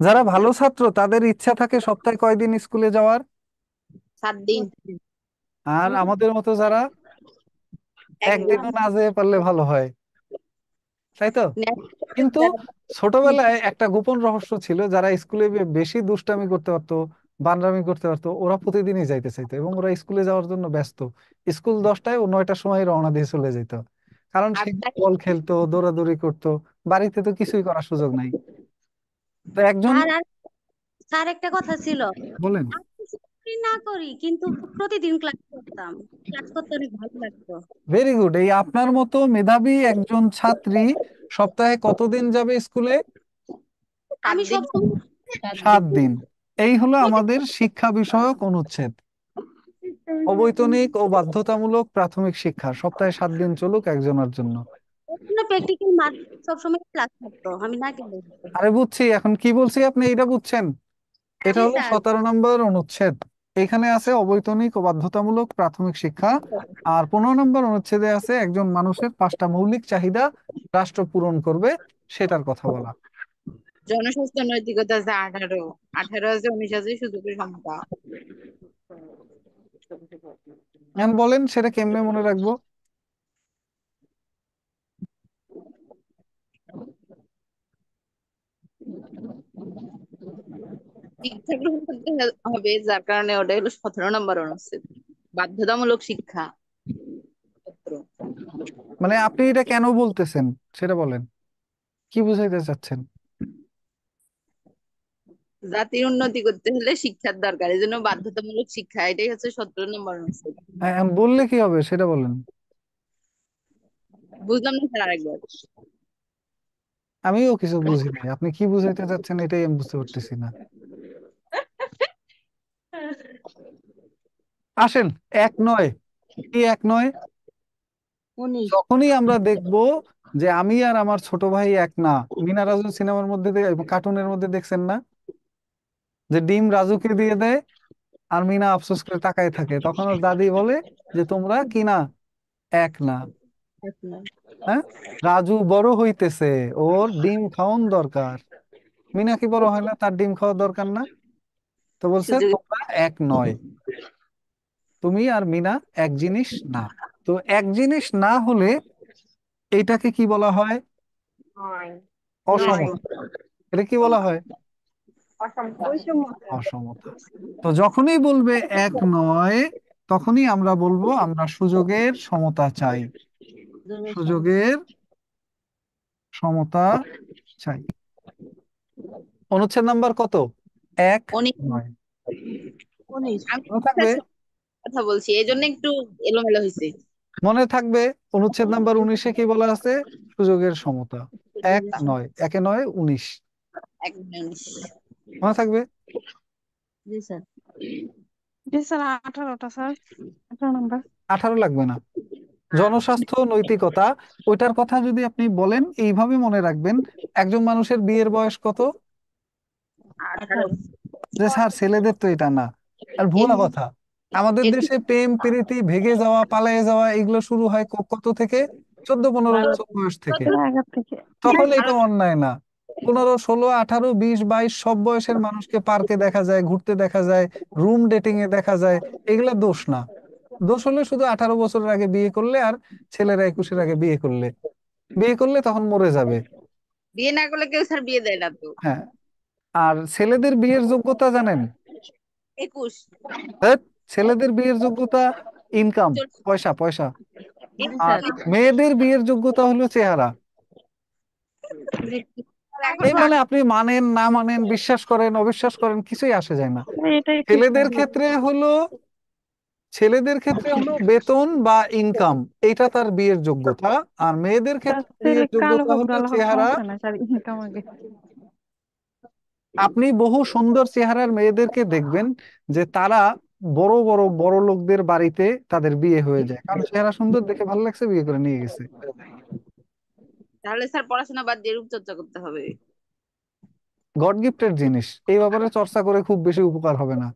যারা ভালো ছাত্র তাদের ইচ্ছা থাকে সপ্তাহে কয়দিন স্কুলে যাওয়ার? 7 দিন। আর আমাদের মতো যারা একদিন। একদিনও না যেতে পারলে ভালো হয়, তাই তো? কিন্তু ছোটবেলায় একটা গোপন রহস্য ছিল, যারা স্কুলে বেশি দুষ্টামি করতে পারতো, বানরামি করতে পারতো, ওরা প্রতিদিনই যাইতে চাইতো, এবং ওরা স্কুলে যাওয়ার জন্য ব্যস্ত। স্কুল 10টায়, ও 9টার সময় রওনা দিয়ে চলে যেত, কারণ সে বল খেলতো, দৌড়াদৌড়ি করতো। বাড়িতে তো কিছুই করার সুযোগ নাই। তো একজন, স্যার আর স্যার একটা কথা ছিল, বলেন। আমি চাকরি না করি কিন্তু প্রতিদিন ক্লাস করতাম, ক্লাস করতে অনেক ভালো লাগতো। Very good. এই আপনার মতো মেধাবী একজন ছাত্রী সপ্তাহে কতদিন যাবে স্কুলে? আমি 7 দিন। সব 7 দিন। এই হলো আমাদের শিক্ষা বিষয়ক অনুচ্ছেদ। অবৈতনিক ও বাধ্যতামূলক প্রাথমিক শিক্ষা সপ্তাহে 7 দিন চলুক একজনের জন্য। প্র্যাকটিক্যাল মার্ক সবসময় ক্লাস থাকতো, আমি না গেলে হতো। আরে বুঝছি, এখন কি বলছি আপনি এটা বুঝছেন? এটা জি হলো স্যার। 17 নম্বর অনুচ্ছেদ। এখানে আছে অবৈতনিক ও বাধ্যতামূলক প্রাথমিক শিক্ষা, আর 15 নম্বর অনুচ্ছেদে আছে একজন মানুষের 5টা মৌলিক চাহিদা রাষ্ট্র পূরণ করবে, সেটার কথা বলা। জনস্বাস্থ্য নৈতিকতা আছে 18। 18 আছে 19 আছে সুযোগের সমতা। এখন বলেন সেটা কেমনে মনে রাখবো? শিক্ষা গ্রহণ করতে হবে, যার কারণে ওটা হলো 17 নম্বর অনুচ্ছেদ, বাধ্যতামূলক শিক্ষা। মানে আপনি এটা কেন বলতেছেন সেটা বলেন, কি বুঝাইতে চাচ্ছেন? জাতির উন্নতি করতে হলে শিক্ষার দরকার, এই জন্য বাধ্যতামূলক শিক্ষা, এটাই হচ্ছে 17 নম্বর অনুচ্ছেদ। এখন বললে কি হবে সেটা বলেন। বুঝলাম না স্যার, আরেকবার। আমিও কিছু বুঝি নাই, আপনি কি বুঝাইতে চাচ্ছেন এটাই আমি বুঝতে পারতেছি না। আসেন, 1 9। কি 1 9? 19। যখনই আমরা দেখব যে আমি আর আমার ছোট ভাই এক না। মিনা রাজু সিনেমার মধ্যে, কার্টুনের মধ্যে দেখছেন না, যে ডিম রাজুকে দিয়ে দেয় আর মিনা আফসোস করে তাকায় থাকে, তখন ওর দাদি বলে যে তোমরা কি না, এক না। হ্যাঁ, রাজু বড় হইতেছে, ওর ডিম খাওয়ান দরকার। মিনা কি বড় হয় না, তার ডিম খাওয়া দরকার না? তো বলছে সুযোগ। তোমরা এক নয়, তুমি আর মিনা এক জিনিস না। তো এক জিনিস না হলে এইটাকে কি বলা হয়? নয়। অসমতা। এটা কি বলা হয়? অসমতা। তো যখনই বলবে এক নয়, তখনই আমরা বলবো আমরা সুযোগের সমতা চাই, সুযোগের সমতা চাই। অনুচ্ছেদ নাম্বার কত? 1-9 আমি মনে থাকবে? কথা বলছি এই জন্য একটু এলোমেলো হয়েছে। মনে থাকবে অনুচ্ছেদ নাম্বার 19-এ কি বলা আছে? সুযোগের সমতা। 1-9, 1-9 19 মনে থাকবে? জি স্যার। জি স্যার 18টা স্যার 18 নাম্বার 18 লাগবে না। জনস্বাস্থ্য নৈতিকতা, ওইটার কথা যদি আপনি বলেন এইভাবে মনে রাখবেন, একজন মানুষের বিয়ের বয়স কত? 18 যে স্যার ছেলেদের তো এটা না, আর ভুয়া কথা। আমাদের দেশে প্রেম প্রীতি ভেঙে যাওয়া পালিয়ে যাওয়া এগুলো শুরু হয় কত থেকে? 14-15 বছর বয়স থেকে। আগের থেকে তখন এটা অন্যায় না। 15, 16, 18, 20, 22 সব বয়সের মানুষকে পার্কে দেখা যায়, ঘুরতে দেখা যায়, রুম ডেটিং এ দেখা যায়, এগুলা দোষ না। দোষ হলে শুধু 18 বছরের আগে বিয়ে করলে, আর ছেলেরা 21-এর আগে বিয়ে করলে তখন মরে যাবে। বিয়ে না করলে কেউ স্যার বিয়ে দেয় না তো। হ্যাঁ, আর ছেলেদের বিয়ের যোগ্যতা জানেন? 21 ধ্যাৎ, ছেলেদের বিয়ের যোগ্যতা ইনকাম, পয়সা পয়সা। আর মেয়েদের বিয়ের যোগ্যতা হলো চেহারা। এই মানে আপনি মানেন না মানেন, বিশ্বাস করেন অবিশ্বাস করেন, কিছুই আসে যায় না। এটাই ঠিক ছেলেদের স্যার। ক্ষেত্রে হলো বেতন বা ইনকাম, এইটা তার বিয়ের যোগ্যতা। আর মেয়েদের ক্ষেত্রে ছেলে বিয়ের কালো যোগ্যতা হোক হলো কালো হোক চেহারা। সমস্যা নাই স্যার, ইনকাম আগে। আপনি বহু সুন্দর চেহারার মেয়েদেরকে দেখবেন যে তারা বড় বড় বড় লোকদের বাড়িতে তাদের বিয়ে হয়ে যায়, কারণ চেহারা সুন্দর দেখে ভালো লাগছে, বিয়ে করে নিয়ে গেছে। তাহলে স্যার পড়াশোনা বাদ দিয়ে রূপচর্চা করতে হবে। গড গিফটেড জিনিস, এই ব্যাপারে চর্চা করে খুব বেশি উপকার হবে না।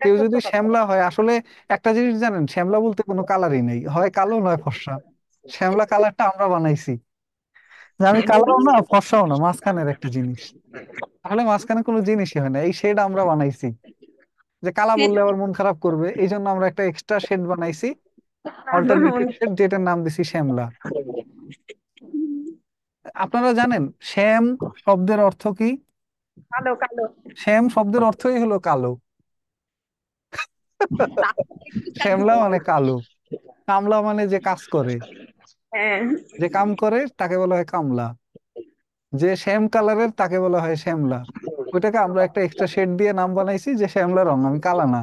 কেউ যদি শ্যামলা হয়, আসলে একটা জিনিস জানেন, শ্যামলা বলতে কোনো কালারই নেই, হয় কালো নয় ফর্সা। শ্যামলা কালারটা আমরা বানাইছি, যে আমি কালোও না ফর্সাও না, মাঝখানের একটা জিনিস। তাহলে মাঝখানে কোনো জিনিসই হয় না, এই শেড আমরা বানাইছি। যে কালা বললে আবার মন খারাপ করবে, এই জন্য আমরা একটা এক্সট্রা শেড বানাইছি, অল্টারনেটিভ শেড, যেটার নাম দিছি শ্যামলা। আপনারা জানেন শ্যাম শব্দের অর্থ কি? কালো কালো শ্যাম শব্দের অর্থই হলো কালো। শ্যামলা মানে কালো, কামলা মানে যে কাজ করে, হ্যাঁ যে কাম করে তাকে বলা হয় কামলা, যে শ্যাম কালারের তাকে বলা হয় শ্যামলা। ওইটাকে আমরা একটা এক্সট্রা শেড দিয়ে নাম বানাইছি যে শ্যামলা রং, আমি কালা না।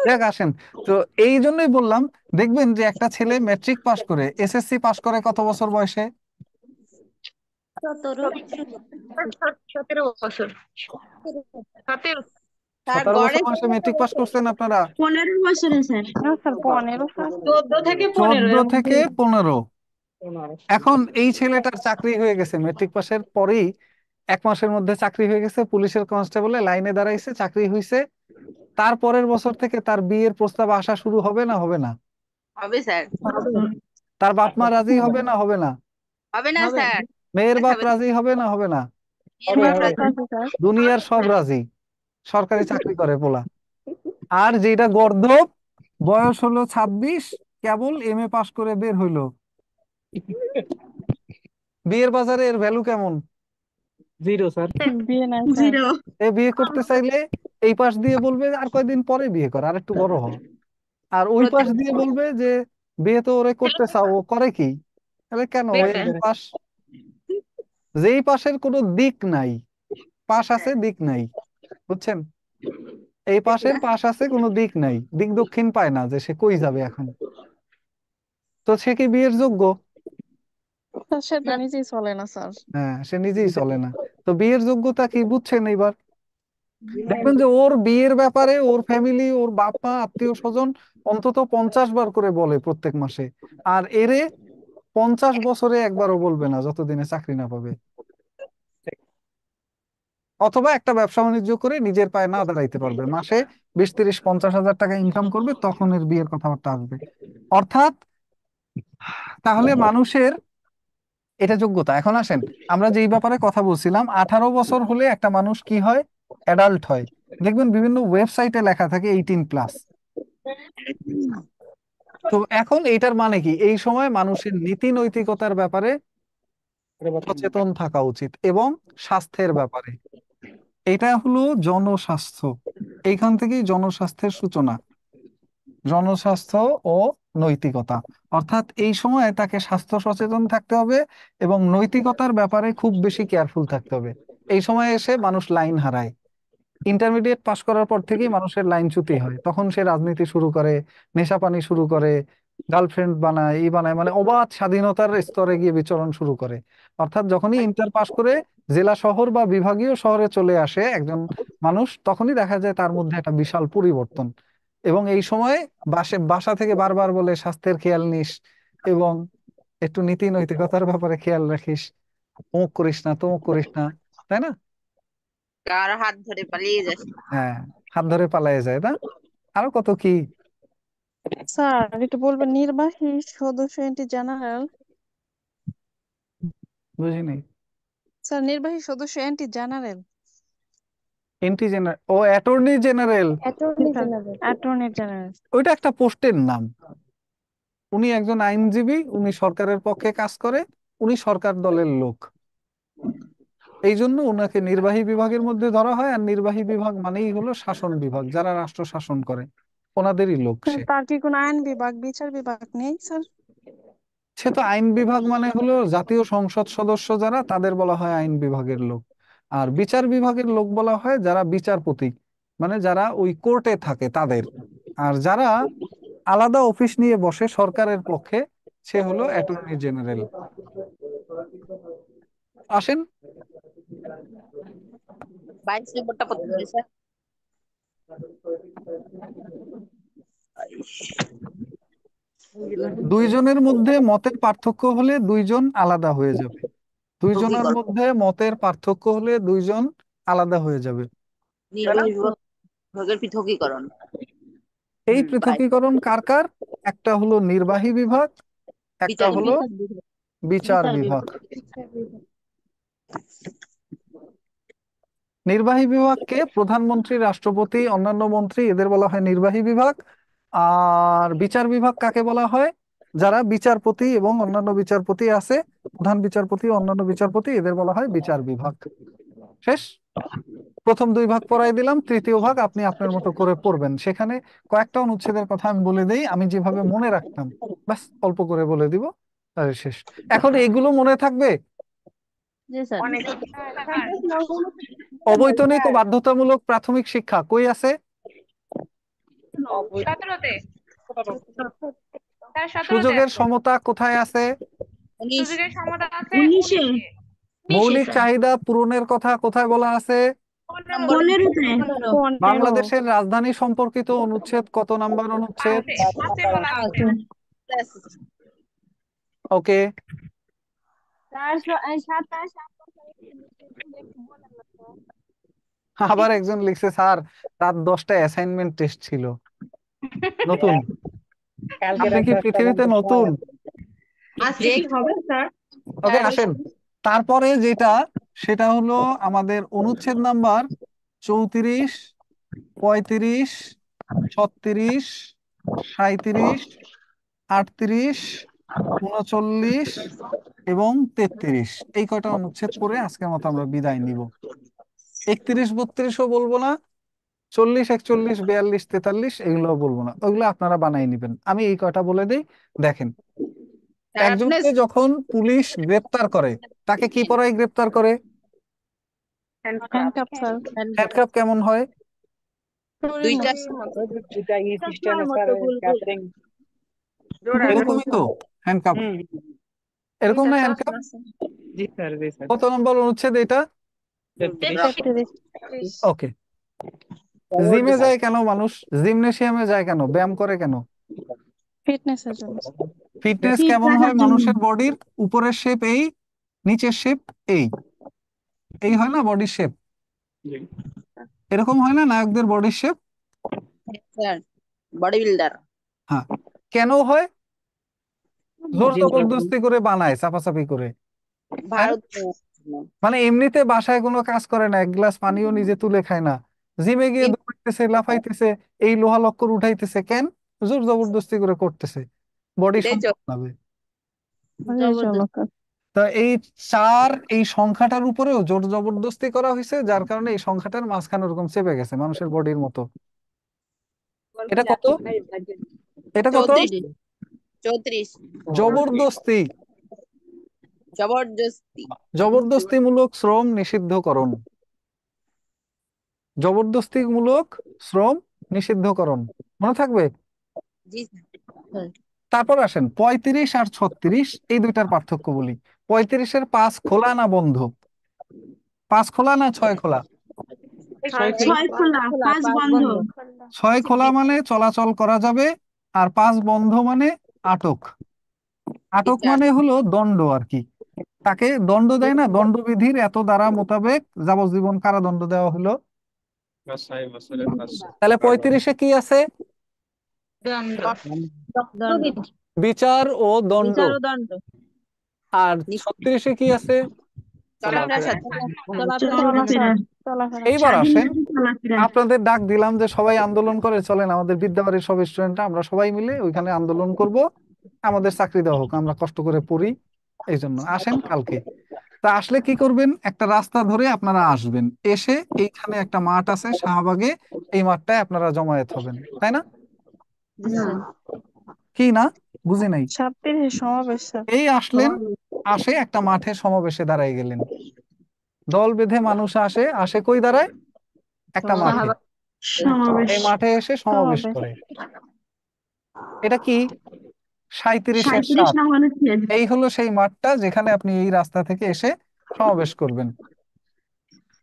দেখ আসেন, তো এই জন্যই বললাম, দেখবেন যে একটা ছেলে ম্যাট্রিক পাস করে, এসএসসি পাস করে কত বছর বয়সে? 17 বছর 17 স্যার 17 বছর গড়ে বয়সে ম্যাট্রিক পাস করছেন আপনারা? 15 বছরে স্যার। স্যার 15 স্যার 14 থেকে 15 14 থেকে 15। এখন এই ছেলেটার চাকরি হয়ে গেছে, ম্যাট্রিক পাসের পরেই 1 মাসের মধ্যে চাকরি হয়ে গেছে, পুলিশের কনস্টেবলে লাইনে দাঁড়াইছে, চাকরি হয়েছে। তার পরের বছর থেকে তার বিয়ের প্রস্তাব আসা শুরু হবে না হবে না? হবে স্যার। তার বাপ মা রাজি হবে না হবে না? হবে না স্যার। মেয়ের বাপ রাজি হবে না হবে না? দুনিয়ার সব রাজি, সরকারি চাকরি করে পোলা। আর যেটা গর্দভ, বয়স হলো 26, কেবল এমএ পাশ করে বের হইলো, বিয়ের বাজারে এর ভ্যালু কেমন? 0 স্যার। বিয়ে নাই স্যার। জিরো। এ বিয়ে করতে চাইলে এই পাশ দিয়ে বলবে আর কয়দিন পরে বিয়ে কর, আর একটু বড় হ। আর ওই পাশ দিয়ে বলবে যে বিয়ে তো ওরে করতে চাও, ও করে কি? তাহলে কেন ওই বেকার পাশ, যেই পাশের কোনো দিক নাই, পাশ আছে দিক নাই, বুঝছেন? এই পাশের পাশ আছে, কোনো দিক নাই, দিক দক্ষিণ পায় না যে সে কই যাবে এখন। তো সে কি বিয়ের যোগ্য? স্যার সে তো নিজেই চলে না স্যার। হ্যাঁ, সে নিজেই চলে না। তো বিয়ের যোগ্যতা কি বুঝছেন এইবার? দেখবেন যে ওর বিয়ের ব্যাপারে ওর ফ্যামিলি, ওর বাপ মা, আত্মীয় স্বজন অন্তত 50 বার করে বলে প্রত্যেক মাসে। আর এরে 50 বছরে একবারও বলবে না, যতদিনে চাকরি না পাবে। অথবা একটা ব্যবসা বাণিজ্য করে নিজের পায়ে না দাঁড়াইতে পারবে, মাসে 20, 30, 50 হাজার টাকা ইনকাম করবে, তখন এর বিয়ের কথাবার্তা আসবে। অর্থাৎ তাহলে মানুষের এটা যোগ্যতা। এখন আসেন, আমরা যেই ব্যাপারে কথা বলছিলাম, 18 বছর হলে একটা মানুষ কি হয়? অ্যাডাল্ট হয়। দেখবেন বিভিন্ন ওয়েবসাইটে লেখা থাকে 18+। তো এখন এইটার মানে কি? এই সময় মানুষের নীতি নৈতিকতার ব্যাপারে সচেতন থাকা উচিত, এবং স্বাস্থ্যের ব্যাপারে। এটা হলো জনস্বাস্থ্য, এইখান থেকেই জনস্বাস্থ্যের সূচনা। জনস্বাস্থ্য ও নৈতিকতা। অর্থাৎ এই সময় তাকে স্বাস্থ্য সচেতন থাকতে হবে এবং নৈতিকতার ব্যাপারে খুব বেশি কেয়ারফুল থাকতে হবে। এই সময় এসে মানুষ লাইন হারায়। ইন্টারমিডিয়েট পাশ করার পর থেকেই মানুষের লাইনচ্যুতি হয়, তখন সে রাজনীতি শুরু করে, নেশাপানি শুরু করে, গার্লফ্রেন্ড বানায়, ই বানায়, মানে অবাধ স্বাধীনতার স্তরে গিয়ে বিচরণ শুরু করে। অর্থাৎ যখনই ইন্টার পাশ করে জেলা শহর বা বিভাগীয় শহরে চলে আসে একজন মানুষ, তখনই দেখা যায় তার মধ্যে একটা বিশাল পরিবর্তন। এবং এই সময় বাসা থেকে বারবার বলে স্বাস্থ্যের খেয়াল নিস এবং একটু নীতি নৈতিকতার ব্যাপারে খেয়াল রাখিস, অমুক করিস না তমুক করিস না, তাই না? কার হাত ধরে পালিয়ে যাস। হ্যাঁ, হাত ধরে পালায়ে যায় না, আরো কত কি। স্যার একটু বলবেন নির্বাহী সদস্য এন্টি জেনারেল। বুঝিনি। স্যার নির্বাহী সদস্য এন্টি জেনারেল। এন্টি জেনারেল, ও অ্যাটর্নি জেনারেল। Attorney general. ওইটা একটা পোস্টের নাম। উনি একজন আইনজীবী, উনি সরকারের পক্ষে কাজ করে, উনি সরকার দলের লোক, এই জন্য ওনাকে নির্বাহী বিভাগের মধ্যে ধরা হয়। আর নির্বাহী বিভাগ মানেই হলো শাসন বিভাগ, যারা রাষ্ট্র শাসন করে, ওনাদেরই লোক সে। তার কি কোনো আইন বিভাগ বিচার বিভাগ নেই স্যার? সে তো আইন বিভাগ মানে হলো জাতীয় সংসদ সদস্য যারা, তাদের বলা হয় আইন বিভাগের লোক। আর বিচার বিভাগের লোক বলা হয় যারা বিচারপতি, মানে যারা ওই কোর্টে থাকে তাদের। আর যারা আলাদা অফিস নিয়ে বসে সরকারের পক্ষে, সে হলো অ্যাটর্নি জেনারেল। আসেন। 22 নম্বরটা কত করে স্যার? দুইজনের মধ্যে মতের পার্থক্য হলে দুইজন আলাদা হয়ে যাবে। দুইজনের মধ্যে মতের পার্থক্য হলে দুইজন আলাদা হয়ে যাবে। নির্বাহী বিভাগের পৃথকীকরণ। এই পৃথকীকরণ কার কার? একটা হলো নির্বাহী বিভাগ, একটা হলো বিচার বিভাগ। নির্বাহী বিভাগকে প্রধানমন্ত্রী, রাষ্ট্রপতি, অন্যান্য মন্ত্রী, এদের বলা হয় নির্বাহী বিভাগ। আর বিচার বিভাগ কাকে বলা হয়? যারা বিচারপতি এবং অন্যান্য বিচারপতি আছে, প্রধান বিচারপতি, অন্যান্য বিচারপতি, এদের বলা হয় বিচার বিভাগ। শেষ। প্রথম দুই ভাগ পড়াই দিলাম, তৃতীয় ভাগ আপনি আপনার মতো করে পড়বেন। সেখানে কয়েকটা অনুচ্ছেদের কথা আমি বলে দেই, আমি যেভাবে মনে রাখতাম, ব্যাস অল্প করে বলে দিব, তাহলে শেষ। এখন এগুলো মনে থাকবে? অবৈতনিক ও বাধ্যতামূলক প্রাথমিক শিক্ষা কই আছে? 17-তে। স্যার 17-তে সুযোগের আছে। সমতা কোথায় আছে? সুযোগের সমতা আছে 19-এ। 19-এ। মৌলিক চাহিদা পূরণের কথা কোথায় বলা আছে? 15-তে। বাংলাদেশের রাজধানী সম্পর্কিত অনুচ্ছেদ কত নাম্বার অনুচ্ছেদ? 5-এ বলা আছে। ওকে। আবার একজন লিখছে স্যার রাত 10টা অ্যাসাইনমেন্ট টেস্ট ছিল। নতুন? আপনি কি পৃথিবীতে নতুন? আজকে কি হবে স্যার? ওকে, আসেন। তারপরে যেটা, সেটা হলো আমাদের অনুচ্ছেদ নাম্বার 34, 35, 36, 37, 38, 39 এবং 33। এই কয়টা অনুচ্ছেদ পড়ে আজকের মতো আমরা বিদায় নিব। 31, 32ও বলবো না, 40, 41, 42, 43 এগুলো বলবো না, ওইগুলো আপনারা বানাই নিবেন। আমি এই কয়টা বলে দিই, দেখেন। একজনকে যখন পুলিশ গ্রেপ্তার করে, তাকে কি পরায় গ্রেপ্তার করে? Handcuff sir. হ্যান্ডকাপ কেমন হয়? দুইটা এরকমই তো হ্যান্ডকাপ, এরকম না হ্যান্ডকাপ? কত নম্বর অনুচ্ছেদ এটা? ওকে। জিমে যায় কেন মানুষ? জিমনেশিয়ামে যায় কেন? ব্যায়াম করে কেন? ফিটনেসের জন্য। ফিটনেস কেমন হয় মানুষের বডির? উপরের শেপ এই, নিচের শেপ এই, এই হয় না বডির শেপ? এরকম হয় না নায়কদের বডির শেপ? Sir body builder. হ্যাঁ, কেন হয়? জোর জবরদস্তি করে বানায়, চাপাচাপি করে। ভারত মানে এমনিতে বাসায় কোনো কাজ করে না, এক গ্লাস পানিও নিজে তুলে খায় না, জিমে গিয়ে দৌড়াইতেছে, লাফাইতেছে, এই লোহা লক্কর উঠাইতেছে, কেন? জোর জবরদস্তি করে করতেছে, বডি হবে। তা এই 4, এই সংখ্যাটার উপরেও জোর জবরদস্তি করা হয়েছে, যার কারণে এই সংখ্যাটার মাঝখানে ওরকম চেপে গেছে মানুষের বডির মতো। এটা কত? এটা কত? 34। জবরদস্তি। জবরদস্তি। জবরদস্তিমূলক শ্রম নিষিদ্ধকরণ। জবরদস্তিমূলক শ্রম নিষিদ্ধকরণ মনে থাকবে। জি স্যার। তারপর আসেন 35 আর 36, এই দুইটার পার্থক্য বলি। 35-এর 5 খোলা না বন্ধ? 5 খোলা না 6 খোলা? 6 খোলা, 5 বন্ধ। 6 খোলা মানে চলাচল করা যাবে, আর 5 বন্ধ মানে আটক। আটক মানে হলো দণ্ড আর কি। তাকে দণ্ড দেয় না, দণ্ডবিধির এত ধারা মোতাবেক যাবজ্জীবন কারাদণ্ড দেওয়া হলো। তাহলে 35-এ কি আছে? বিচার ও দণ্ড। আর 36-এ কি আছে? এইবার আসেন, আপনাদের ডাক দিলাম যে সবাই আন্দোলন করে চলেন, আমাদের বিদ্যাবাড়ির সব স্টুডেন্টরা আমরা সবাই মিলে ওইখানে আন্দোলন করব, আমাদের চাকরি দেওয়া হোক, আমরা কষ্ট করে পড়ি, এই জন্য আসেন কালকে। তা আসলে কি করবেন, একটা রাস্তা ধরে আপনারা আসবেন, এসে এইখানে একটা মাঠ আছে শাহবাগে, এই মাঠটায় আপনারা জমায়েত হবেন, তাই না? কি না বুঝি নাই? 37 সমাবেশ স্যার। এই আসলেন, আসে একটা মাঠে সমাবেশে দাঁড়াই গেলেন, দল বেঁধে মানুষ আসে, আসে কই দাঁড়ায়? একটা মাঠে। এই মাঠে এসে সমাবেশ করে। এটা কি 37-এর 7। এই হলো সেই মাঠটা যেখানে আপনি এই রাস্তা থেকে এসে সমাবেশ করবেন।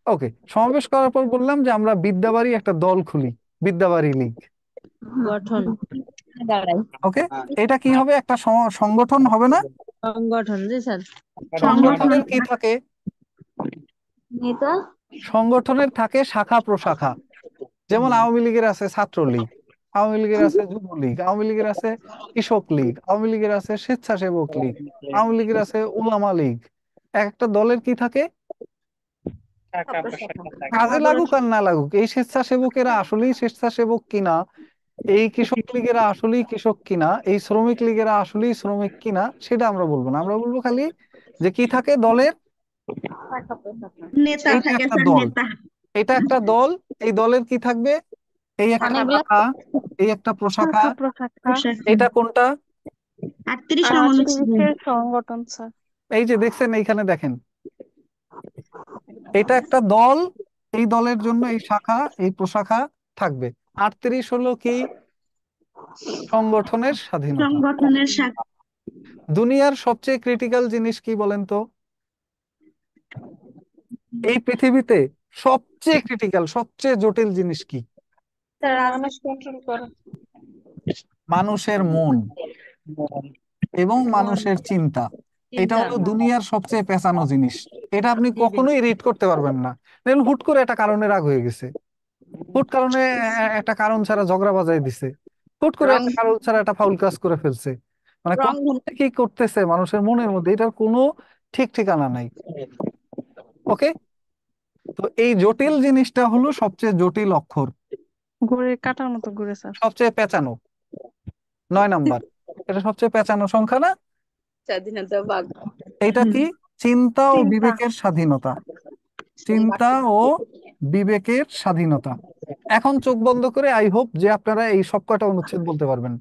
ওকে, সমাবেশ করার পর বললাম যে আমরা বিদ্যাবাড়ি একটা দল খুলি, বিদ্যাবাড়ি লীগ গঠন। ওকে, এটা কি হবে? একটা সংগঠন হবে না? সংগঠন। জি স্যার। সংগঠনের কি থাকে? সংগঠনের থাকে শাখা প্রশাখা। যেমন আওয়ামী লীগের আছে ছাত্রলীগ, আওয়ামী লীগের আছে যুবলীগ, আওয়ামী লীগের আছে কৃষক লীগ, আওয়ামী লীগের আছে স্বেচ্ছাসেবক লীগ, আওয়ামী লীগের আছে উলামা লীগ। একটা দলের কি থাকে? কাজে লাগুক আর না লাগুক, এই স্বেচ্ছাসেবকেরা আসলেই স্বেচ্ছাসেবক কিনা, এই কৃষক লীগেরা আসলেই কৃষক কিনা, এই শ্রমিক লীগেরা আসলেই শ্রমিক কিনা, সেটা আমরা বলবো না। আমরা বলবো খালি যে কি থাকে দলের, নেতা এইটা থাকে একটা স্যার, দল, নেতা। এটা একটা দল। এই দলের কি থাকবে? এই একটা শাখা, এই একটা প্রশাখা। এটা কোনটা? 38 নং অনুচ্ছেদ। সংগঠন স্যার। এই যে দেখছেন, এইখানে দেখেন, এটা একটা দল, এই দলের জন্য এই শাখা এই প্রশাখা থাকবে। 38 হলো কি? সংগঠনের স্বাধীনতা। সংগঠনের সাথে। দুনিয়ার সবচেয়ে ক্রিটিক্যাল জিনিস কি বলেন তো? এই পৃথিবীতে সবচেয়ে ক্রিটিক্যাল, সবচেয়ে জটিল জিনিস কি? মানুষ কন্ট্রোল করে। মানুষের মন এবং মানুষের চিন্তা। এটা হলো দুনিয়ার সবচেয়ে পেঁচানো জিনিস। এটা আপনি কখনোই রিড করতে পারবেন না। দেখুন, হুট করে একটা কারণে রাগ হয়ে গেছে, হুট কারণে একটা কারণ ছাড়া ঝগড়া বাজায় দিছে, হুট করে একটা কারণ ছাড়া একটা ফাউল কাজ করে ফেলছে, মানে কি করতেছে মানুষের মনের মধ্যে, এটার কোনো ঠিক ঠিকানা নাই। ওকে, তো এই জটিল জিনিসটা হলো সবচেয়ে জটিল অক্ষর, ঘুরে কাটার মতো ঘুরে স্যার। সবচেয়ে পেঁচানো 9 নাম্বার। এটা সবচেয়ে পেঁচানো সংখ্যা না? স্বাধীনতা বাঘ। এইটা কি? চিন্তা ও বিবেকের স্বাধীনতা। চিন্তা ও বিবেকের স্বাধীনতা। এখন চোখ বন্ধ করে আই হোপ যে আপনারা এই সব কয়টা অনুচ্ছেদ বলতে পারবেন।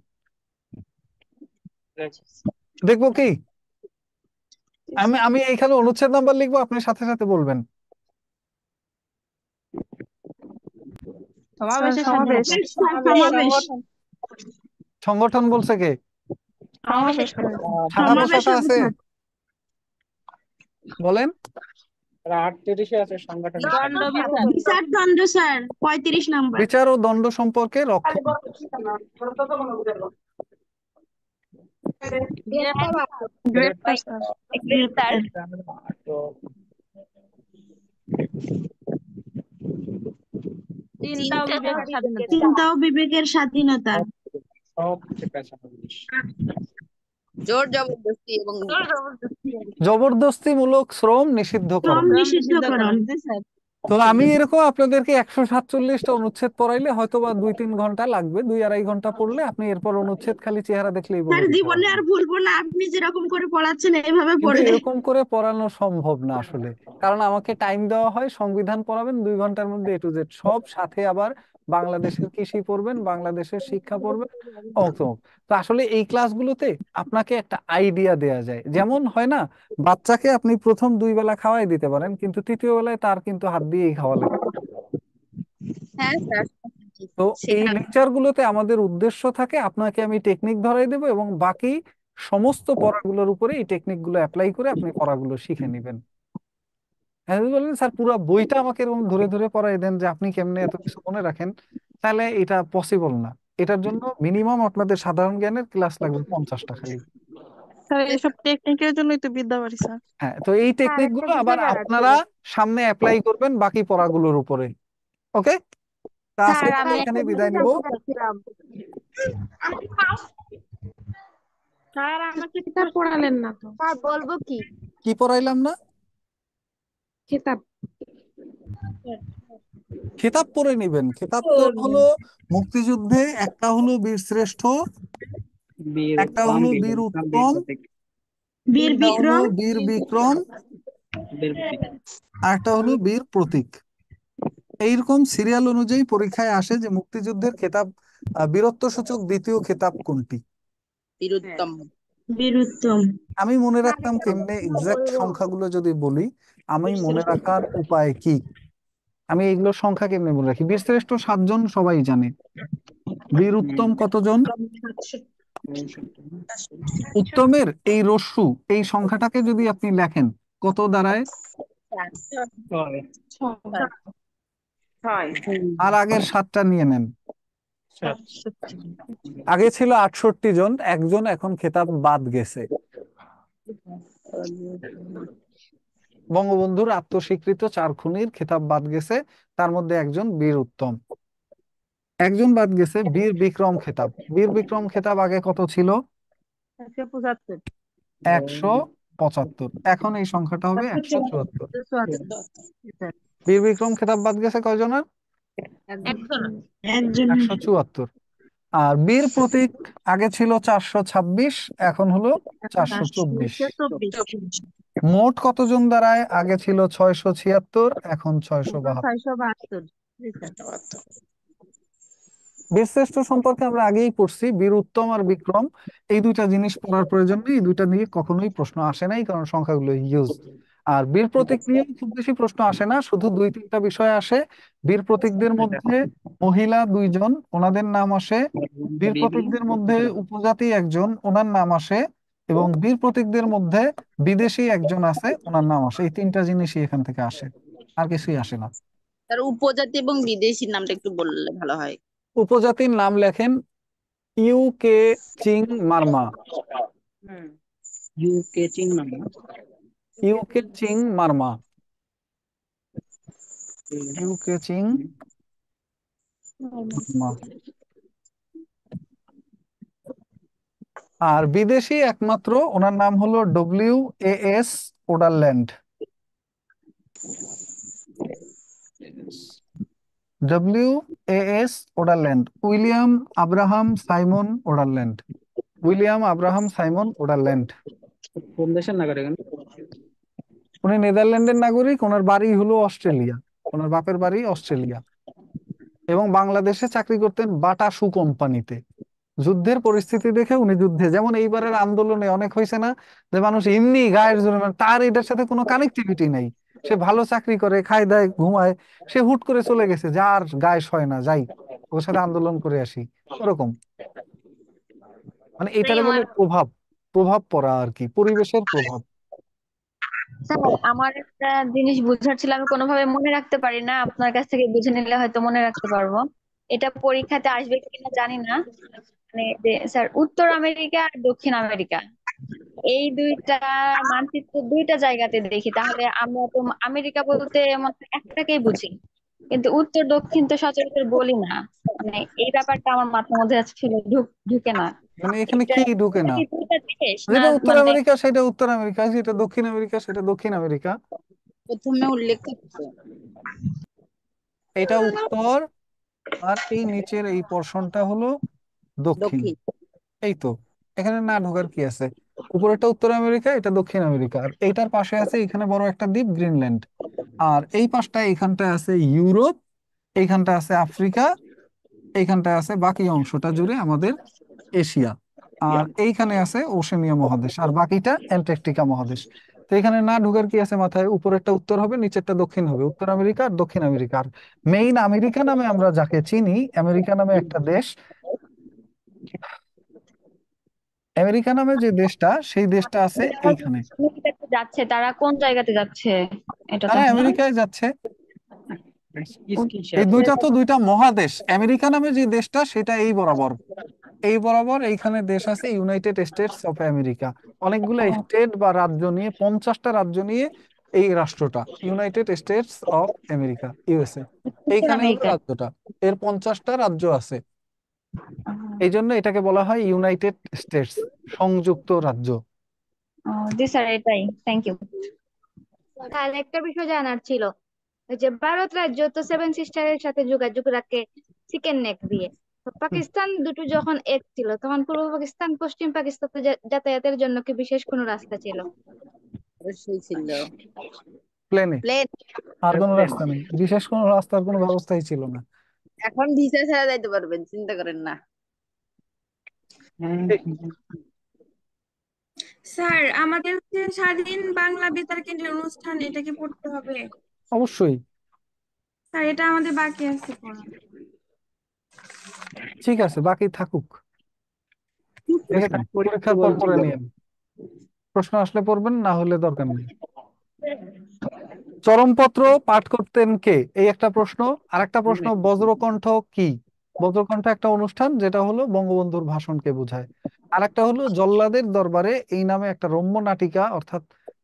দেখবো কি? আমি আমি এইখানে অনুচ্ছেদ নাম্বার লিখবো, আপনি সাথে সাথে বলবেন। সংগঠন বলছে কে? শাখা প্রশাখা আছে বলেন। 38-এ আছে সংগঠন। বিচার দণ্ড স্যার 35 নাম্বার। বিচার ও দণ্ড সম্পর্কে রক্ষণ। চিন্তা ও বিবেকের স্বাধীনতা। জোর জবরদস্তি এবং জবরদস্তিমূলক শ্রম নিষিদ্ধকরণ। তো আমি এরকম আপনাদেরকে 147টা অনুচ্ছেদ পড়াইলে হয়তো বা 2-3 ঘন্টা লাগবে, 2-2.5 ঘন্টা পড়লে আপনি এরপর অনুচ্ছেদ খালি চেহারা দেখলেই বলে স্যার দিতে জীবনে পারবেন। আর ভুলবো না, আপনি যেরকম করে পড়াচ্ছেন এইভাবে কিন্তু পড়লে। এরকম করে পড়ানো সম্ভব না আসলে, কারণ আমাকে টাইম দেওয়া হয়, সংবিধান পড়াবেন 2 ঘন্টার মধ্যে A to Z সব, সাথে আবার বাংলাদেশের কৃষি পড়বেন, বাংলাদেশের শিক্ষা পড়বেন, অমুক তমুক। তো আসলে এই ক্লাসগুলোতে আপনাকে একটা আইডিয়া দেয়া যায়। যেমন হয় না, বাচ্চাকে আপনি প্রথম 2 বেলা খাওয়াই দিতে পারেন, কিন্তু তৃতীয় বেলায় তার কিন্তু হাত দিয়েই খাওয়া লাগে। হ্যাঁ স্যার, তো এই শেখানো। লেকচারগুলোতে আমাদের উদ্দেশ্য থাকে আপনাকে আমি টেকনিক ধরাই দেবো, এবং বাকি সমস্ত পড়াগুলোর উপরে এই টেকনিকগুলো অ্যাপ্লাই করে আপনি পড়াগুলো শিখে নেবেন। হ্যাঁ, যদি বলেন স্যার পুরো বইটা আমাকে এরকম ধরে ধরে পড়াই দেন যে আপনি কেমনে এত কিছু মনে রাখেন, তাহলে এটা পসিবল না। এটার জন্য মিনিমাম আপনাদের সাধারণ জ্ঞানের ক্লাস লাগবে 50টা খালি। স্যার এইসব টেকনিকের জন্যই তো বিদ্যাবাড়ি স্যার। হ্যাঁ, তো এই স্যার টেকনিক একটা গুলো আবার বিষয় জানার আপনারা ছিল। সামনে অ্যাপ্লাই করবেন বাকি পড়াগুলোর উপরে। ওকে, তা আজকে স্যার তাহলে আমি এখানে একটা বিদায় বিষয় নিব। জানতে চাচ্ছিলাম। স্যার আমাকে কিতাব পড়ালেন না তো। স্যার বলবো কি? কি পড়াইলাম না? কিতাব। খেতাব পড়ে নিবেন। খেতাব তো হলো মুক্তিযুদ্ধে একটা হলো বীর শ্রেষ্ঠ, বীর একটা উত্তম, হলো বীর বীর বিক্রম, বীর উত্তম, প্রতীক, বীর একটা হলো বিক্রম। বীর বিক্রম, বীর প্রতীক। আর একটা হলো বীর প্রতীক। এইরকম সিরিয়াল অনুযায়ী পরীক্ষায় আসে যে মুক্তিযুদ্ধের খেতাব বীরত্বসূচক দ্বিতীয় খেতাব কোনটি। বীরুত্তম। বীর উত্তম। আমি মনে রাখতাম কেমনে, এক্সাক্ট বলবো। সংখ্যাগুলো যদি বলি, আমি মনে রাখার উপায় কি, আমি এইগুলো সংখ্যা কেমনে মনে রাখি। বীরশ্রেষ্ঠ 7 জন সবাই জানে। বীর উত্তম কতজন? উত্তমের এই রস্যু এই সংখ্যাটাকে যদি আপনি লেখেন কত দাঁড়ায়? ছয়। আর আগের 7টা নিয়ে নেন। সাত। আগে ছিল 68 জন, একজন এখন খেতাব বাদ গেছে। বঙ্গবন্ধুর আত্মস্বীকৃত 4 খুনির খেতাব বাদ গেছে, তার মধ্যে একজন বীর উত্তম, একজন বাদ গেছে বীর বিক্রম খেতাব। বীর বিক্রম খেতাব আগে কত ছিল? 175। 175। এখন এই সংখ্যাটা হবে 174। বীর বিক্রম খেতাব বাদ গেছে কয়জনের? একজন। একজন। 174। আর বীর প্রতীক আগে ছিল 426, এখন হলো 424। 424। মোট কতজন দাঁড়ায়? আগে ছিল 676, এখন 672। 672। বীরশ্রেষ্ঠ সম্পর্কে আমরা আগেই পড়ছি, বীর উত্তম আর বিক্রম এই দুইটা জিনিস পড়ার প্রয়োজন নেই, এই দুইটা নিয়ে কখনোই প্রশ্ন আসে নাই, কারণ সংখ্যাগুলো ইউজ। আর বীর প্রতীক নিয়ে খুব বেশি প্রশ্ন আসে না, শুধু 2-3টা বিষয় আসে। বীর প্রতীকদের মধ্যে মহিলা 2 জন, ওনাদের নাম আসে। বীর প্রতীকদের মধ্যে উপজাতি একজন, ওনার নাম আসে। এবং বীর প্রতীকদের মধ্যে বিদেশি একজন আছে, ওনার নাম আসে। এই 3টা জিনিসই এখান থেকে আসে, আর কিছুই আসে না। তার উপজাতি এবং বিদেশির নামটা একটু বললে ভালো হয়। উপজাতির নাম লেখেন ইউকে চিং মারমা। ইউকে চিং নাম। ইউকে চিং মারমা। ইউকে চিং মারমা। আর বিদেশি একমাত্র ওনার নাম হলো WAS Ouderland. WAS Ouderland, William Abraham Simon Ouderland. William Abraham Simon Ouderland. কোন দেশের নাগরিক? উনি নেদারল্যান্ডের নাগরিক, ওনার বাড়ি হলো অস্ট্রেলিয়া, ওনার বাপের বাড়ি অস্ট্রেলিয়া। এবং বাংলাদেশে চাকরি করতেন বাটা শু কোম্পানিতে। যুদ্ধের পরিস্থিতি দেখে উনি যুদ্ধে, যেমন এইবারের আন্দোলনে অনেক হয়েছে না, যে মানুষ এমনি গায়ের জোরে, মানে তার এটার সাথে কোনো কানেক্টিভিটি নাই, সে ভালো চাকরি করে, খায় দায় ঘুমায়, সে হুট করে চলে গেছে, যার গায়ে সয় না, যাই ওর সাথে আন্দোলন করে আসি, ওরকম। মানে এটারে বলে প্রভাব, প্রভাব পড়া আর কি, পরিবেশের প্রভাব। স্যার আমার একটা জিনিস বুঝার ছিল, আমি কোনোভাবে মনে রাখতে পারি না, আপনার কাছ থেকে বুঝে নিলে হয়তো মনে রাখতে পারবো। এটা পরীক্ষাতে আসবে কিনা জানি না। মানে যে স্যার উত্তর আমেরিকা আর দক্ষিণ আমেরিকা এই দুইটা মানচিত্র দুইটা জায়গাতে দেখি, তাহলে আমরা তো আমেরিকা বলতে মাত্র একটাকেই বুঝি, কিন্তু উত্তর দক্ষিণ তো সচরাচর বলি না। মানে এই ব্যাপারটা আমার মাথার মধ্যে ছিল, ঢুকে না। মানে এখানে এটা কি ঢুকে এটা না? কি দুইটা দেশ না? যেটা উত্তর মানে আমেরিকা সেটা উত্তর আমেরিকা, যেটা দক্ষিণ আমেরিকা সেটা দক্ষিণ আমেরিকা। প্রথমে উল্লেখ করতে এটা উত্তর, আর এই নিচের এই পোর্শনটা হলো দক্ষিণ। দক্ষিণ। এই তো, এখানে না ঢোকার কি আছে? উপরেরটা উত্তর আমেরিকা, এটা দক্ষিণ আমেরিকা, আর এইটার পাশে আছে এখানে বড় একটা দ্বীপ গ্রিনল্যান্ড। আর এই পাশটা এইখানটা আছে ইউরোপ, এইখানটা আছে আফ্রিকা, এইখানটায় আছে বাকি অংশটা জুড়ে আমাদের এশিয়া, আর এইখানে আছে ওশেনিয়া মহাদেশ, আর বাকিটা অ্যান্টার্কটিকা মহাদেশ। তো এখানে না ঢুকার কি আছে মাথায়, উপরেরটা উত্তর হবে, নিচেরটা দক্ষিণ হবে, উত্তর আমেরিকা আর দক্ষিণ আমেরিকা। আর মেইন আমেরিকা নামে আমরা যাকে চিনি, আমেরিকা নামে একটা দেশ, আমেরিকা নামে যে দেশটা, সেই দেশটা আছে এইখানে। আমেরিকাতে যাচ্ছে, তারা কোন জায়গাতে যাচ্ছে এটা তারা জানি না। আমেরিকায় যাচ্ছে। এই দুইটা তো উত্তরে দুইটা মহাদেশ, আমেরিকা নামে যে দেশটা সেটা এই বরাবর, এই বরাবর এইখানে দেশ আছে ইউনাইটেড স্টেটস অফ আমেরিকা। অনেকগুলো স্টেট বা রাজ্য নিয়ে, 50টা রাজ্য নিয়ে এই রাষ্ট্রটা, United States of America, USA. এইখানে হলো আমেরিকা। রাজ্যটা, এর 50টা রাজ্য আছে, এই জন্য এটাকে বলা হয় ইউনাইটেড স্টেটস, সংযুক্ত রাজ্য। জি স্যার, এটাই, থ্যাংক ইউ। আর একটা বিষয় জানার ছিল, ওই যে ভারত রাজ্য তো সেভেন সিস্টারের সাথে যোগাযোগ রাখে চিকেন নেক দিয়ে। তো পাকিস্তান দুটো যখন এক ছিল, তখন পূর্ব পাকিস্তান পশ্চিম পাকিস্তানে যাতায়াতের জন্য কি বিশেষ কোনো রাস্তা ছিল? অবশ্যই ছিল। প্লেনে, প্লেন। আর কোনো রাস্তা নেই, বিশেষ কোনো রাস্তার কোনো ব্যবস্থাই ছিল না। এখন ভিসা ছাড়া যাইতে পারবেন, চিন্তা করেন না। স্যার, আমাদের হচ্ছে স্বাধীন বাংলা বেতার কেন্দ্রের অনুষ্ঠান, এটা কি পড়তে হবে? অবশ্যই। স্যার, এটা আমাদের বাকি আছে পড়া। ঠিক আছে, বাকি থাকুক, দেখেছেন, পরীক্ষার পর পড়ে নিয়েন, প্রশ্ন আসলে পড়বেন, না হলে দরকার নেই। চরমপত্র পাঠ করতেন কে, এই একটা প্রশ্ন। আর একটা প্রশ্ন, বজ্রকণ্ঠ কি? বজ্রকণ্ঠ একটা অনুষ্ঠান যেটা হলো বঙ্গবন্ধুর ভাষণকে বোঝায়। আর একটা হলো জল্লাদের দরবারে, এই নামে একটা রম্য নাটিকা, অর্থাৎ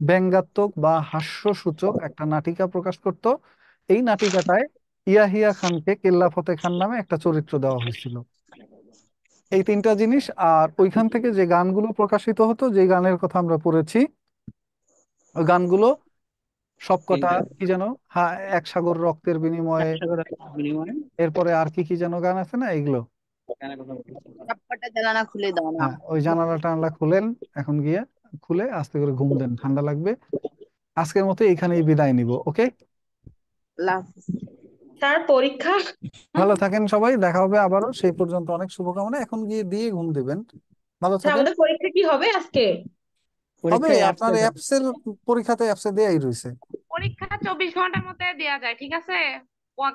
ব্যঙ্গাত্মক বা হাস্যসূচক একটা নাটিকা প্রকাশ করত। এই নাটিকাটায় ইয়াহিয়া খানকে কেল্লা ফতে খান নামে একটা চরিত্র দেওয়া হয়েছিল। এই তিনটা জিনিস। আর ওইখান থেকে যে গানগুলো প্রকাশিত হতো, যে গানের কথা আমরা পড়েছি, ওই গানগুলো সবকটা কি যেন, হ্যাঁ, এক সাগর রক্তের বিনিময়ে, এরপরে আর কি কি যেন গান আছে না, এগুলো। সবকটা জানালা খুলে দাও না। হ্যাঁ, ওই জানালা টানালা খুলেন, এখন গিয়ে খুলে আস্তে করে ঘুম দেন, ঠান্ডা লাগবে। আজকের মতো এখানেই বিদায় নিব, ওকে? স্যার, পরীক্ষা। ভালো থাকেন সবাই, দেখা হবে আবারও, সেই পর্যন্ত অনেক শুভকামনা। এখন গিয়ে দিয়ে ঘুম দেবেন, ভালো স্যার, থাকেন। আমাদের পরীক্ষা কি হবে আজকে? হবে, আপনার অ্যাপসের পরীক্ষাতে অ্যাপসে দেয়াই রয়েছে। পরীক্ষা 24 ঘন্টার মধ্যে দেয়া যায়, ঠিক আছে?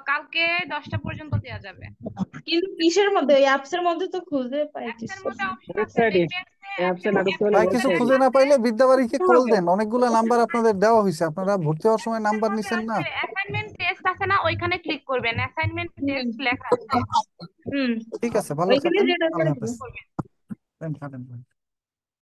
কালকে 10টা পর্যন্ত দেয়া যাবে। কিন্তু কিসের মধ্যে? ওই অ্যাপস এর মধ্যে তো খুঁজে পাইতেছি ভাই, কিছু খুঁজে না পাইলে বিদ্যাবাড়িকে কল দেন, অনেকগুলো নাম্বার আপনাদের দেওয়া হয়েছে, আপনারা ভর্তি হওয়ার সময় নাম্বার নিছেন না। অ্যাসাইনমেন্ট টেস্ট আছে না, ওইখানে ক্লিক করবেন, অ্যাসাইনমেন্ট টেস্ট লেখা আছে। ঠিক আছে, ভালো থাকেন, আল্লাহ হাফেজ।